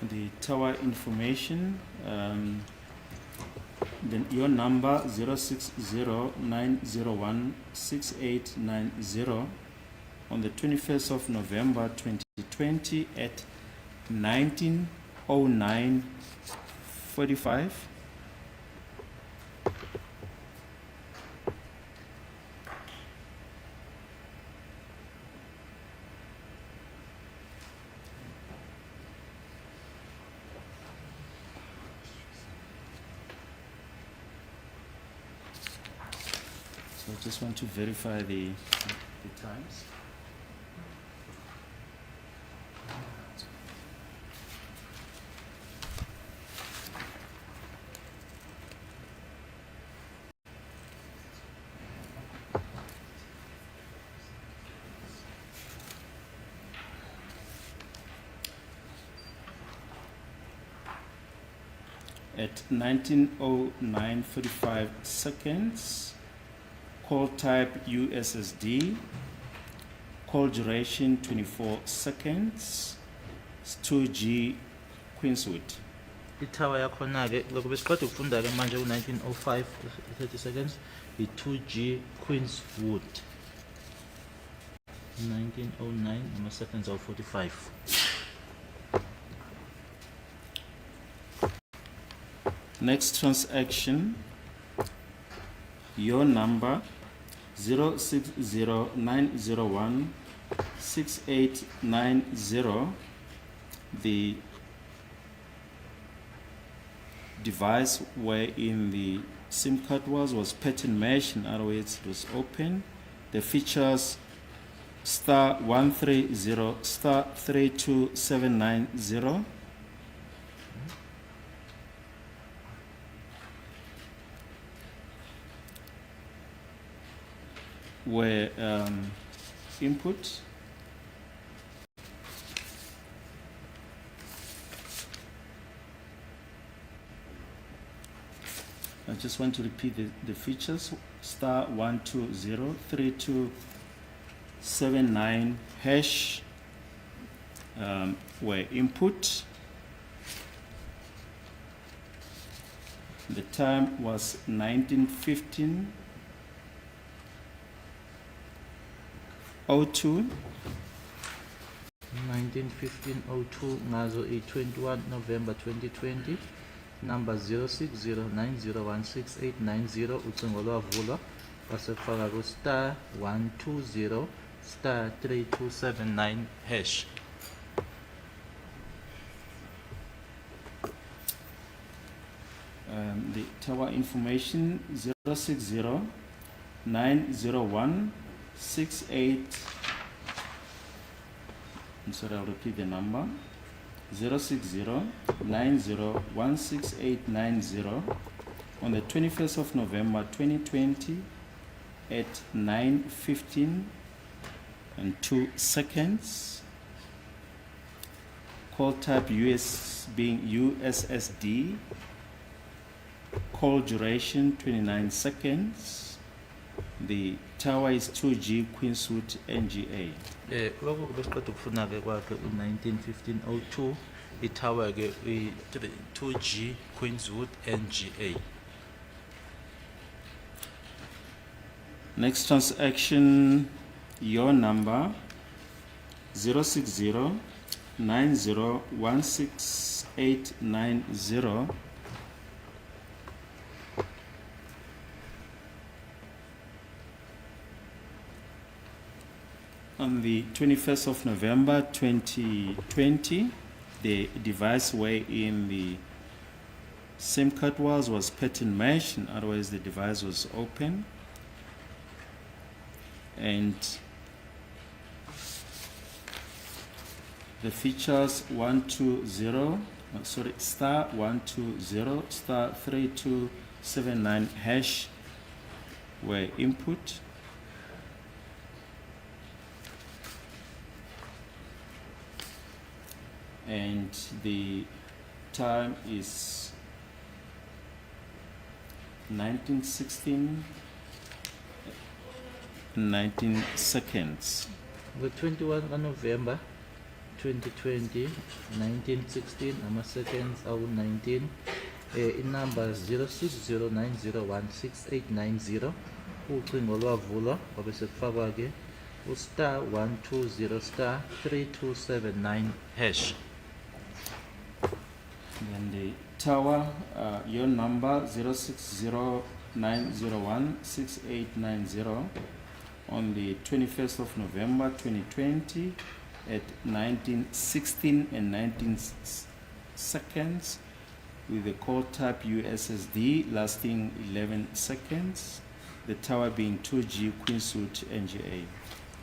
The tower information, then your number 060 901 6890 on the 21st of November 2020 at 19:09:45. So I just want to verify the times. At 19:09:45 seconds, call type USSD, call duration 24 seconds, it's 2G Queensuit. Itower yakhona ke lokho besiqeda ukufunda ke manje ku 19:05 30 seconds i-2G Queenswood 19:09 ama seconds of 45. Next transaction, your number 060 901 6890. The device wherein the SIM card was pattern mesh, in other words, it was open. The features *130 *32790. Were input. I just want to repeat the features. *120 3279 hash were input. The time was 19:15. 02 19:15:02 ngazo i-21 November 2020, number 060 901 6890 ucingo lwavulwa base kufaka ku *120 *3279 hash. The tower information 060 901 68. I'm sorry, I'll repeat the number 06090168890 on the 21st of November 2020 at 9:15 and 2 seconds. Call type US being USSD. Call duration 29 seconds. The tower is 2G Queensuit NGA. lokho besiqeda ukufuna-ke kwakhe u-1915-02 itower-ke 2G Queenswood NGA. Next transaction, your number 06090168890 on the 21st of November 2020. The device wherein the SIM card was pattern mesh, in other words, the device was open. And the features *120 *3279 hash were input. And the time is 19:16 19 seconds. Ngo-21 kaNovember 2020, 1916 ama-seconds awu-19. Inumber 0609016890. Ucingo lwavulwa kwabe sekufakwa-ke u*120 *3279 hash. Then the tower, your number 0609016890 on the 21st of November 2020 at 19:16 and 19 seconds with the call type USSD lasting 11 seconds. The tower being 2G Queensuit NGA.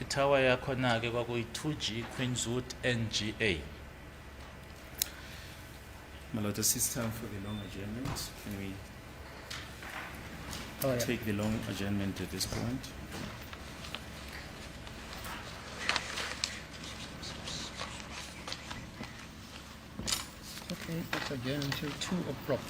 Itower yakhona-ke kwakuyi-2G Queenswood NGA. My Lord, it's time for the long adjournment. Can we take the long adjournment at this point? Okay, that's again until 2 o'clock.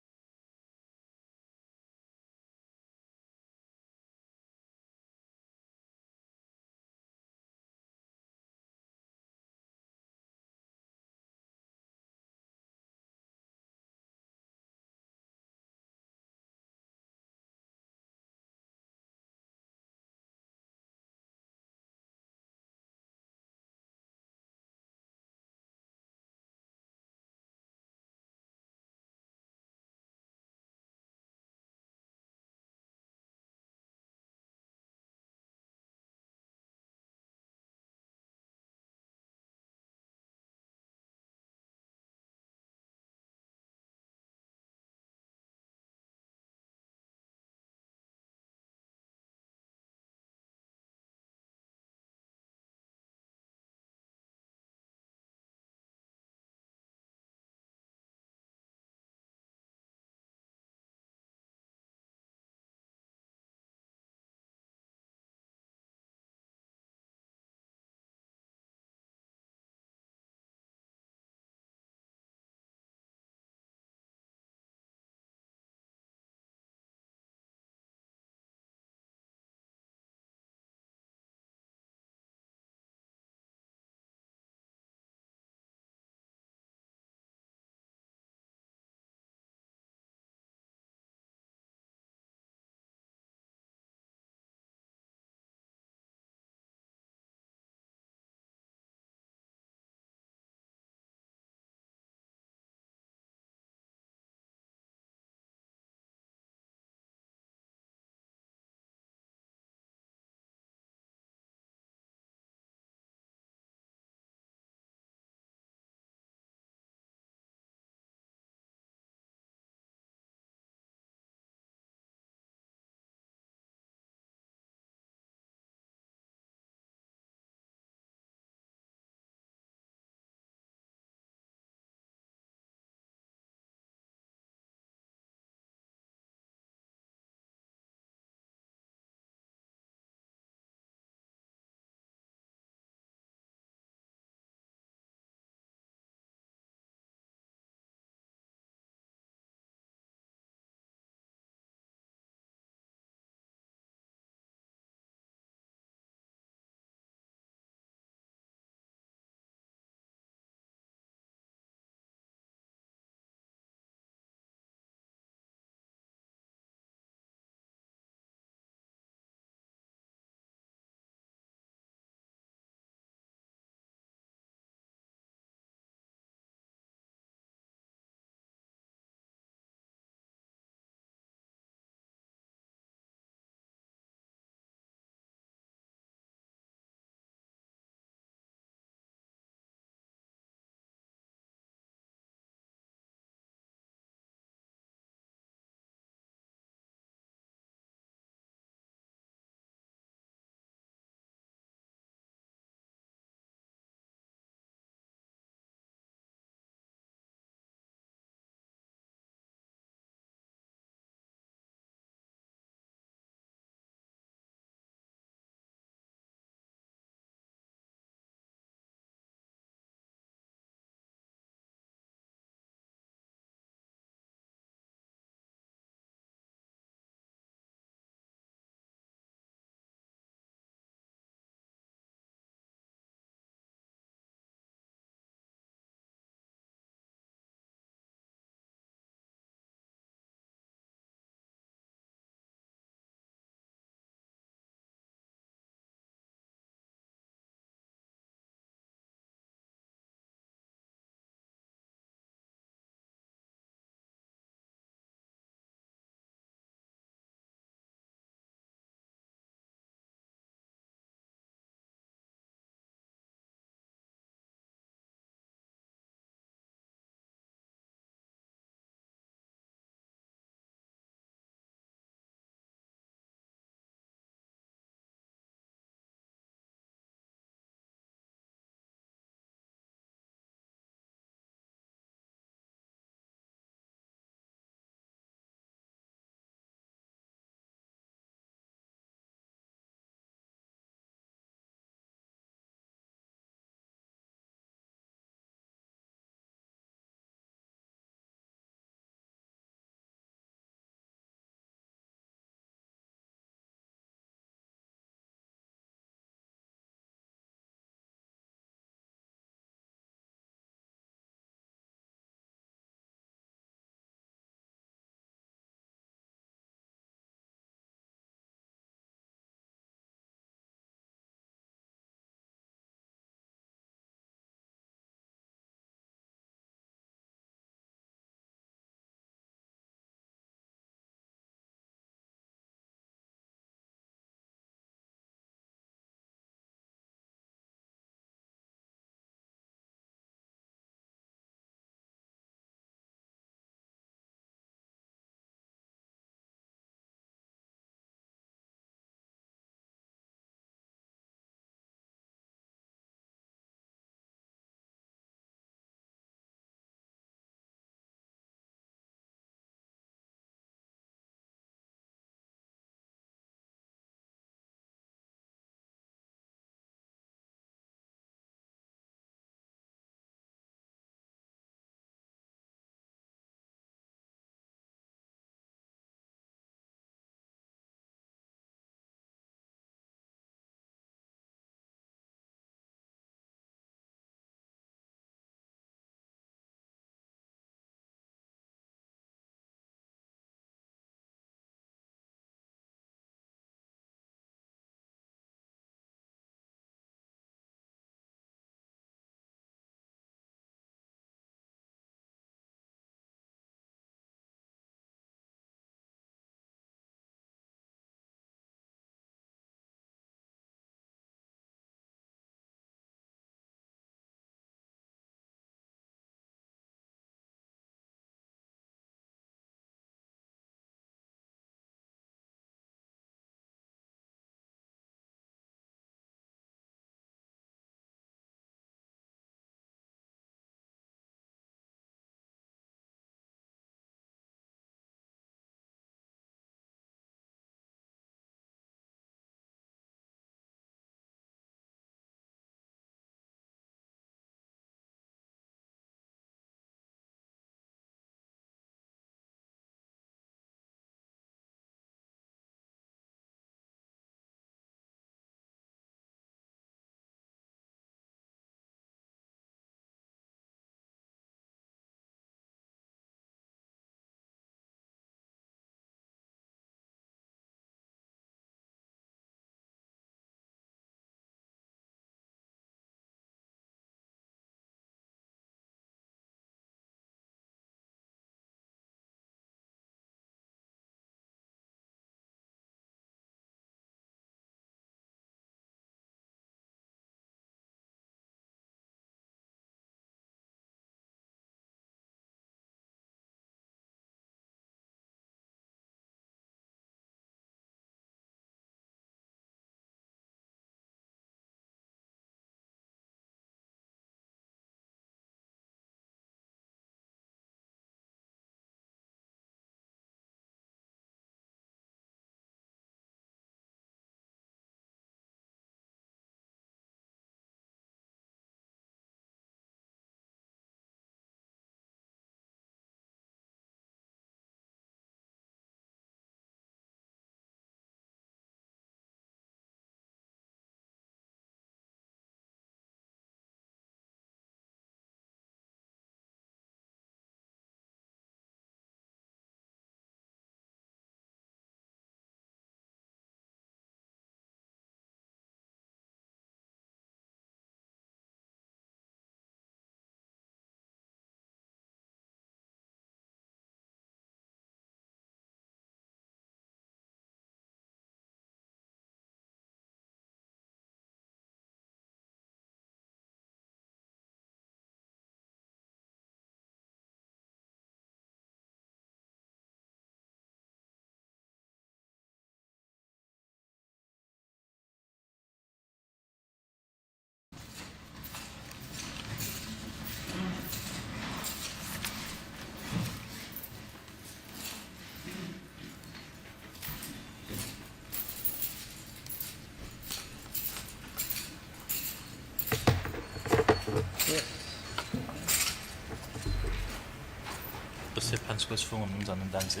ngaphansi kwesifungo mnumzana Ntanzi.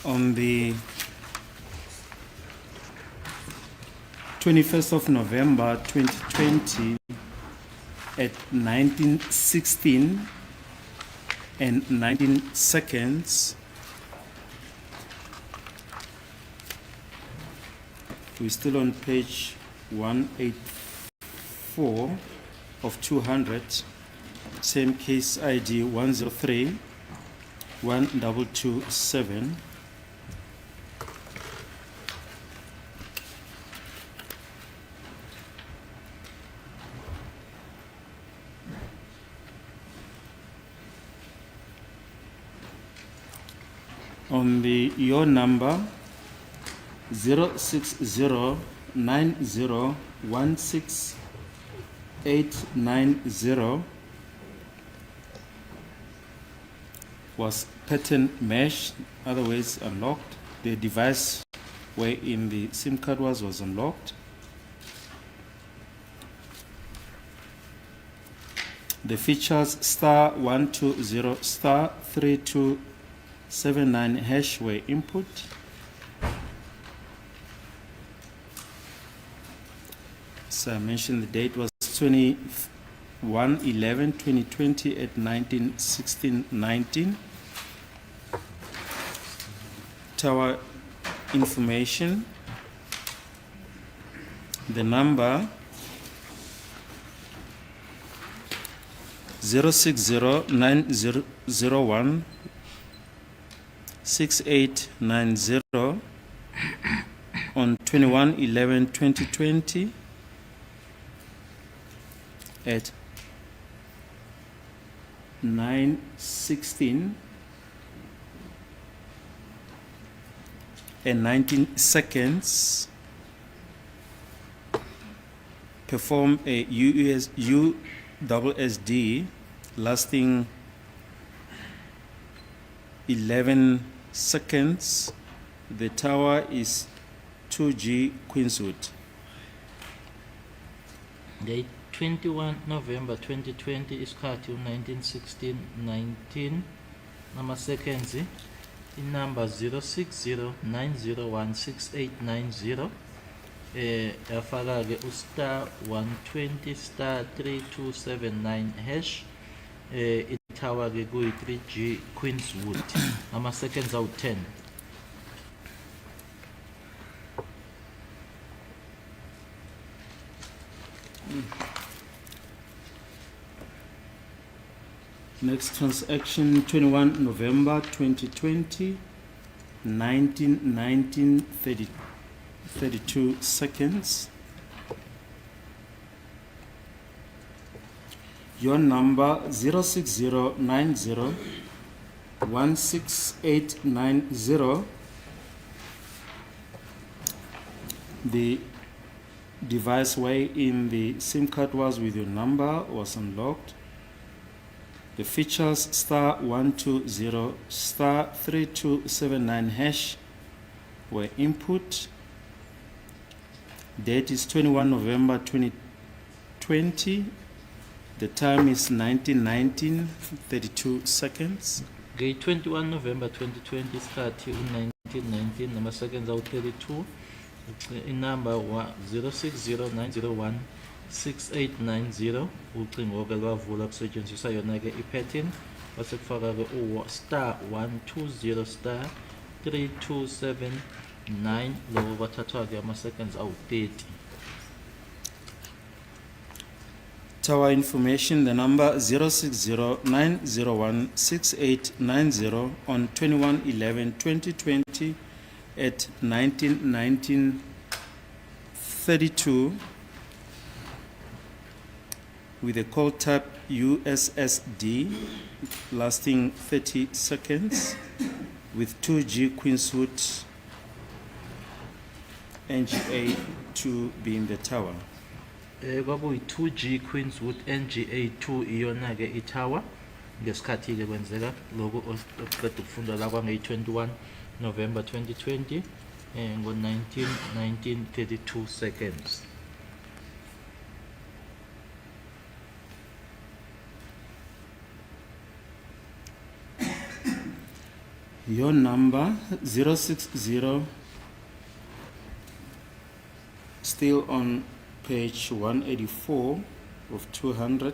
On the 21st of November 2020 at 19:16 and 19 seconds, we're still on page 184 of 200, same case ID 103 1227. On the your number 06090168890 was pattern mesh, otherwise unlocked. The device where in the SIM card was unlocked. The features *120 *3279 hash were input. So I mentioned the date was 21/11/2020 at 19:16:19. Tower information. The number 06090016890 on 21/11/2020 at 9:16 and 19 seconds. Perform a USSD lasting 11 seconds. The tower is 2G Queenswood. Date 21 November 2020 isikhathi 19:16:19 nama-seconds inumber 06090168890 yafaka-ke *120 *3279 hash itower-ke kuyi-3G Queenswood ama-seconds awu-10. Next transaction 21 November 2020 19:32 seconds. Your number 06090168890. The device where in the SIM card was with your number was unlocked. The features *120 *3279 hash were input. Date is 21 November 2020. The time is 19:19:32 seconds. Nge-21 November 2020 isikhathi 19:19 nama-seconds awu-32. Inumber 06090016890 ucingo-ke lwavula kusetshenziswa yona-ke ipattern base kufaka-ke *120 *3279 loko kwathathwa-ke ama-seconds awu-30. Tower information, the number 06090168890 on 21/11/2020 at 19:32 with a call type USSD lasting 30 seconds with 2G Queenswood NGA2 being the tower. Kwakuyi-2G Queenswood NGA2 iyona-ke itower ngesikhathi-ke kwenzeka lokhu okuqeda ukufundwa la kwangeyi-21 November 2020 ngo 32 seconds. Your number 060, still on page 184 of 200,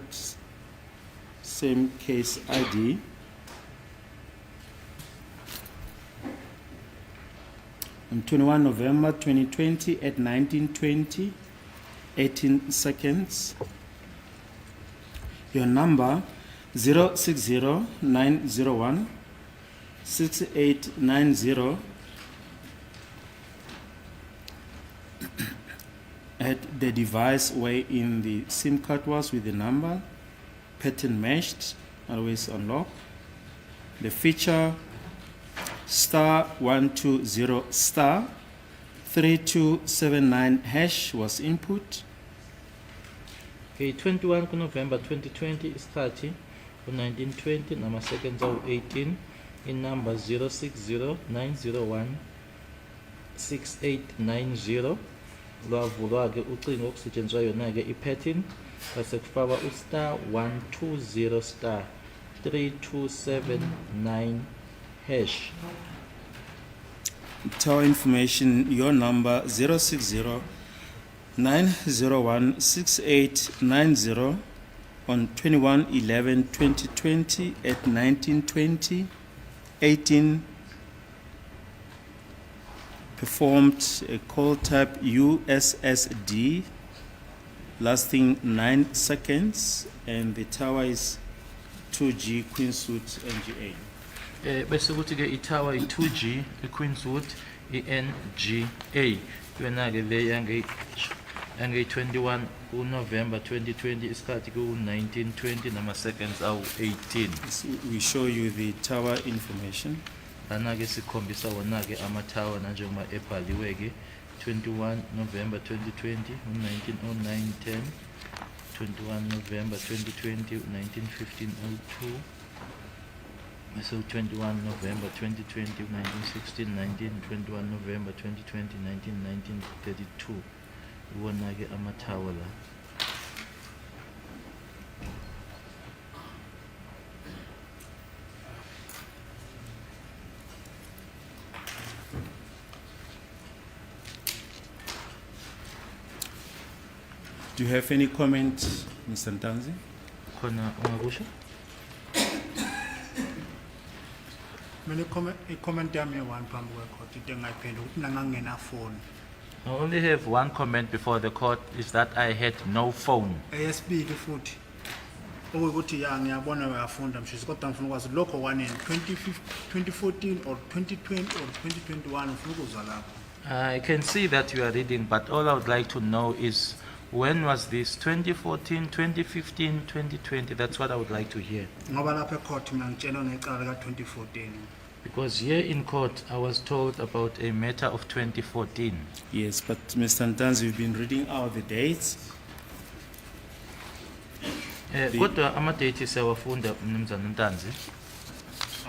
same case ID. On 21 November 2020 at 19:20, 18 seconds. Your number 060901 6890 at the device where in the SIM card was with the number, pattern matched, always unlock. The feature *120 *3279 hash was input. Okay, 21 November 2020 is 30, 1920 nama seconds of 18 in number 060901 6890 lwavulwa-ke ucingo okusetshenziswa yona-ke i-pattern bese kufakwa *120 *3279 hash. Tower information, your number 060 901 6890 on 21/11/2020 at 19:20, 18 performed a call type USSD lasting 9 seconds, and the tower is 2G Queensuit NGA. Bese kuthi-ke i-tower i-2G i-Queensuit i-NGA yona-ke le yange-21 kuNovember 2020 isikhathi ku-19:20 nama seconds awu-18. We show you the tower information. Lana-ke sikhombisa wona-ke ama-tower nanjengoba ebhaliwe-ke 21 November 2020 1909:10, 21 November 2020 19:15:02, so 21 November 2020 1916 19, 21 November 2020 1932. Iwona-ke ama-tower la. Do you have any comment, Mr. Ntanzi? Khona ungakusho? Mina i-comment yami one phambi kwekhoti into engayiphendula ukuthi mina ngangingena phone. I only have one comment before the court, is that I had no phone. Eyesibili futhi okuthi ya ngiyabona uyafunda mshisi kodwa ngifuna ukwazi lokho one in 2014 or 2020 or 2021 ufuna ukuzwa lapho. I can see that you are reading, but all I would like to know is when was this? 2014, 2015, 2020? That's what I would like to hear. Ngoba lapha ecourt mina ngitshela ngecala ka 2014. Because here in court, I was told about a matter of 2014. Yes, but Mr. Ntanzi, we've been reading out the dates. Kodwa ama-date siyawafunda Mnumzana Ntanzi,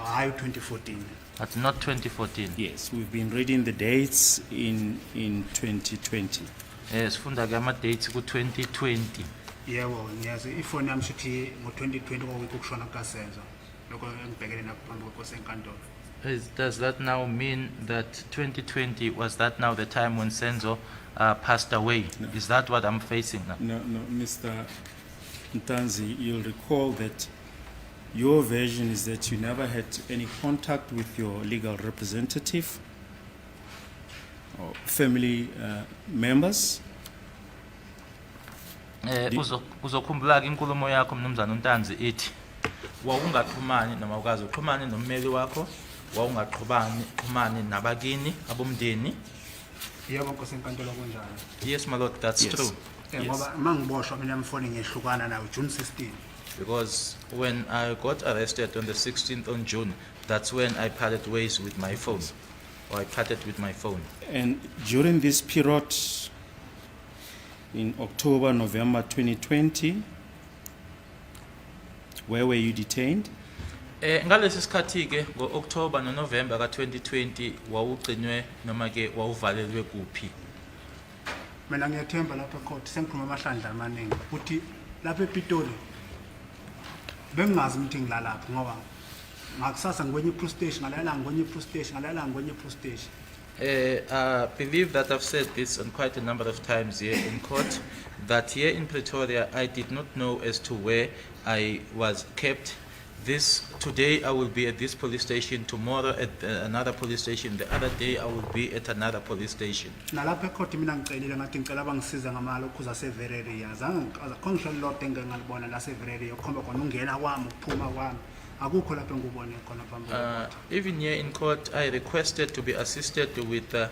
Hayi 2014. but not 2014. Yes, we've been reading the dates in 2020. Sifunda-ke ama-dates ku-2020. Yebo ngiyazi ifoni yami sithi ngo-2020 kwawikho ukushona kukasenzo lokho engibhekene nakho phambi kwenkosi enkantolo. Does that now mean that 2020 was that now the time when Senzo passed away? No. Is that what I'm facing now? No, Mr. Ntanzi, you'll recall that your version is that you never had any contact with your legal representative or family members. Uzokhumbula-ke inkulumo yakho Mnumzana Ntanzi ithi wawungaxhumani noma ukazi uxhumane nommeli wakho, wawungaxhumani nabakini abomndeni. Yebo nkosi enkantolo kunjalo. Yes, my lord, that's Yes. true. Ngoba mangiboshwa mina mfoni ngiyehlukana nayo June 16. Because when I got arrested on the 16th of June, that's when I parted ways with my phone, or I parted with my phone. And during this period, in October, November 2020, where were you detained? Ngalesi sikhathi ke ngo-October no-November ka-2020 wawugcinwe noma ke wawuvalelwe kuphi? mina ngiyathemba lapha ecourt sengikhuluma amahlandla amaningi ukuthi lapha ePitoli bengingazi ukuthi ngilalaphi ngoba ngakusasa ngikwenye i-police station ngalala ngikwenye i-police station ngalala ngikwenye i-police station. I believe that I've said this on quite a number of times here in court, that here in Pretoria I did not know as to where I was kept. Today I will be at this police station, tomorrow at another police station, the other day I will be at another police station. Nalapha ecourt mina ngicelile ngathi ngicela bangisiza ngamalokhu zaseVereria azange lot engeke ngalibona la seVereria ukhomba khona ungena kwami ukuphuma kwami akukho lapho ngubone khona phambi. Even here in court I requested to be assisted with the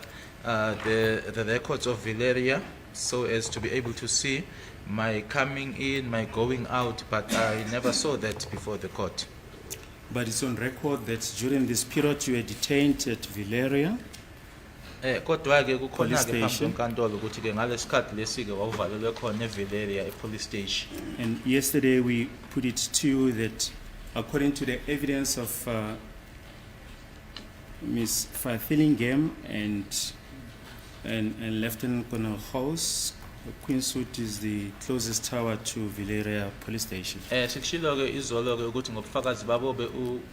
records of Valeria so as to be able to see my coming in, my going out, but I never saw that before the court. But it's on record that during this period you were detained at Valeria. Kodwa ke kukhona Police ke phambi station. kwenkantolo ukuthi ke ngalesikhathi lesike wawuvalelwe khona eValeria police station. And yesterday we put it to you that according to the evidence of Ms. Fathillingham and Lieutenant Colonel House, Queensuit is the closest tower to Valeria police station. Sikushilo ke izolo ke ukuthi ngobufakazi babo be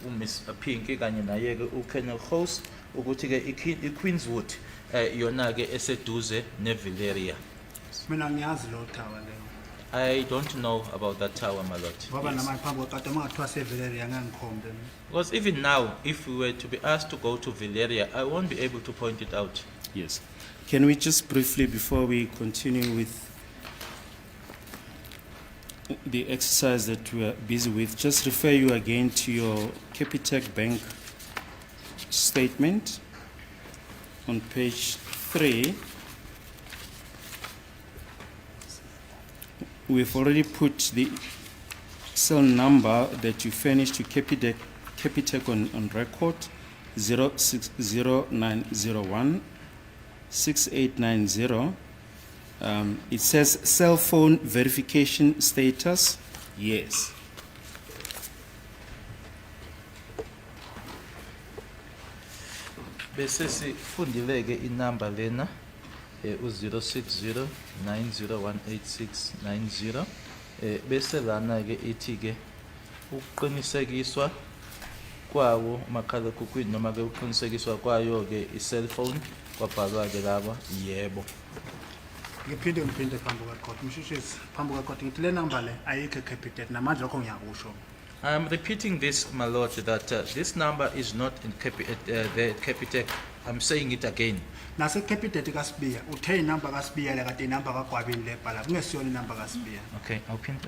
uMiss Pinky kanye naye ke uKolonel House ukuthi ke iQueenswood yona ke eseduze neValeria. Mina ngiyazi lo tower leyo. I don't know about that tower, my lord. Ngoba namanje phambi kwekati mangathiwa seVereria ngangikhombe. Because even now, if we were to be asked to go to Valeria, I won't be able to point it out. Yes. Can we just briefly, before we continue with the exercise that we are busy with, just refer you again to your Capitec Bank statement on page 3. We've already put the cell number that you furnished to Capitec on record, 060901 6890. It says cell phone verification status, yes. Bese sifundile ke inamba lena u-06090186990 bese lana ke ithi ke ukuqinisekiswa kwawo umakhalekhukhwini noma ke ukuqinisekiswa kwayo ke i-cellphone kwabhalwa ke laba yebo. Ngiphinde phambi kwecourt mshushisi phambi kwecourt ngithi le number le ayikho Capitec namanje lokho ngiyakusho. I am repeating this, my lord, that this number is not in the Capitec. I'm saying it again. Nase Capitec kaSibiya uthe inamba kaSibiya le kade inamba kaGwabini lebhala kungesiyona inamba kaSibiya. Okay, open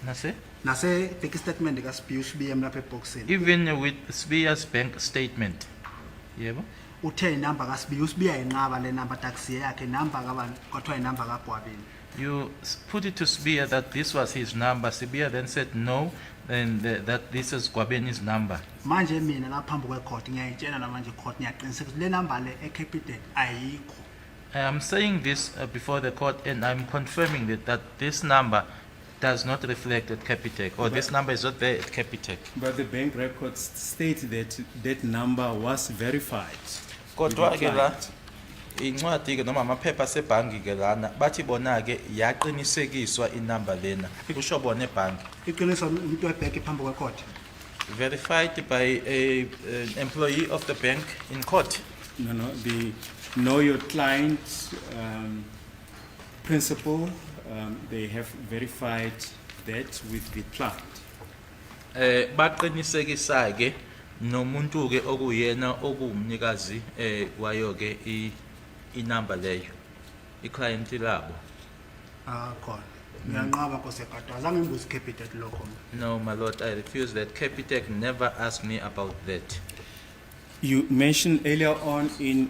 nase. Nase bank statement kaSibiya uSibiya mlapha eboxini. Even with Sbiya's bank statement. Yebo. Uthe inamba kaSibiya uSibiya inqaba le number taxi yakhe inamba kabani kwathiwa inamba kaGwabini. You put it to Sbiya that this was his number. Sbiya then said no, and that this is Gwabeni's number. Manje mina la phambi kwecourt ngiyayitshela namanje court ngiyaqinisekisa le number le eCapitec ayikho. I am saying this before the court, and I'm confirming that this number does not reflect at Capitec, or this number is not there at Capitec. But the bank records state that that number was verified. Kodwa ke la incwadi ke noma amaphepha sebhangi ke lana bathi bona ke yaqinisekiswa inamba lena kusho bona ebhangi. Iqiniso umuntu webhank phambi kwecourt. Verified by an employee of the bank in court. No, the know your client principle, they have verified that with the client. Baqinisekisa ke nomuntu ke okuyena okuwumnikazi wayo ke inamba leyo iclient labo. Khona. Ngiyanqaba Nkosi eGqatha azange ngibuze Capitec lokho. No, my lord, I refuse that. Capitec never asked me about that. You mentioned earlier on in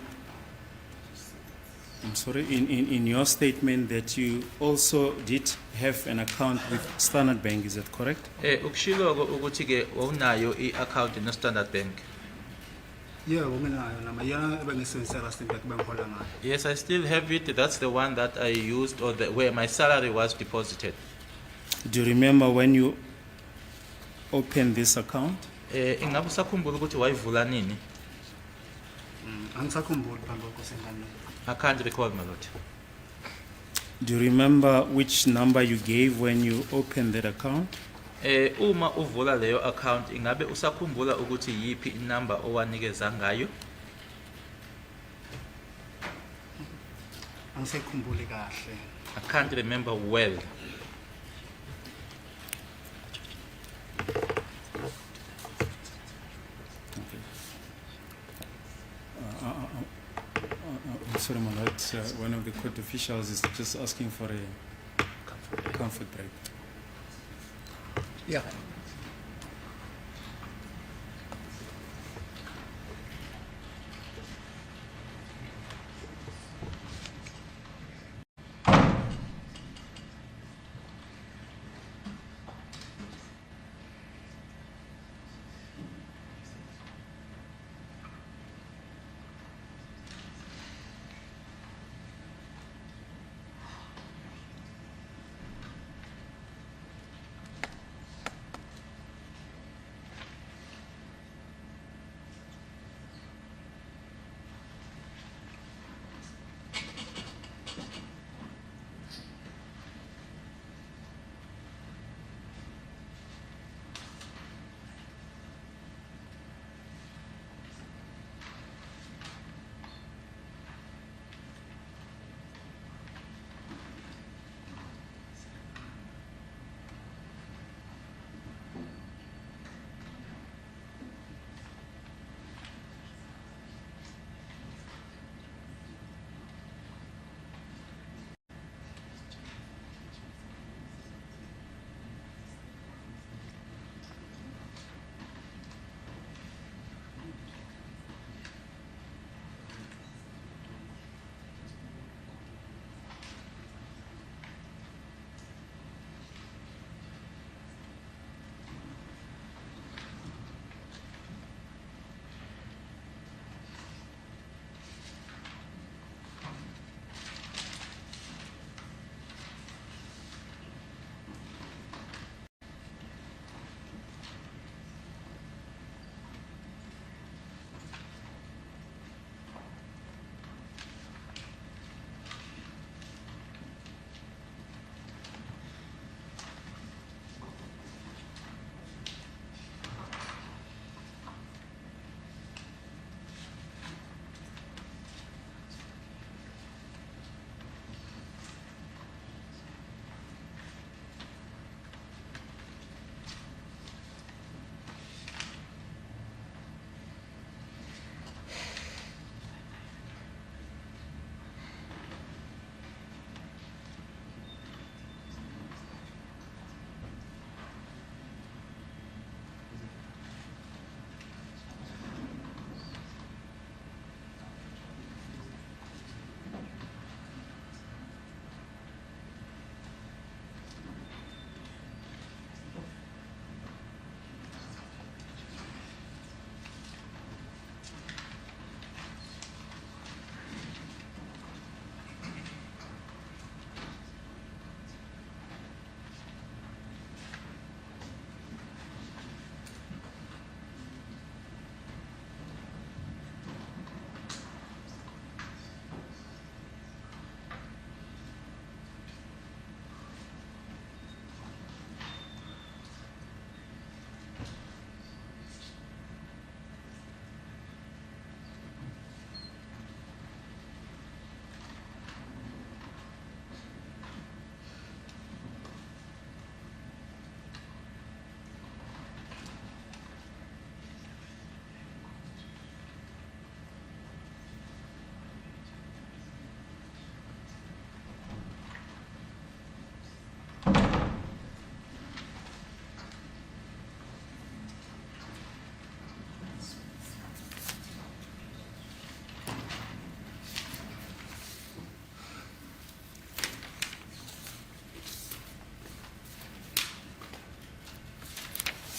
your statement that you also did have an account with Standard Bank, is that correct? Ukushilo ukuthi ke unayo i-account no Standard Bank. Yebo nginayo nama yana ebengisebenzisa Standard Bank bengihola ngayo. Yes, I still have it. That's the one that I used, or where my salary was deposited. Do you remember when you opened this account? Ingabe usakhumbula ukuthi wayivula nini? Angisakhumbuli phambi kwakho senkantolo. I can't recall, my lord. Do you remember which number you gave when you opened that account? Uma uvula leyo account, ingabe usakhumbula ukuthi yipi inamba owanikeza ngayo? Angisekhumbuli kahle. I can't remember well. I'm sorry, my lord. One of the court officials is just asking for a comfort break. Yeah.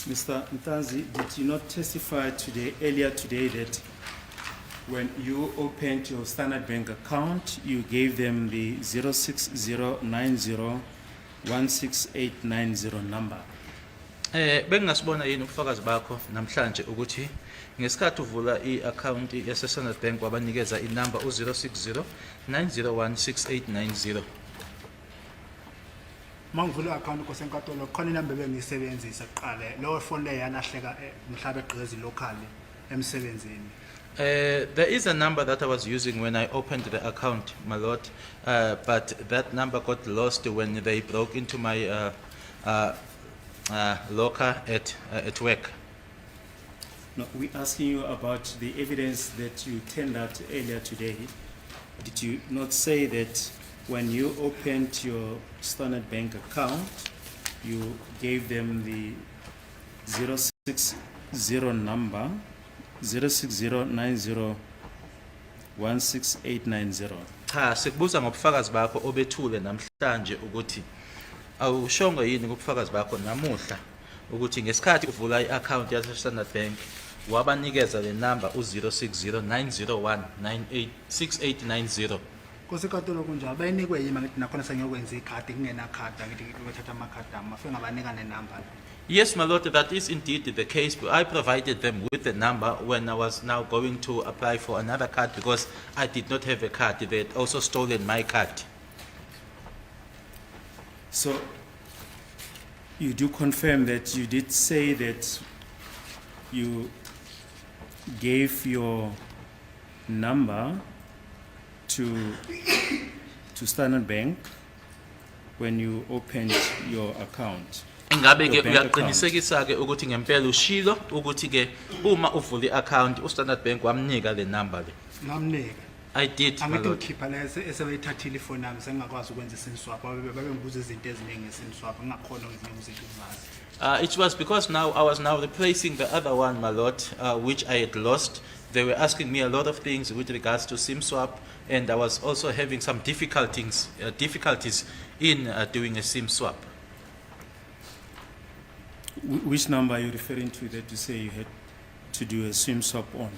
Mr. Ntazi, did you not testify earlier today that when you opened your Standard Bank account, you gave them the 06090168890 number? Bengingasibona yini ubufakazi bakho namhlanje ukuthi ngesikhathi uvula i-account yase-Standard Bank wabanikeza inamba u-060 901 6890. Mangivula i-account kosenkantolo khona inamba ebengiyisebenzisa kuqala leyo phone leyo yanahleka mhlawumbe egqezi locally emsebenzini. There is a number that I was using when I opened the account, my lord, but that number got lost when they broke into my locker at work. No, we're asking you about the evidence that you tendered earlier today. Did you not say that when you opened your Standard Bank account, you gave them the 060 number, 06090168890? Cha, sikubuza ngobufakazi bakho obethule namhlanje ukuthi awushongo yini kubufakazi bakho namuhla ukuthi ngesikhathi uvula i-account yase-Standard Bank wabanikeza le number u-060 901 6890. Kosenkantolo kunjalo bayinikwe yimi ngithi nakhona sengiyokwenza ikhadi kungena khadi ngithi ngiyothatha amakhadi ami afike ngabanika nenamba. Yes, my lord, that is indeed the case. I provided them with the number when I was now going to apply for another card because I did not have a card. They had also stolen my card. So you do confirm that you did say that you gave your number to Standard Bank when you opened your account? Ingabe ke Your bank uyaqinisekisa ke ukuthi ngempela ushilo ukuthi ke uma uvula i-account uStandard Bank wamnika le number le? Ngamnika. I did, my Angithi lord. ngikhipha lese esebeyithathile ifone yami sengingakwazi ukwenza isim swap babengibuza izinto eziningi ngesim swap ngingakhona ukuzibuza izinto ngazi. It was because now I was now replacing the other one, my lord, which I had lost. They were asking me a lot of things with regards to SIM swap, and I was also having some difficulties in doing a SIM swap. Which number are you referring to that you say you had to do a SIM swap on?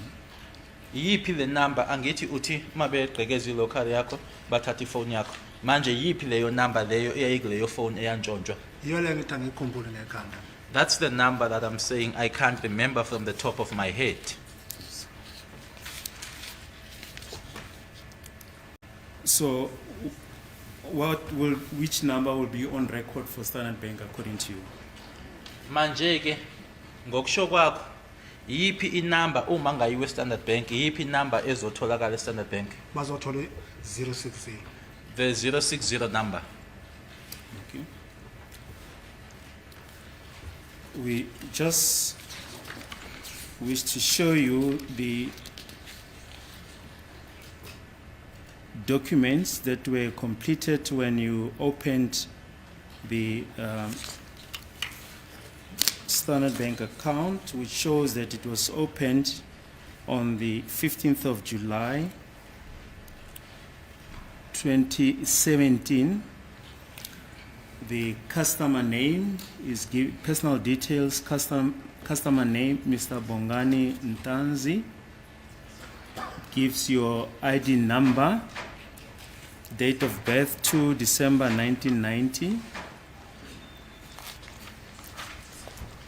Yiphi le number angithi uthi mabegqekeza ilocal yakho bathatha ifone yakho manje yiphi leyo number leyo eyayikuleyo phone eyantshontshwa? Iyo le ngithi angikhumbule ngekhanda. That's the number that I'm saying I can't remember from the top of my head. So which number will be on record for Standard Bank according to you? Manje ke ngokusho kwakho yiphi inamba uma ngayiwe Standard Bank yiphi inamba ezotholakala eStandard Bank? Bazothola 060. The 060 number. Okay. We just wish to show you the documents that were completed when you opened the Standard Bank account, which shows that it was opened on the 15th of July 2017. The customer name is personal details, customer name Mr. Bongani Ntanzi, gives your ID number, date of birth 2 December 1990,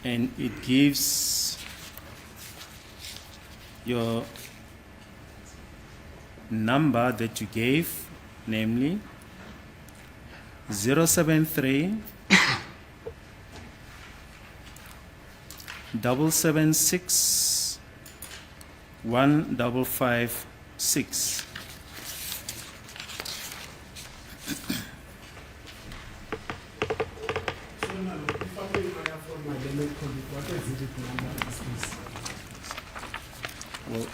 and it gives your number that you gave, namely 073 776 1556. Well,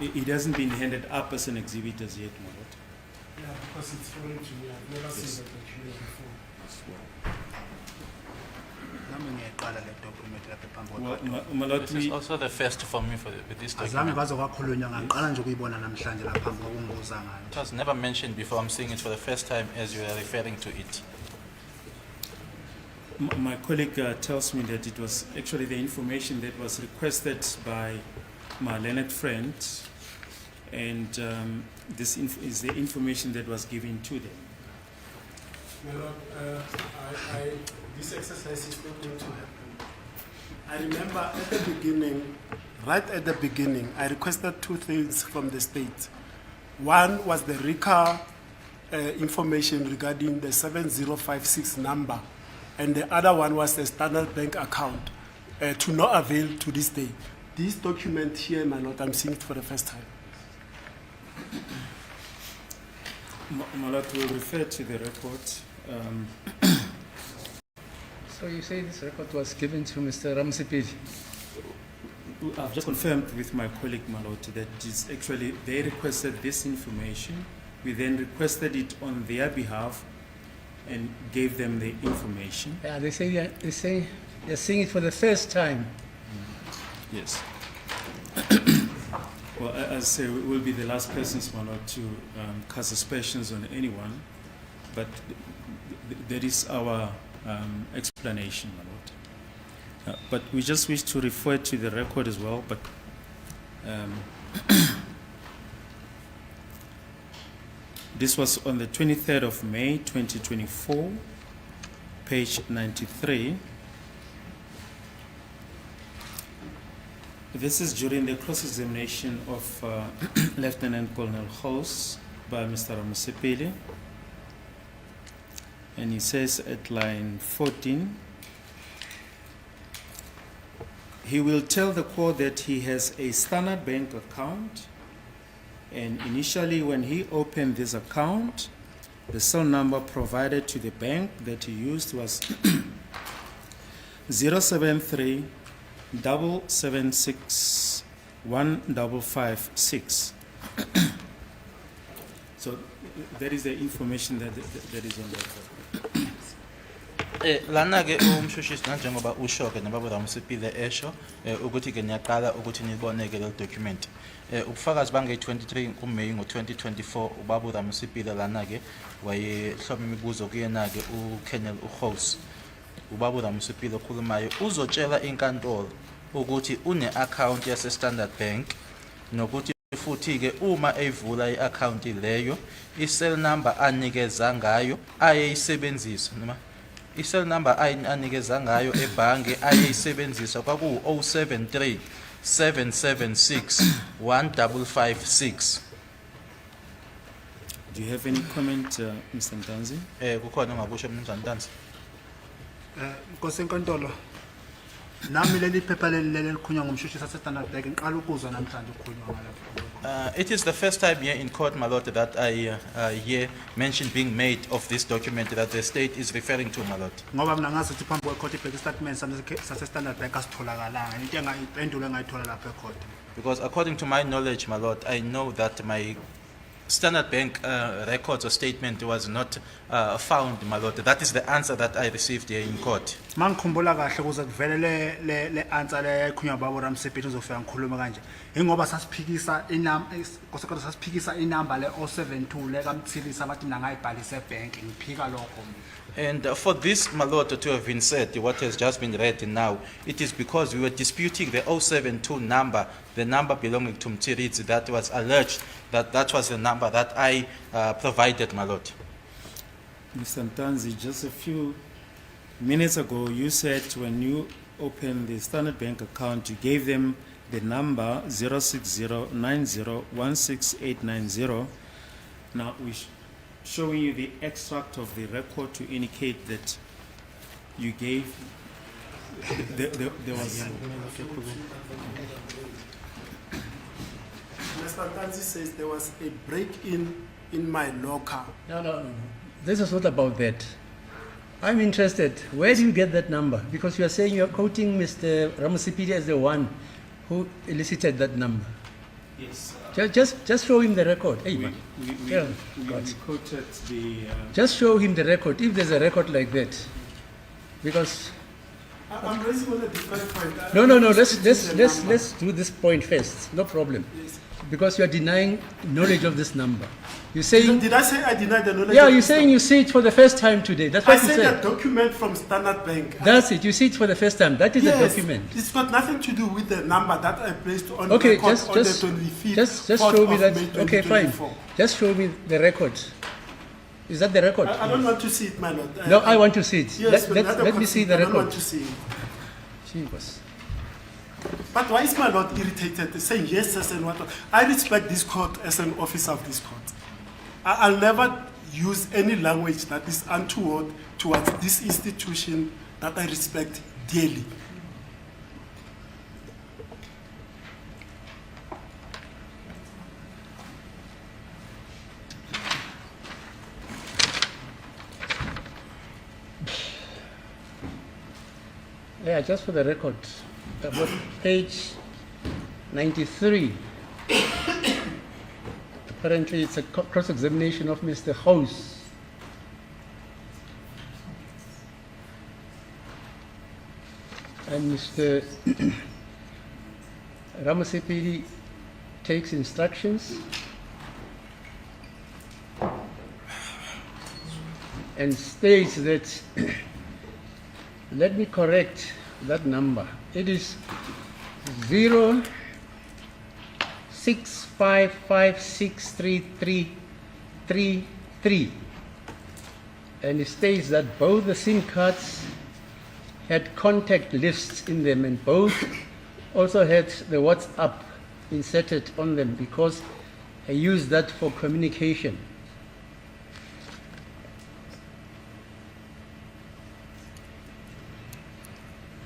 it hasn't been handed up as an exhibit as yet, my lord. Yeah, because it's foreign to me. I've never seen that document before. Nami ngiyaqala le document lapha phambi Well, kwakho. my lord, This is also the first for me with this Azange document. kwaze kwakhulunywa ngaqala nje ukuyibona namhlanje lapha phambi kokungibuza ngayo. It was never mentioned before. I'm seeing it for the first time as you are referring to it. my colleague tells me that it was actually the information that was requested by my learned friend, and this is the information that was given to them. My Lord, this exercise is not going to happen. I remember at the beginning, right at the beginning, I requested two things from the state. One was the RICA information regarding the 7056 number, and the other one was the Standard Bank account, to no avail to this day. This document here, my lord, I'm seeing it for the first time. My lord, we'll refer to the record. So you say this record was given to Mr. Ramsipidi? I've just confirmed with my colleague, my lord, that it's actually they requested this information. We then requested it on their behalf and gave them the information. Yeah, they're seeing it for the first time. Yes. Well, as I say, we will be the last persons, my lord, to cast aspersions on anyone, but that is our explanation, my lord. But we just wish to refer to the record as well, but this was on the 23rd of May, 2024, page 93. This is during the cross-examination of Lieutenant Colonel House by Mr. Ramusepeli. And he says at line 14, he will tell the court that he has a Standard Bank account, and initially when he opened this account, the cell number provided to the bank that he used was 073 776 1556. So that is the information that is on the record. Lana ke umshushisi njengoba usho ke nababa Ramusipile esho ukuthi ke niyaqala ukuthi nibone ke le document. Ubufakazi bange 23 kuMeyi ngo2024 ubaba Ramusipile lana ke wayehloma imibuzo kuyena ke uKenneth uHouse. Ubaba Ramusipile okhulumayo uzotshela inkantolo ukuthi une account yase Standard Bank nokuthi futhi ke uma evula iaccount leyo i-cell number anikeza ngayo ayeyisebenzisa noma i-cell number anikeza ngayo ebhange ayeyisebenzisa kwaku 073 776 1556. Do you have any comment, Mr. Ntanzi? Kukhona ongakusho mnumzane Ntanzi? Nkosi enkantolo, nami leli phepha leli likhunywa ngumshushisi waseStandard Bank ngiqala ukuzwa namhlanje ukukhunywa ngalo. It is the first time here in court, my lord, that I hear mention being made of this document that the state is referring to, my lord. Ngoba mina ngazi ukuthi phambi kwecourt ibheka istatement saseStandard Bank asitholakalanga into impendulo engayithola lapha ecourt. Because according to my knowledge, my lord, I know that my Standard Bank records or statement was not found, my lord. That is the answer that I received here in court. Mangikhumbula kahle ukuze kuvele le answer le ekhunywa babo Ramusipile uzofika ngikhuluma kanje. Ingoba sasiphikisa inamba le 072 le kaMthilisa bathi mina ngayibhalisa ebank ngiphika lokho. And for this, my lord, to have been said, what has just been read now, it is because we were disputing the 072 number, the number belonging to Mtiritsi, that was alleged that was the number that I provided, my lord. Mr. Ntanzi, just a few minutes ago, you said when you opened the Standard Bank account, you gave them the number 06090168890. Now, we're showing you the extract of the record to indicate that you gave, there was... Mr. Ntanzi says there was a break-in in my locker. No. This is not about that. I'm interested. Where do you get that number? Because you are saying you are quoting Mr. Ramusipidi as the one who elicited that number. Yes. Just show him the record. Hey, We quoted the... just show him the record, if there's a record like that. Because... I'm raising on a different point. No. Let's do this point first. No problem. Yes. Because you are denying knowledge of this number. You're saying... Did I say I denied the knowledge? Yeah, of you're this saying number? you see it for the first time today. That's what I you said said. a document from Standard Bank. That's it. You see it for the first time. That is Yes, a document. It's got nothing to do with the number that I placed on Okay, record just on the 25th just fourth show me of that. May Okay, fine. 2024. Just show me the record. Is that the record? I don't want to see it, my lord. No, I want to see it. Yes, Let me see the I don't record. want to see it. She was. But why is my lord irritated, saying yes, yes, and what? I respect this court as an officer of this court. I'll never use any language that is untoward towards this institution that I respect dearly. Yeah, just for the record, about page 93. Apparently, it's a cross-examination of Mr. House. And Mr. Ramasepidi takes instructions and states that let me correct that number. It is 065563333, and it states that both the SIM cards had contact lists in them, and both also had the WhatsApp inserted on them because I used that for communication.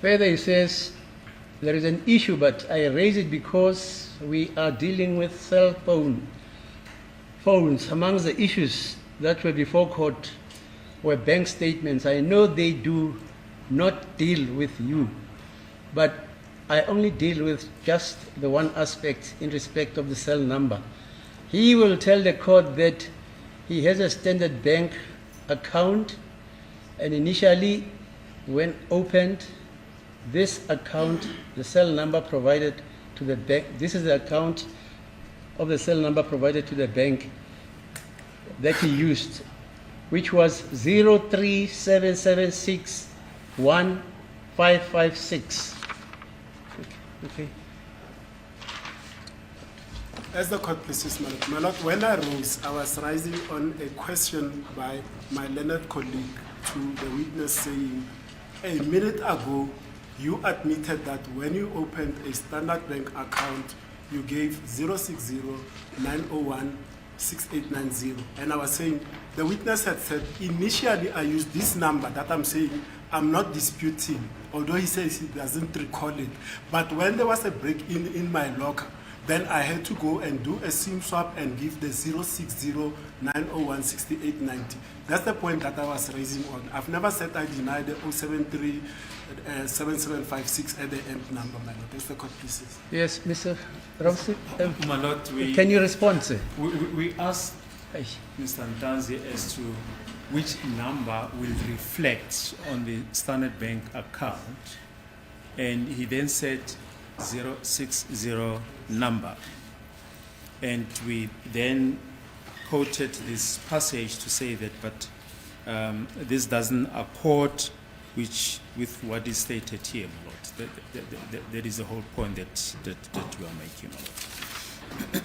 Further, he says, there is an issue, but I raise it because we are dealing with cell phones. Amongst the issues that were before court were bank statements. I know they do not deal with you, but I only deal with just the one aspect in respect of the cell number. He will tell the court that he has a Standard Bank account, and initially, when opened, this account, the cell number provided to the bank, this is the account of the cell number provided to the bank that he used, which was 037761556. Okay. As the court pleases, my lord, when I rose, I was rising on a question by my learned colleague to the witness saying, a minute ago, you admitted that when you opened a Standard Bank account, you gave 060-901-6890. And I was saying, the witness had said, initially I used this number that I'm saying, I'm not disputing, although he says he doesn't recall it. But when there was a break-in in my locker, then I had to go and do a SIM swap and give the 060-901-6890. That's the point that I was raising on. I've never said I deny the 073-7756 at the end number, my lord. That's the court pieces. Yes, Mr. Ramsey, My lord, can you respond, sir? we asked Mr. Ntanzi as to which number will reflect on the Standard Bank account, and he then said 060 number, and we then quoted this passage to say that, but this doesn't accord with what is stated here, my lord. That is the whole point that we are making, my lord.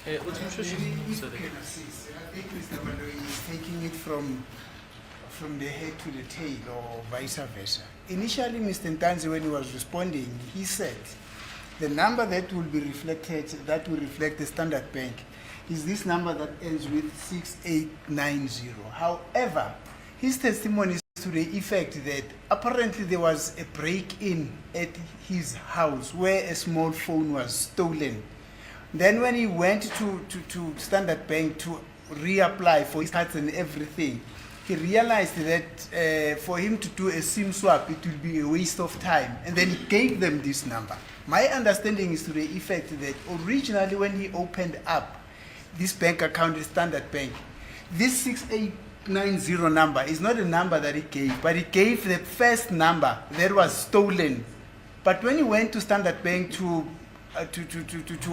Maybe if you can assist, I think Mr. Malloy is taking it from the head to the tail or vice versa. Initially, Mr. Ntanzi, when he was responding, he said the number that will be reflected, that will reflect the Standard Bank, is this number that ends with 6890. However, his testimony is to the effect that apparently there was a break-in at his house where a small phone was stolen. Then when he went to Standard Bank to reapply for his cards and everything, he realized that for him to do a SIM swap, it will be a waste of time. And then he gave them this number. My understanding is to the effect that originally when he opened up this bank account at Standard Bank, this 6890 number is not a number that he gave, but he gave the first number that was stolen. But when he went to Standard Bank to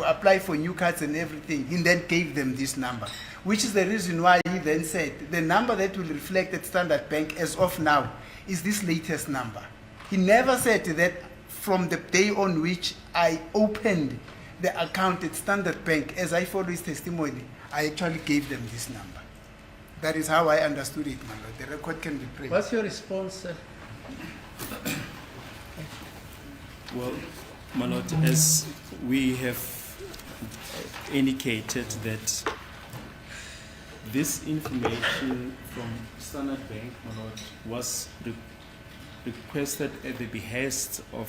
apply for new cards and everything, he then gave them this number, which is the reason why he then said the number that will reflect at Standard Bank as of now is this latest number. He never said that from the day on which I opened the account at Standard Bank, as I follow his testimony, I actually gave them this number. That is how I understood it, my lord. The record can be praised. What's your response, sir? Well, My Lord, as we have indicated that this information from Standard Bank, my Lord, was requested at the behest of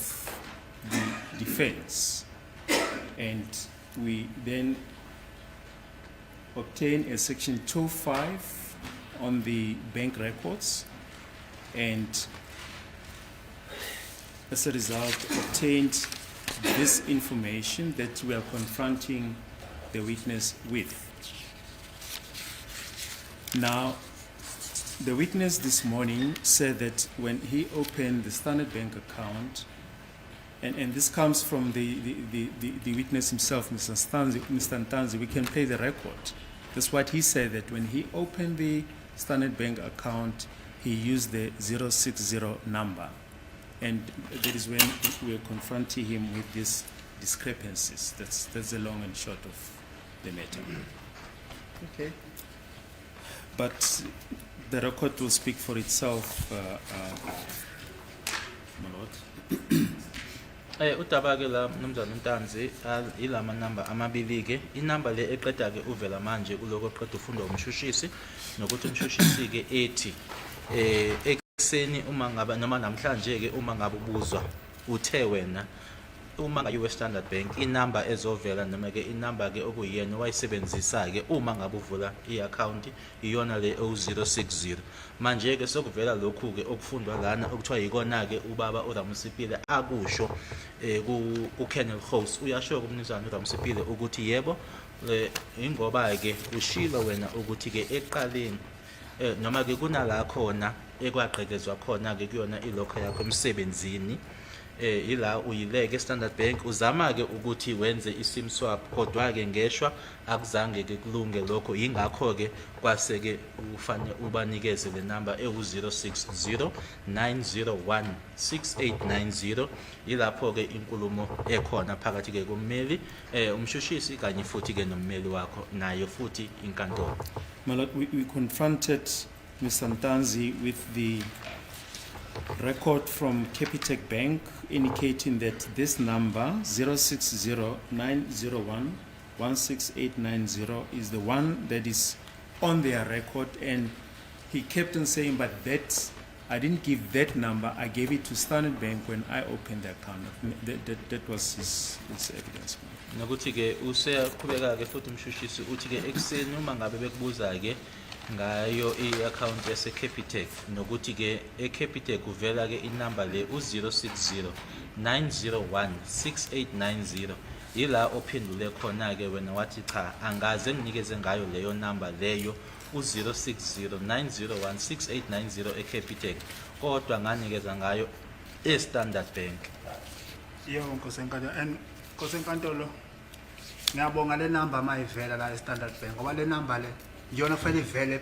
the defense, and we then obtained a section 2.5 on the bank records, and as a result obtained this information that we are confronting the witness with. Now, the witness this morning said that when he opened the Standard Bank account, and this comes from the witness himself, Mr. Ntanzi, we can play the record. That's what he said, that when he opened the Standard Bank account, he used the 060 number. And that is when we are confronting him with these discrepancies. That's the long and short of the matter. Okay. But the record will speak for itself, my Lord. Udaba ke la mnumzana uNtanzi ilama number amabili ke inamba le eqeda ke uvela manje kuloko eqeda ufunda umshushisi nokuthi umshushisi ke ethi ekseni uma ngaba noma namhlanje ke uma ngabe ubuzwa uthe wena uma ngabe Standard Bank inamba ezovela noma ke inamba ke okuyiyena wayisebenzisa ke uma ngabe uvula iaccount iyona le 060 manje ke sokuvela lokhu ke okufundwa lana okuthiwa yikona ke ubaba uRamusipile akusho ku Colonel House uyasho kumnizana uRamusipile ukuthi yebo ingoba ke ushilo wena ukuthi ke eqaleni noma ke kunala khona ekwaqhekezwa khona ke kuyona ilokho yakho emsebenzini ila uyileke Standard Bank uzama ke ukuthi wenze iSIM swap kodwa ke ngeshwa akuzange ke kulunge lokho ingakho ke kwase ke ufanele ubanikeze le number ewu060 901 6890 ilapho ke inkulumo ekhona phakathi ke kummeli umshushisi kanye futhi ke nommeli wakho nayo futhi inkantolo. My Lord, we confronted Mr. Ntanzi with the record from Capitec Bank indicating that this number 060-901-16890 is the one that is on their record, and he kept on saying, but that I didn't give that number, I gave it to Standard Bank when I opened the account. That was his evidence. Nokuthi ke useyaqhubeka ke futhi umshushisi uthi ke ekseni uma ngabe bekubuza ke ngayo i-account yase Capitec nokuthi ke eCapitec kuvela ke inamba le u060 901 6890 ila ophendule khona ke wena wathi cha angaze nginikeze ngayo leyo number leyo u060 901 6890 eCapitec kodwa nganikeza ngayo eStandard Bank. Yebo Nkosi enkantolo and Nkosi enkantolo ngiyabonga le number mayivela la eStandard Bank ngoba le number le yona fanele ivele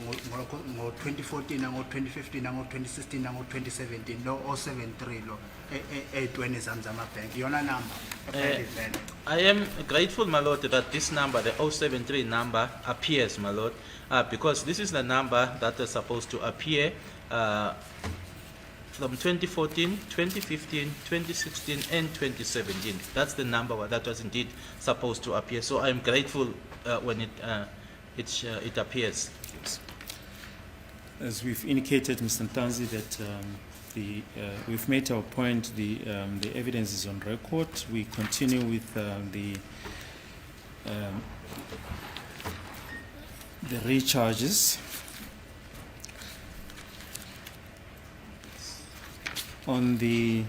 ngo-2014 ngo-2015 ngo-2016 ngo-2017 lo 073 lo e20 zama-bank yona number fanele ivele. I am grateful, my Lord, that this number, the 073 number, appears, my Lord, because this is the number that is supposed to appear from 2014, 2015, 2016, and 2017. That's the number that was indeed supposed to appear. So I am grateful when it appears. As we've indicated, Mr. Ntanzi, that we've made our point. The evidence is on record. We continue with the recharges. On the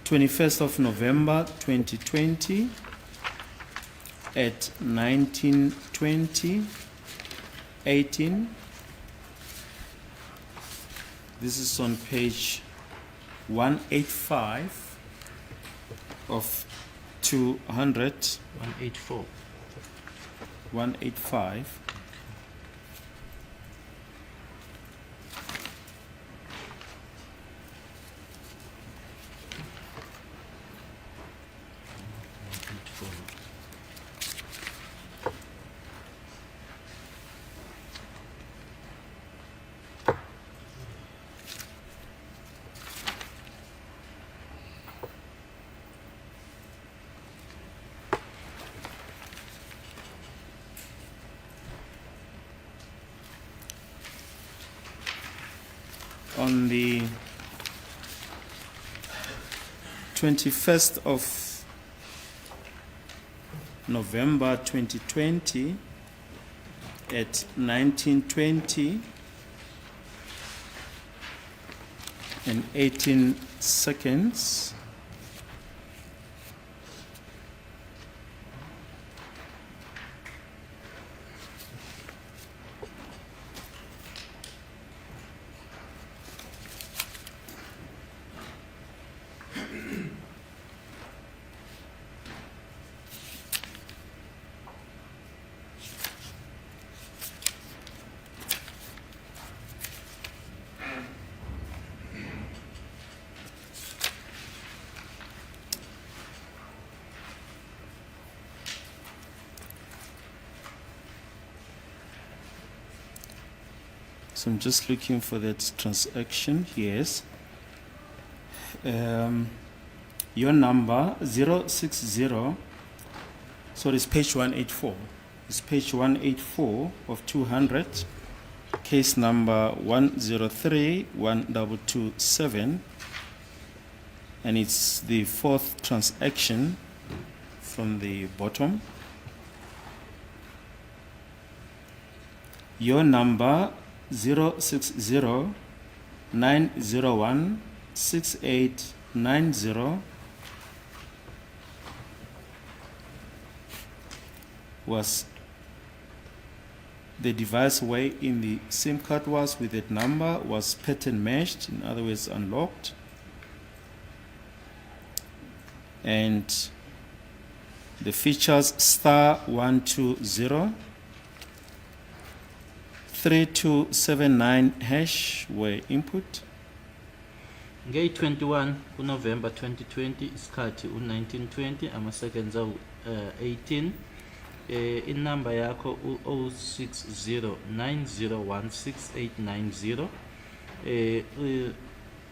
_21st of November 2020 at 19:20:18. This is on page 185 of 200. 184. 185. on the 21st of November 2020 at 19:20 and 18 seconds. So I'm just looking for that transaction. Yes. Your number 060. Sorry, it's page 184. It's page 184 of 200. Case number 1031227. And it's the fourth transaction from the bottom. Your number 060 901 6890 was the device where in the SIM card was with that number was pattern matched, in other words unlocked, and the features *120 3279 hash were input. Ngey 21 November 2020 isikhathi u1920 ama-seconds awu 18 inamba yakho u-060 9016890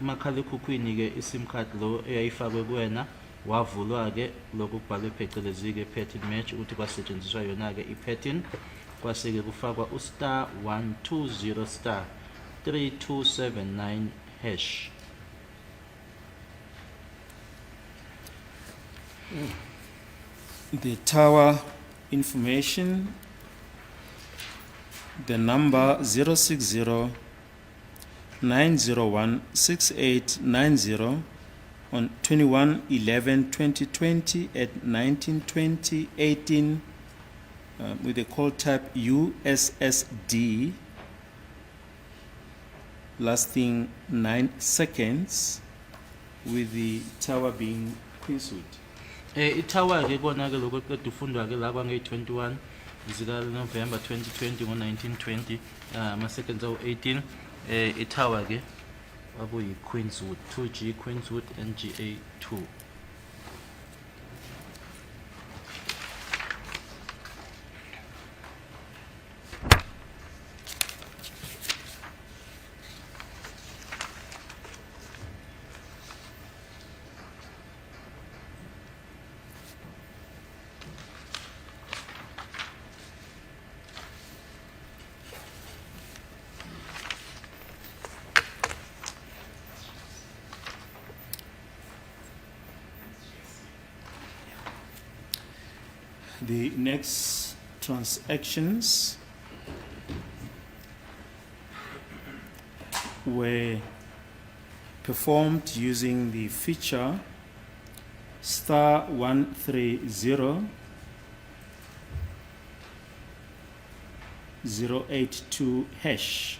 makhalekhukhwini ke isim card lo eyayifakwe kuwena wavulwa ke lokhu kubhalwe phecelezi ke pattern match ukuthi kwasetshenziswa yona ke ipattern kwaseke kufakwa u*120 3279 hash. The tower information, the number 060 901 6890 on 21/11/2020 at 19:20:18 with the call type USSD lasting 9 seconds with the tower being Queenswood. Itower ke kona ke lokho qeda ufundwa ke la kwangey 21 zika November 2020 ngo1920 ama-seconds awu 18 itower ke kwakuyi Queenswood 2G Queenswood NGA 2. The next transactions were performed using the feature *130 082 hash.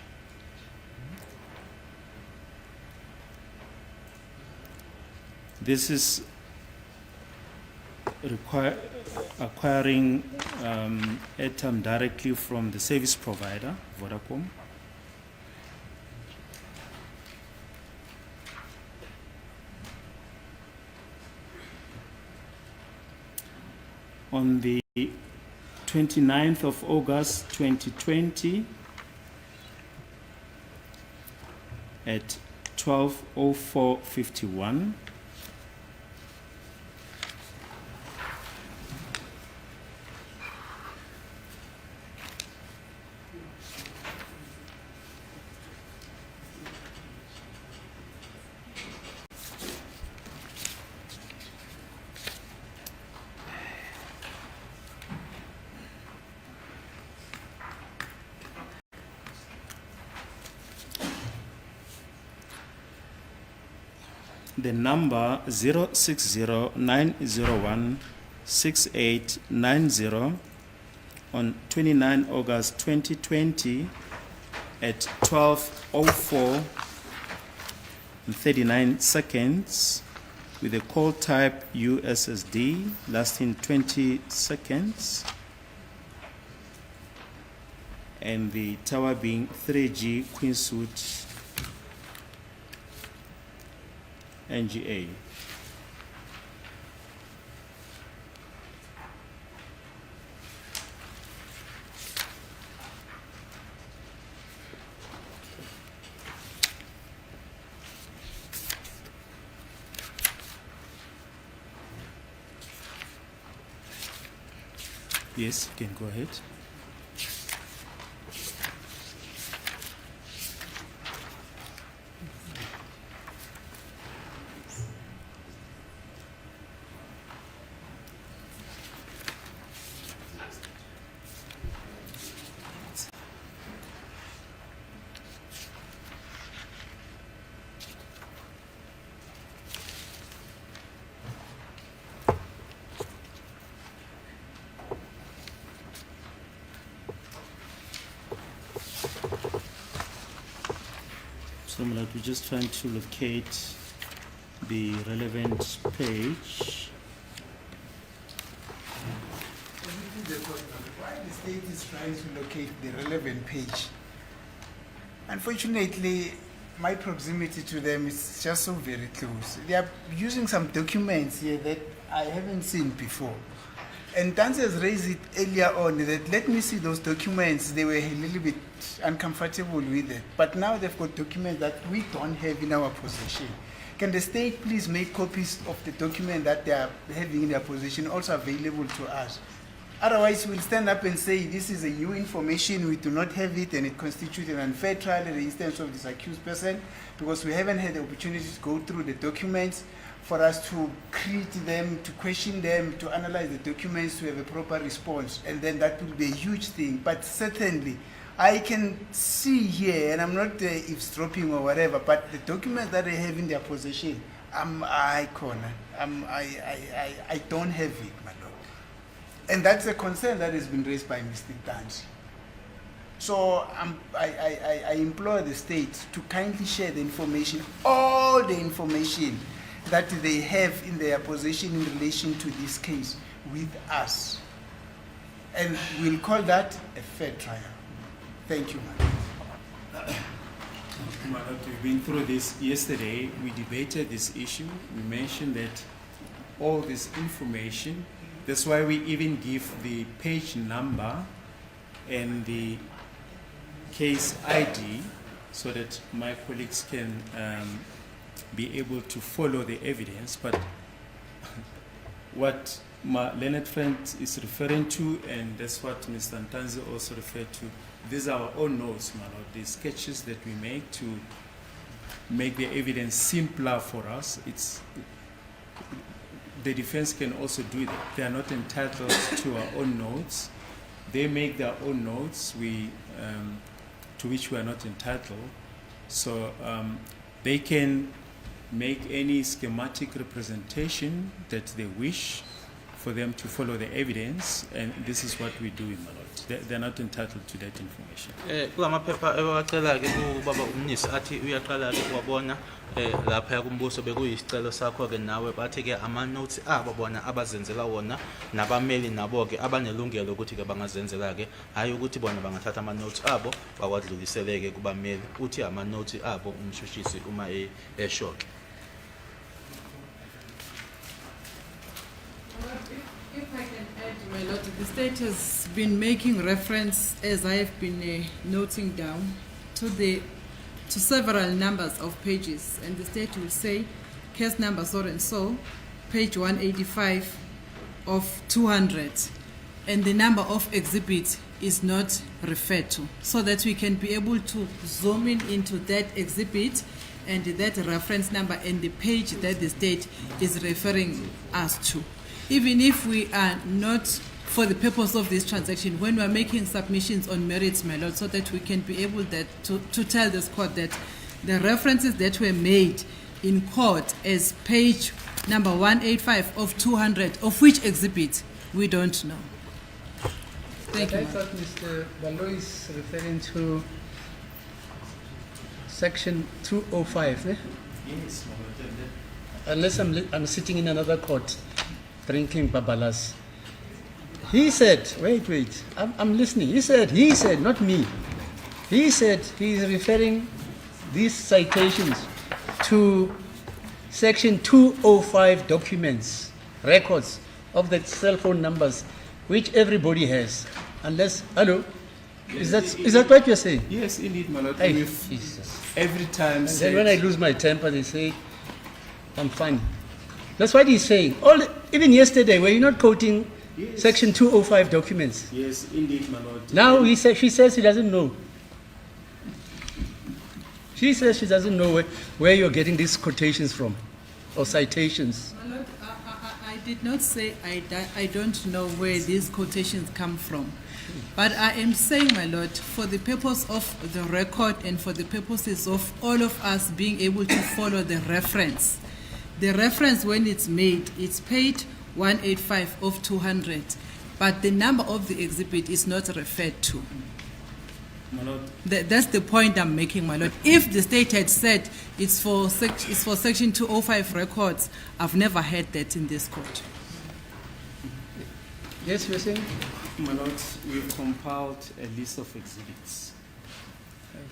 This is acquiring airtime directly from the service provider, Vodacom. On the 29th of August 2020 at 12:04:51. the number 0609016890 on 29 August 2020 at 12:04 and 39 seconds with a call type USSD lasting 20 seconds and the tower being 3G Queensuit NGA. Yes, you can go ahead. So I'm like, we're just trying to locate the relevant page. Why the state is trying to locate the relevant page? Unfortunately, my proximity to them is just so very close. They are using some documents here that I haven't seen before. And Tansi has raised it earlier on that let me see those documents. They were a little bit uncomfortable with it. But now they've got documents that we don't have in our possession. Can the state please make copies of the document that they are having in their possession also available to us? Otherwise, we'll stand up and say this is a new information, we do not have it, and it constitutes an unfair trial in the instance of this accused person because we haven't had the opportunity to go through the documents for us to create them, to question them, to analyze the documents, to have a proper response, and then that will be a huge thing. But certainly, I can see here, and I'm not eavesdropping or whatever, but the documents that they have in their possession, I don't have it, my lord. And that's a concern that has been raised by Mr. Tansi. So I implore the state to kindly share the information, all the information that they have in their possession in relation to this case with us. And we'll call that a fair trial. Thank you, madam. We've been through this yesterday. We debated this issue. We mentioned that all this information, that's why we even give the page number and the case ID so that my colleagues can be able to follow the evidence. But what my learned friend is referring to, and that's what Mr. Ntanzi also referred to, these are our own notes, my lord, the sketches that we make to make the evidence simpler for us. The defense can also do that. They are not entitled to our own notes. They make their own notes, to which we are not entitled. So they can make any schematic representation that they wish for them to follow the evidence, and this is what we do in my lord. They're not entitled to that information. Kulamaphepha ewacela ke ubaba umnisi athi uyaqala ke wabona lapha kumbuso bekuyisicelo sakho ke nawe bathi ke ama notes abo bona abazenzela wona nabameli nabo ke abanelungelo ukuthi ke bangazenzela ke hayi ukuthi bona bangathatha ama notes abo bakwadluliseleke kubameli uthi ama notes abo umshushisi uma eshoke. If I can add, my lord, the state has been making reference, as I have been noting down, to several numbers of pages, and the state will say case number so and so, page 185 of 200, and the number of exhibits is not referred to, so that we can be able to zoom in into that exhibit and that reference number and the page that the state is referring us to. Even if we are not, for the purpose of this transaction, when we are making submissions on merits, my lord, so that we can be able to tell this court that the references that were made in court as page number 185 of 200, of which exhibit we don't know. Thank But you. I thought Mr. Balo is referring to section 205, eh? Yes, my lord. Unless I'm sitting in another court drinking babalas. He said, wait, I'm listening. He said, not me. He said he is referring these citations to section 205 documents, records of the cell phone numbers, which everybody has. Unless, hello? Is that what you're saying? Yes, indeed, my lord. Hey, We've Jesus. every time And said, then when I lose my temper, they say, I'm funny. That's what he's saying. Even yesterday, were you not quoting Yes. section 205 documents? yes, indeed, my lord. Now she says he doesn't know. She says she doesn't know where you're getting these quotations from or citations. My lord, I did not say I don't know where these quotations come from. But I am saying, my lord, for the purpose of the record and for the purposes of all of us being able to follow the reference when it's made, it's page 185 of 200, but the number of the exhibit is not referred to. My lord, That's the point I'm making, my lord. If the state had said it's for section 205 records, I've never heard that in this court. Yes, you're saying? my lord, we've compiled a list of exhibits.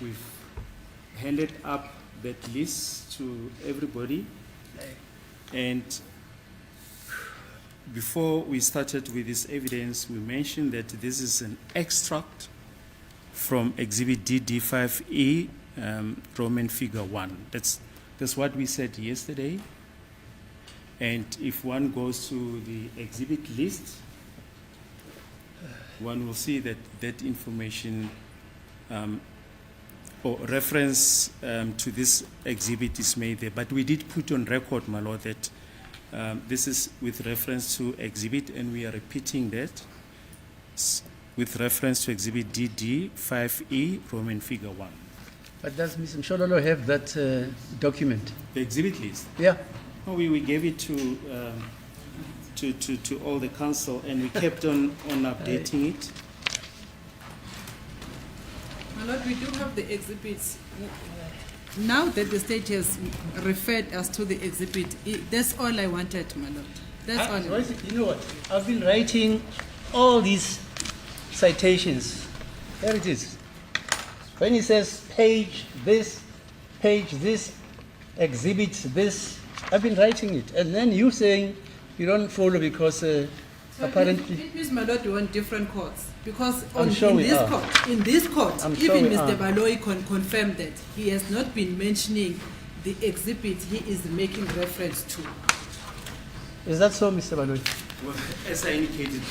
We've handed up that list to everybody. And before we started with this evidence, we mentioned that this is an extract from Exhibit DD5E, Roman figure 1. That's what we said yesterday. And if one goes to the exhibit list, one will see that that information or reference to this exhibit is made there. But we did put on record, my lord, that this is with reference to exhibit, and we are repeating that with reference to exhibit DD5E, Roman figure 1. But does Ms. Mshololo have that document? The exhibit list. Yeah. No, we gave it to all the council, and we kept on updating it. My lord, we do have the exhibits. Now that the state has referred us to the exhibit, that's all I wanted, my lord. That's all. I wanted. You know what? I've been writing all these citations. There it is. When he says page this, exhibit this, I've been writing it. And then you saying you don't follow because apparently... It means, my lord, we want different courts. Because I'm sure in we this are. court, I'm even sure we Mr. are. Baloyi confirmed that he has not been mentioning the exhibit he is making reference to. Is that so, Mr. Baloyi? Well, as I indicated,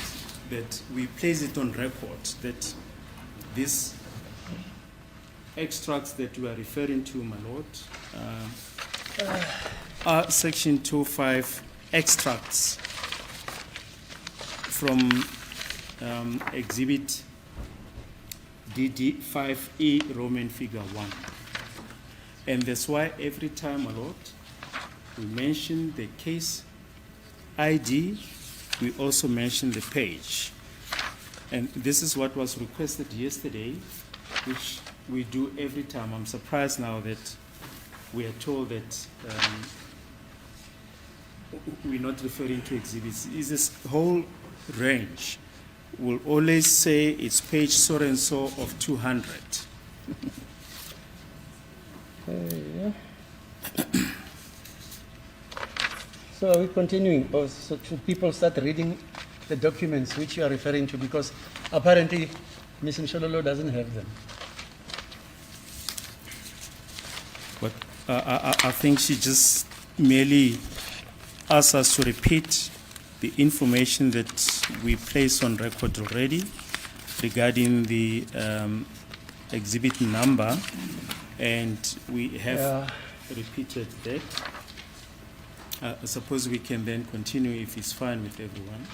that we place it on record that these extracts that we are referring to, my lord, are Section 205 extracts from Exhibit DD5E, Roman figure 1. And that's why every time, my lord, we mention the case ID, we also mention the page. And this is what was requested yesterday, which we do every time. I'm surprised now that we are told that we're not referring to exhibits. It's this whole range. We'll always say it's page so and so of 200. So are we continuing? Or so should people start reading the documents which you are referring to? Because apparently Ms. Mshololo doesn't have them. But I think she just merely asked us to repeat the information that we placed on record already regarding the exhibit number, and we have repeated that. I suppose we can then continue if it's fine with everyone.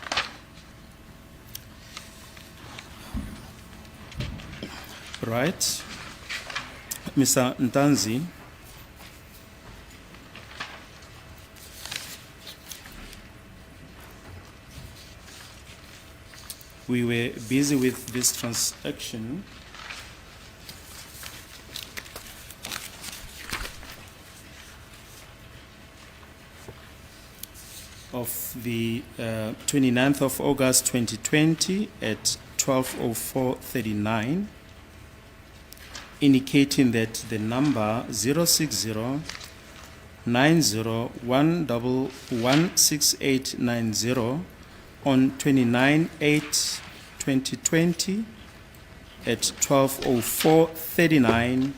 Right. Mr. Ntanzi, we were busy with this transaction. Of the 29th of August 2020 at 12:04:39, indicating that the number 060-90-1116890 on 29/8/2020 at 12:04:39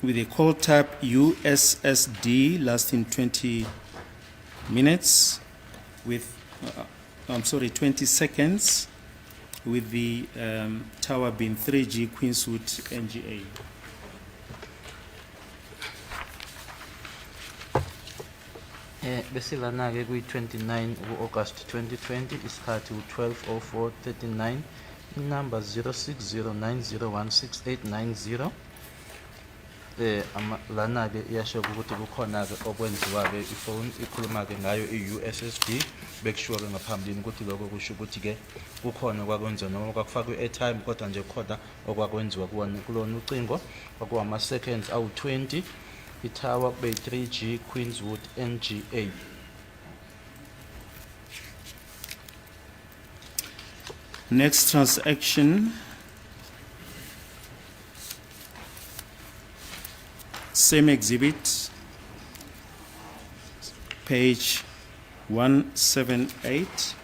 with a call type USSD lasting 20 minutes with 20 seconds, with the tower being 3G Queenswood NGA. Bese lana ke kuyi 29 August 2020 isikhathi u12:04:39 inumber 0609016890 lana ke iyasho ukuthi kukhona ke okwenziwa ke ifone ikhuluma ke ngayo iUSSD bekushiwo ke ngaphambilini ukuthi lokho kusho ukuthi ke kukhona kwakwenziwa noma kwakufakwa airtime kodwa nje khona okwakwenziwa kulona ucingo kwakuwama seconds awu20 itower kube 3G Queenswood NGA. Next transaction, same exhibit, page 178.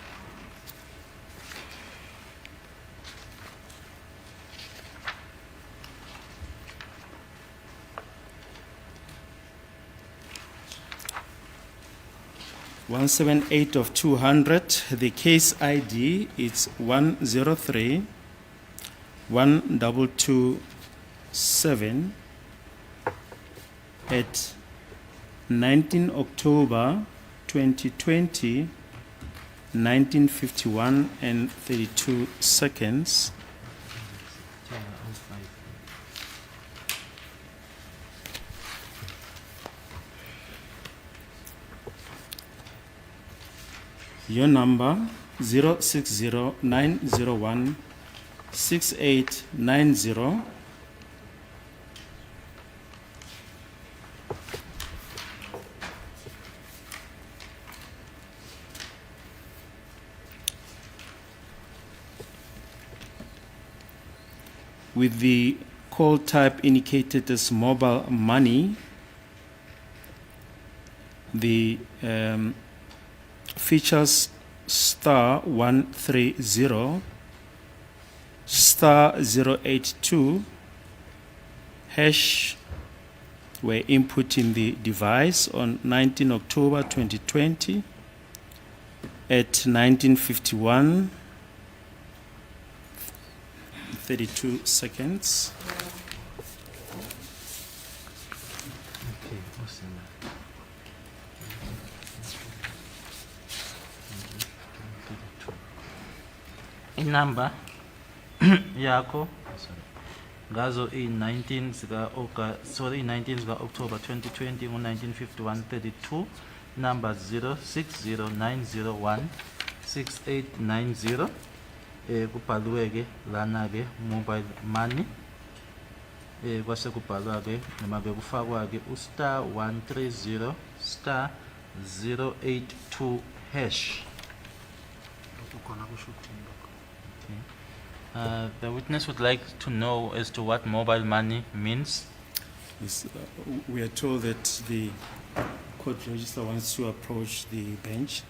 (178 of 200). The case ID is 103-1227 at 19 October 2020, 19:51 and 32 seconds. Your number 060-901-6890. With the call type indicated as mobile money, the features *130 *082 hash were input in the device on 19 October 2020 at 19:51 32 seconds. Okay, awesome. Inumber yakho ngazo i-19 zika August, sorry, i-19 zika October 2020 ngo-19:51:32, number 0609016890. Kubhalwe ke lana ke mobile money, kwase kubhalwa ke noma ke kufakwa ke *130 *082 hash. The witness would like to know as to what mobile money means. Yes, we are told that the court register wants to approach the bench.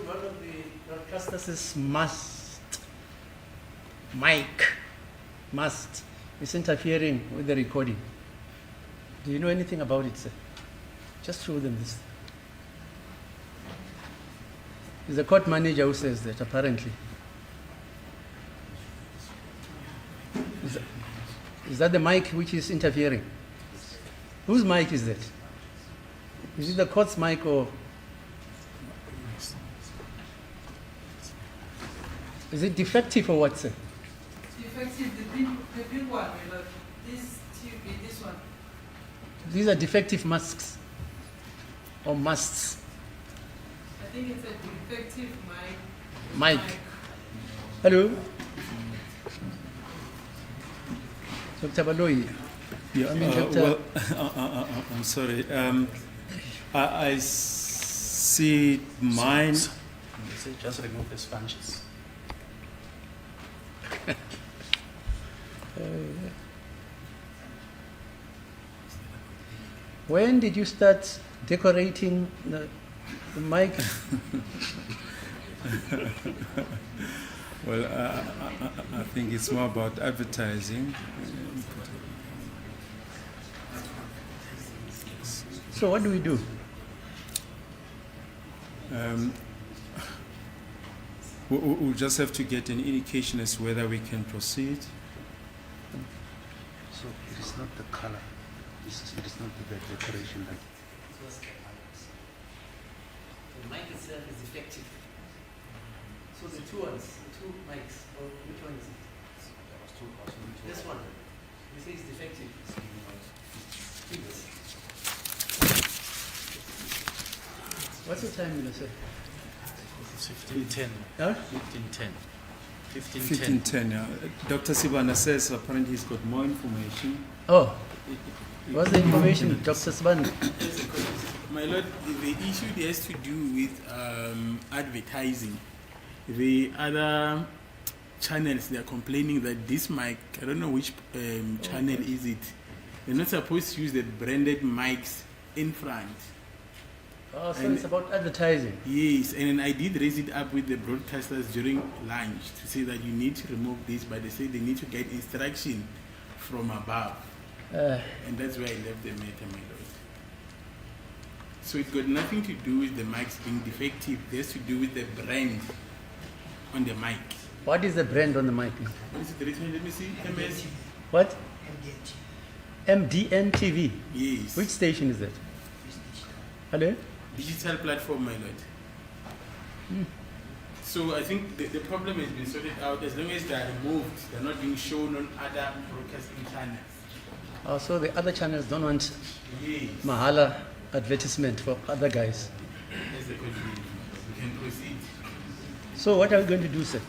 One of the broadcasters is Mike must is interfering with the recording. Do you know anything about it, sir? Just show them this. It's the court manager who says that, apparently. Is that the mic which is interfering? Whose mic is that? Is it the court's mic or? Is it defective or what, sir? Defective, the big one, this TV, this one. These are defective masks or masts. I think it's a defective Mic. Hello? Dr. Baloyi. Yeah, I mean, Dr. I'm sorry. I see mine. Just remove the sponges. When did you start decorating the mic? Well, I think it's more about advertising. So what do we do? We'll just have to get an indication as to whether we can proceed. So it is not the color. It is not the decoration. The mic itself is defective. So the two mics, or which one is it? This one. You say it's defective. What's the time, Minister? It's 1510. Huh? 1510. 1510, 1510. yeah. Dr. Sibana says apparently he's got more information. Oh, what's the information, Dr. Sban? My lord, the issue has to do with advertising. The other channels, they are complaining that this mic, I don't know which channel is it, they're not supposed to use the branded mics in front. Oh, so it's about advertising. Yes, and I did raise it up with the broadcasters during lunch to say that you need to remove this, but they say they need to get instruction from above. And that's where I left the matter, my lord. So it's got nothing to do with the mics being defective. It has to do with the brand on the mic. What is the brand on the mic? What is it? Let me see. MS. What? MDN TV. Yes. Which station is that? Hello? Digital platform, my lord. So I think the problem has been sorted out. As long as they are removed, they're not being shown on other broadcasting channels. Oh, so the other channels don't want Yes. mahala advertisement for other guys. That's the conclusion. We can proceed. So what are we going to do, sir?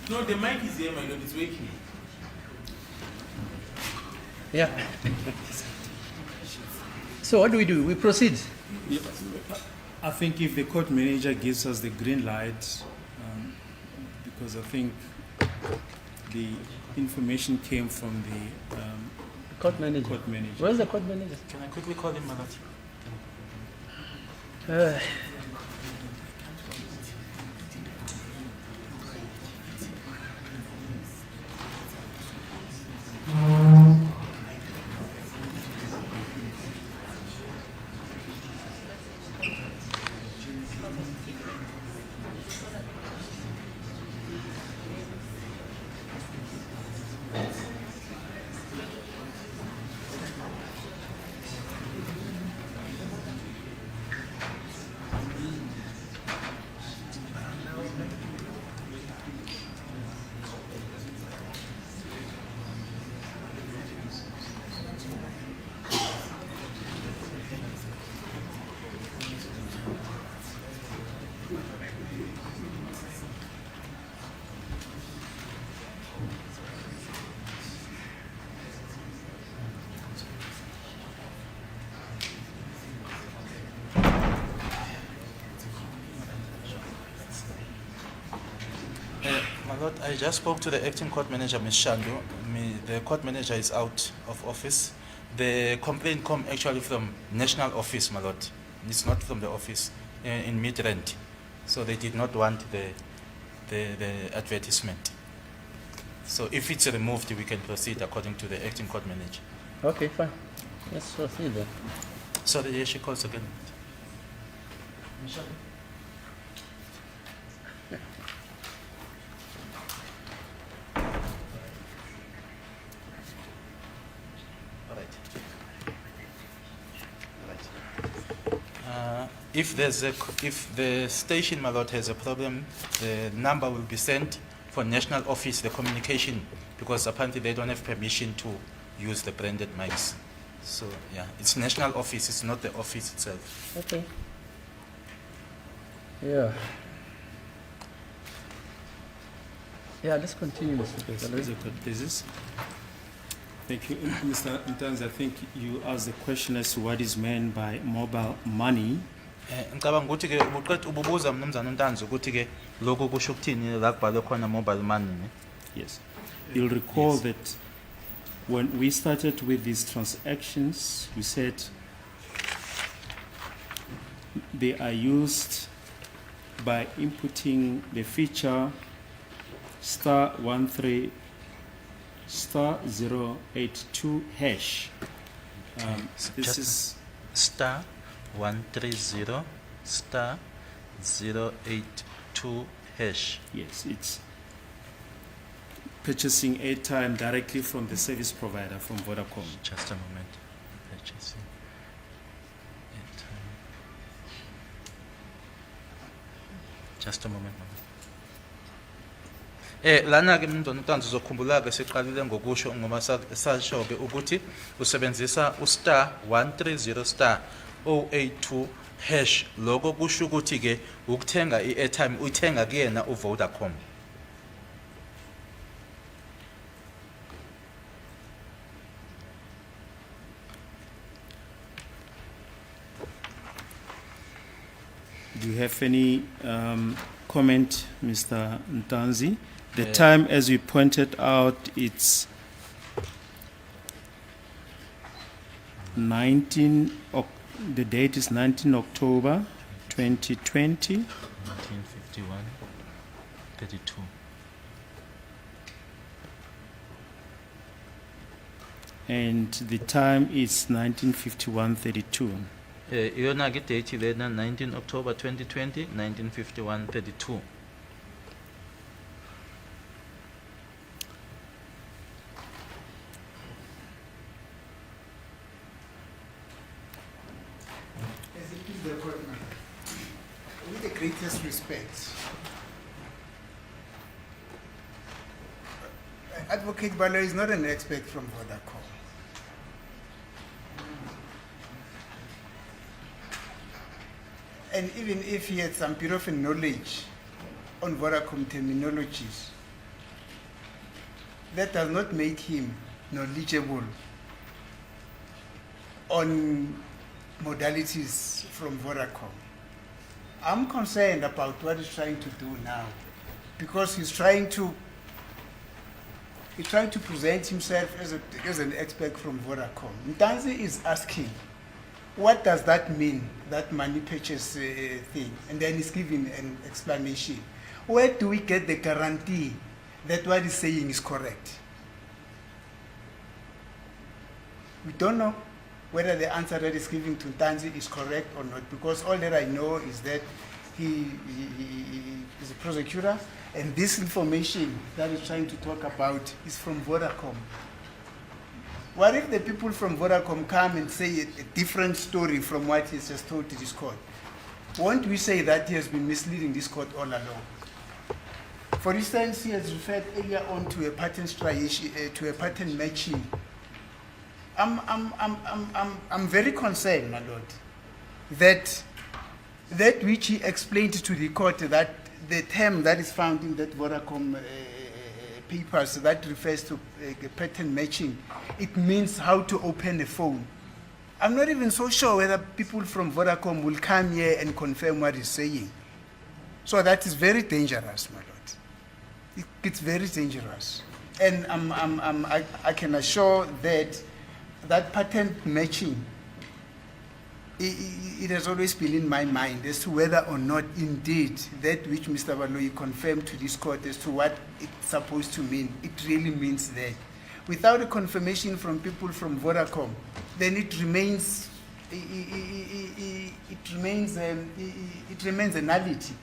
No, the mic is here, my lord. It's working. Yeah. So what do? We proceed. Yeah, I think if the court manager gives us the green light, because I think the information came from the Court manager. court manager. Where's the court manager? Can I quickly call him, my lord? My lord, I just spoke to the acting court manager, Ms. Shandu. The court manager is out of office. The complaint come actually from national office, my lord. It's not from the office in Midrand. So they did not want the advertisement. So if it's removed, we can proceed according to the acting court manager. Okay, fine. Let's proceed then. So the she calls again. If the station, my lord, has a problem, the number will be sent for national office, the communication, because apparently they don't have permission to use the branded mics. So yeah, it's national office, it's not the office itself. Okay. Yeah. Yeah, let's continue, Mr. Yes, Gallery. this is. Thank you, Mr. Ntanzi. I think you asked the question as to what is meant by mobile money. Ngicabanga ukuthi ke ubuqeda ububuza mnumzana uNtanzi ukuthi ke lokho kusho ukuthini la kubhalwe khona mobile money ne? Yes. You'll recall that when we started with these transactions, we said they are used by inputting the feature *13 *082 hash. This Just is star 130 star 082 hash. yes, it's purchasing airtime directly from the service provider, from Vodacom. Just a moment. Purchasing airtime. Just a moment. Lana ke mntwana uNtanzi uzokhumbula ke siqalile ngokusho ngoba sasho ke ukuthi usebenzisa u *130 star 082 hash, lokho kusho ukuthi ke ukuthenga i-airtime uyithenga kuyena uVodacom. Do you have any comment, Mr. Ntanzi? The time, as we pointed out, it's the date is 19 October 2020. 1951 32. And the time is 1951:32. Iyona ke date lena 19 October 2020 1951 32. As it is the court, with the greatest respect, Advocate Bala is not an expert from Vodacom. And even if he had some bit of a knowledge on Vodacom terminologies, that does not make him knowledgeable on modalities from Vodacom. I'm concerned about what he's trying to do now, because he's trying to present himself as an expert from Vodacom. Ntanzi is asking, what does that mean, that money purchase thing? And then he's giving an explanation. Where do we get the guarantee that what he's saying is correct? We don't know whether the answer that is given to Ntanzi is correct or not, because all that I know is that he is a prosecutor, and this information that he's trying to talk about is from Vodacom. What if the people from Vodacom come and say a different story from what he's just told to this court? Won't we say that he has been misleading this court all along? For instance, he has referred earlier on to a pattern to a pattern matching. I'm very concerned, my lord, that which he explained to the court, that the term that is found in that Vodacom papers that refers to pattern matching, it means how to open a phone. I'm not even so sure whether people from Vodacom will come here and confirm what he's saying. So that is very dangerous, my lord. It's very dangerous. And I can assure that pattern matching, it has always been in my mind as to whether or not indeed that which Mr. Baloyi confirmed to this court as to what it's supposed to mean, it really means that. Without a confirmation from people from Vodacom, then it remains a nullity.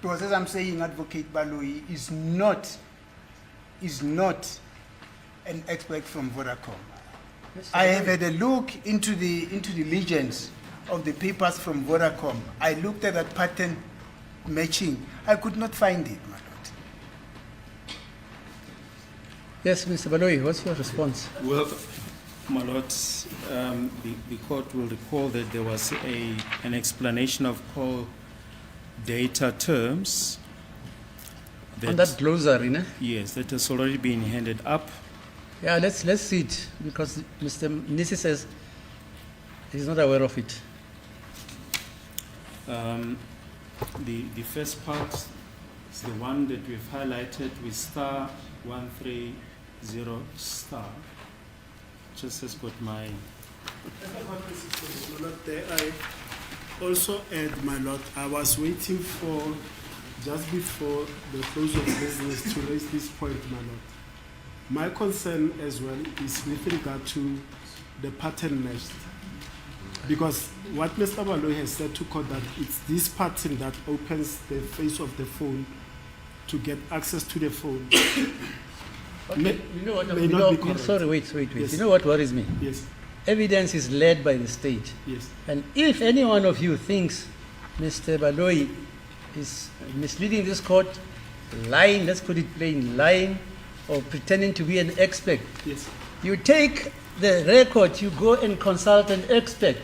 Because as I'm saying, Advocate Baloyi is not an expert from Vodacom. I have had a look into the legends of the papers from Vodacom, I looked at that pattern matching. I could not find it, my lord. Yes, Mr. Baloyi, what's your response? Well, my lord, the court will recall that there was an explanation of call data terms. On that glossary, ne? Yes, that has already been handed up. Yeah, let's see it, because Mr. Nisi says he's not aware of it. The first part is the one that we've highlighted with star 130 star. Just has got my. There I also add, my lord, I was waiting for, just before the close of business, to raise this point, my lord. My concern as well is with regard to the pattern matched. Because what Mr. Baloyi has said to court, that it's this pattern that opens the face of the phone to get access to the phone. Okay, you know what? May not be correct. Sorry, wait. Yes. You know what worries me? Yes, Evidence is led by the state. yes. And if any one of you thinks Mr. Baloyi is misleading this court, lying, let's put it plain, lying, or pretending to be an expert, Yes. you take the record, you go and consult an expert,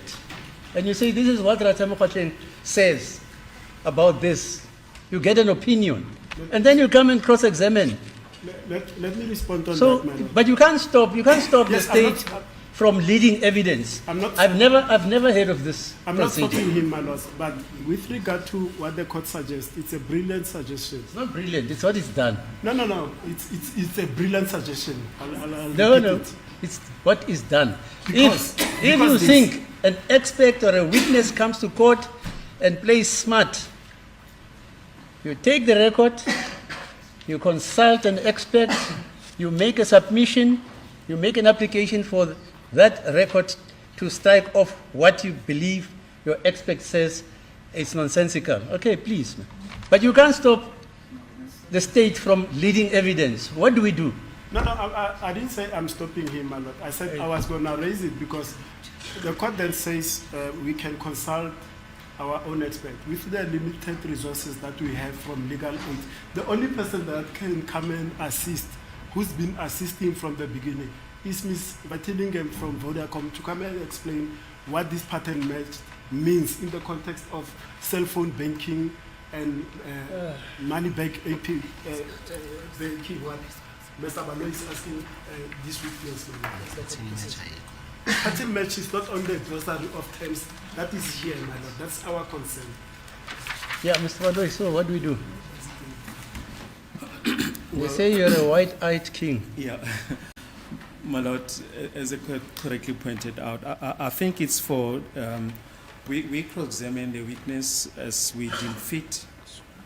and you say, this is what Ratamakwatlen says about this. You get an opinion, and then you come and cross-examine. Let me respond on So, that, my lord. but you can't stop the Yes, I'm state not- from leading evidence. I'm not- I've never heard of this I'm not procedure. stopping him, my lord, but with regard to what the court suggests, it's a brilliant suggestion. It's not brilliant. It's what is done. No. It's a brilliant suggestion. I'll No, repeat no. it. It's what is done. Because- if you because this- think an expert or a witness comes to court and plays smart, you take the record, you consult an expert, you make a submission, you make an application for that record to strike off what you believe your expert says is nonsensical. Okay, please. But you can't stop the state from leading evidence. What do we do? No, I didn't say I'm stopping him, my lord. I said I was going to raise it because the court then says we can consult our own expert. With the limited resources that we have from legal aid, the only person that can come and assist, who's been assisting from the beginning, is Ms. Vatilingen from Vodacom to come and explain what this pattern match means in the context of cell phone banking and money bank AP banking. What Mr. Baloyi is asking this witness. Pattern match is not on the glossary of terms that is here, my lord. That's our concern. Yeah, Mr. Baloyi, so what do we do? They say you're a white-eyed king. Yeah. My lord, as the court correctly pointed out, I think it's for, we cross-examine the witness as we deem fit.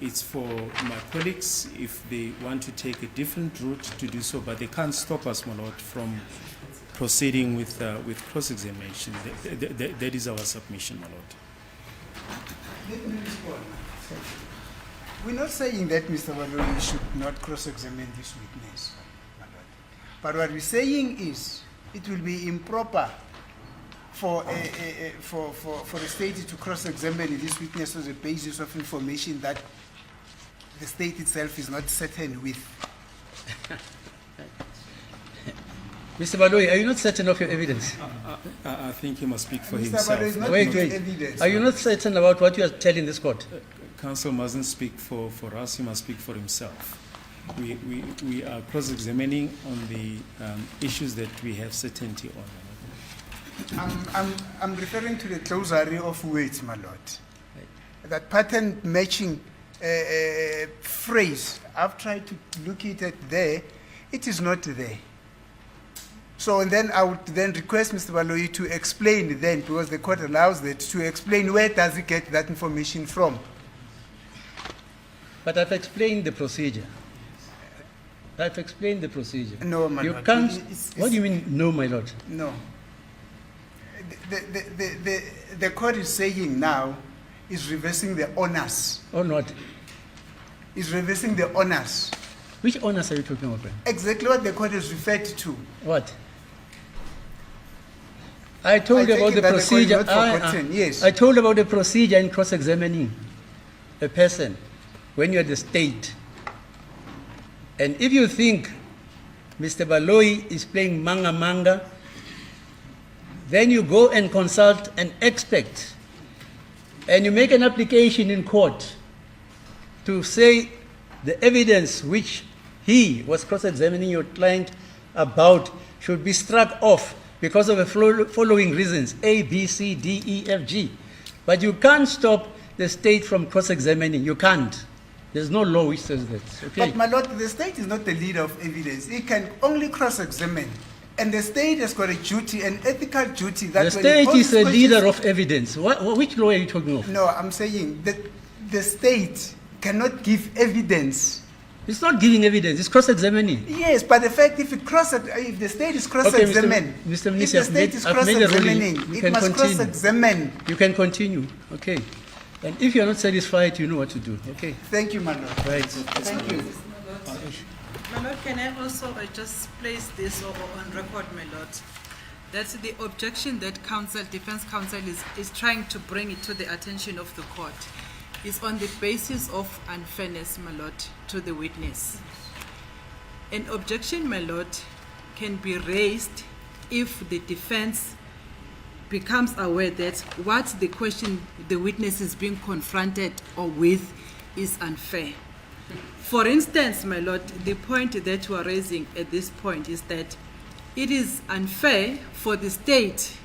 It's for my colleagues, if they want to take a different route, to do so, but they can't stop us, my lord, from proceeding with cross-examination. That is our submission, my lord. Let me respond. We're not saying that Mr. Baloyi should not cross-examine this witness, my lord. But what we're saying is it will be improper for the state to cross-examine this witness on the basis of information that the state itself is not certain with. Mr. Baloyi, are you not certain of your evidence? I think he must speak for Mr. himself. Baloyi is not Wait. giving evidence. Are you not certain about what you are telling this court? Counsel mustn't speak for us, he must speak for himself. We are cross-examining on the issues that we have certainty on. I'm referring to the glossary of words, my lord. That pattern matching phrase, I've tried to look at it there, it is not there. So and then I would then request Mr. Baloyi to explain then, because the court allows that, to explain where does he get that information from. But I've explained the procedure. No, my You lord. can't. It's- What do you mean, no, my lord? No. The court is saying now is reversing the honors. Or not? Is reversing the honors. Which honors are you talking about? Exactly what the court is referred to. What? I told you I about take the it that the call is procedure. not forgotten, yes. I told about the procedure in cross-examining a person when you're the state. And if you think Mr. Baloyi is playing manga, then you go and consult an expert and you make an application in court to say the evidence which he was cross-examining your client about should be struck off because of the following reasons, A, B, C, D, E, F, G. But you can't stop the state from cross-examining. You can't. There's no law which says that. Okay? But my lord, the state is not the leader of evidence. It can only cross-examine. And the state has got a duty, an ethical duty that The when it state poses is a questions- leader of evidence. Which law are you talking of? No, I'm saying that the state cannot give evidence. It's not giving evidence, it's cross-examining. Yes, but the fact if the state is cross-examined, Mr. if Minister, the I've state made- is I've made a ruling. cross-examining, You it can must continue. cross-examine. You can continue, okay. And if you're not satisfied, you know what to do, okay? Thank you, my lord. Right. Thank you. My lord, can I also just place this on record, my lord? That's the objection that defense counsel is trying to bring it to the attention of the court. Is on the basis of unfairness, my lord, to the witness. An objection, my lord, can be raised if the defense becomes aware that what the question the witness is being confronted or with is unfair. For instance, my lord, the point that you are raising at this point is that it is unfair for the state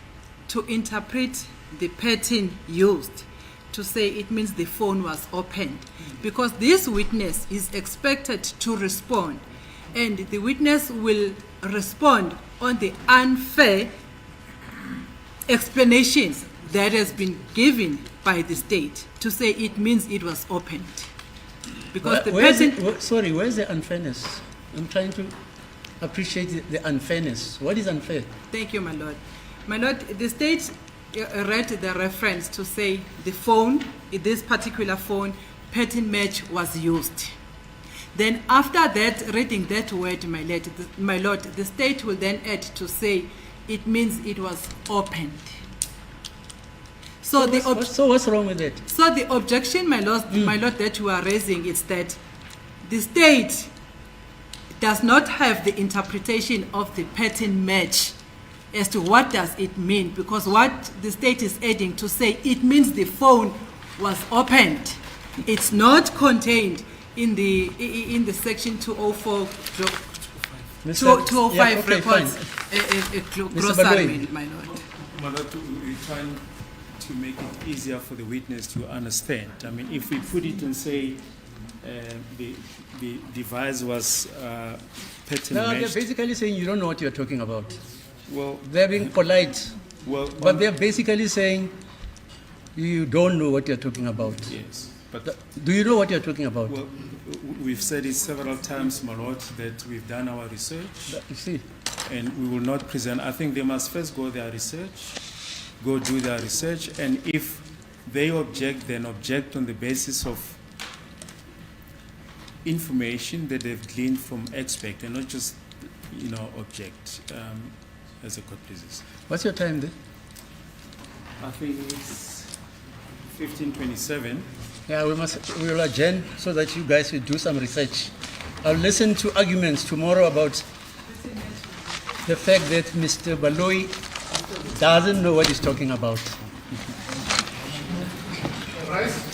to interpret the pattern used to say it means the phone was opened, because this witness is expected to respond, and the witness will respond on the unfair explanations that has been given by the state to say it means it was opened. Because the person... Where's the unfairness? I'm trying to appreciate the unfairness. What is unfair? Thank you, my lord. My lord, the state read the reference to say the phone, this particular phone, pattern match was used. Then after that, reading that word, my lord, the state will then add to say it means it was opened. So what's wrong with that? So the objection, my lord, that you are raising is that the state does not have the interpretation of the pattern match as to what does it mean, because what the state is adding to say it means the phone was opened. It's not contained in the section 204 205 records gross argument, my lord. My lord, we're trying to make it easier for the witness to understand. I mean, if we put it and say the device was pattern No, matched. they're basically saying you don't know what you're talking about. Well, They're being polite, well, but they're basically saying you don't know what you're talking about. yes, but Do you know what you're talking about? well, we've said it several times, my lord, that we've done our research You see, and we will not present. I think they must first go do their research, and if they object, then object on the basis of information that they've gleaned from expert, and not just, object as a court pleases. what's your time there? I think it's 15:27. Yeah, we will adjourn so that you guys will do some research. I'll listen to arguments tomorrow about the fact that Mr. Baloyi doesn't know what he's talking about. Rise.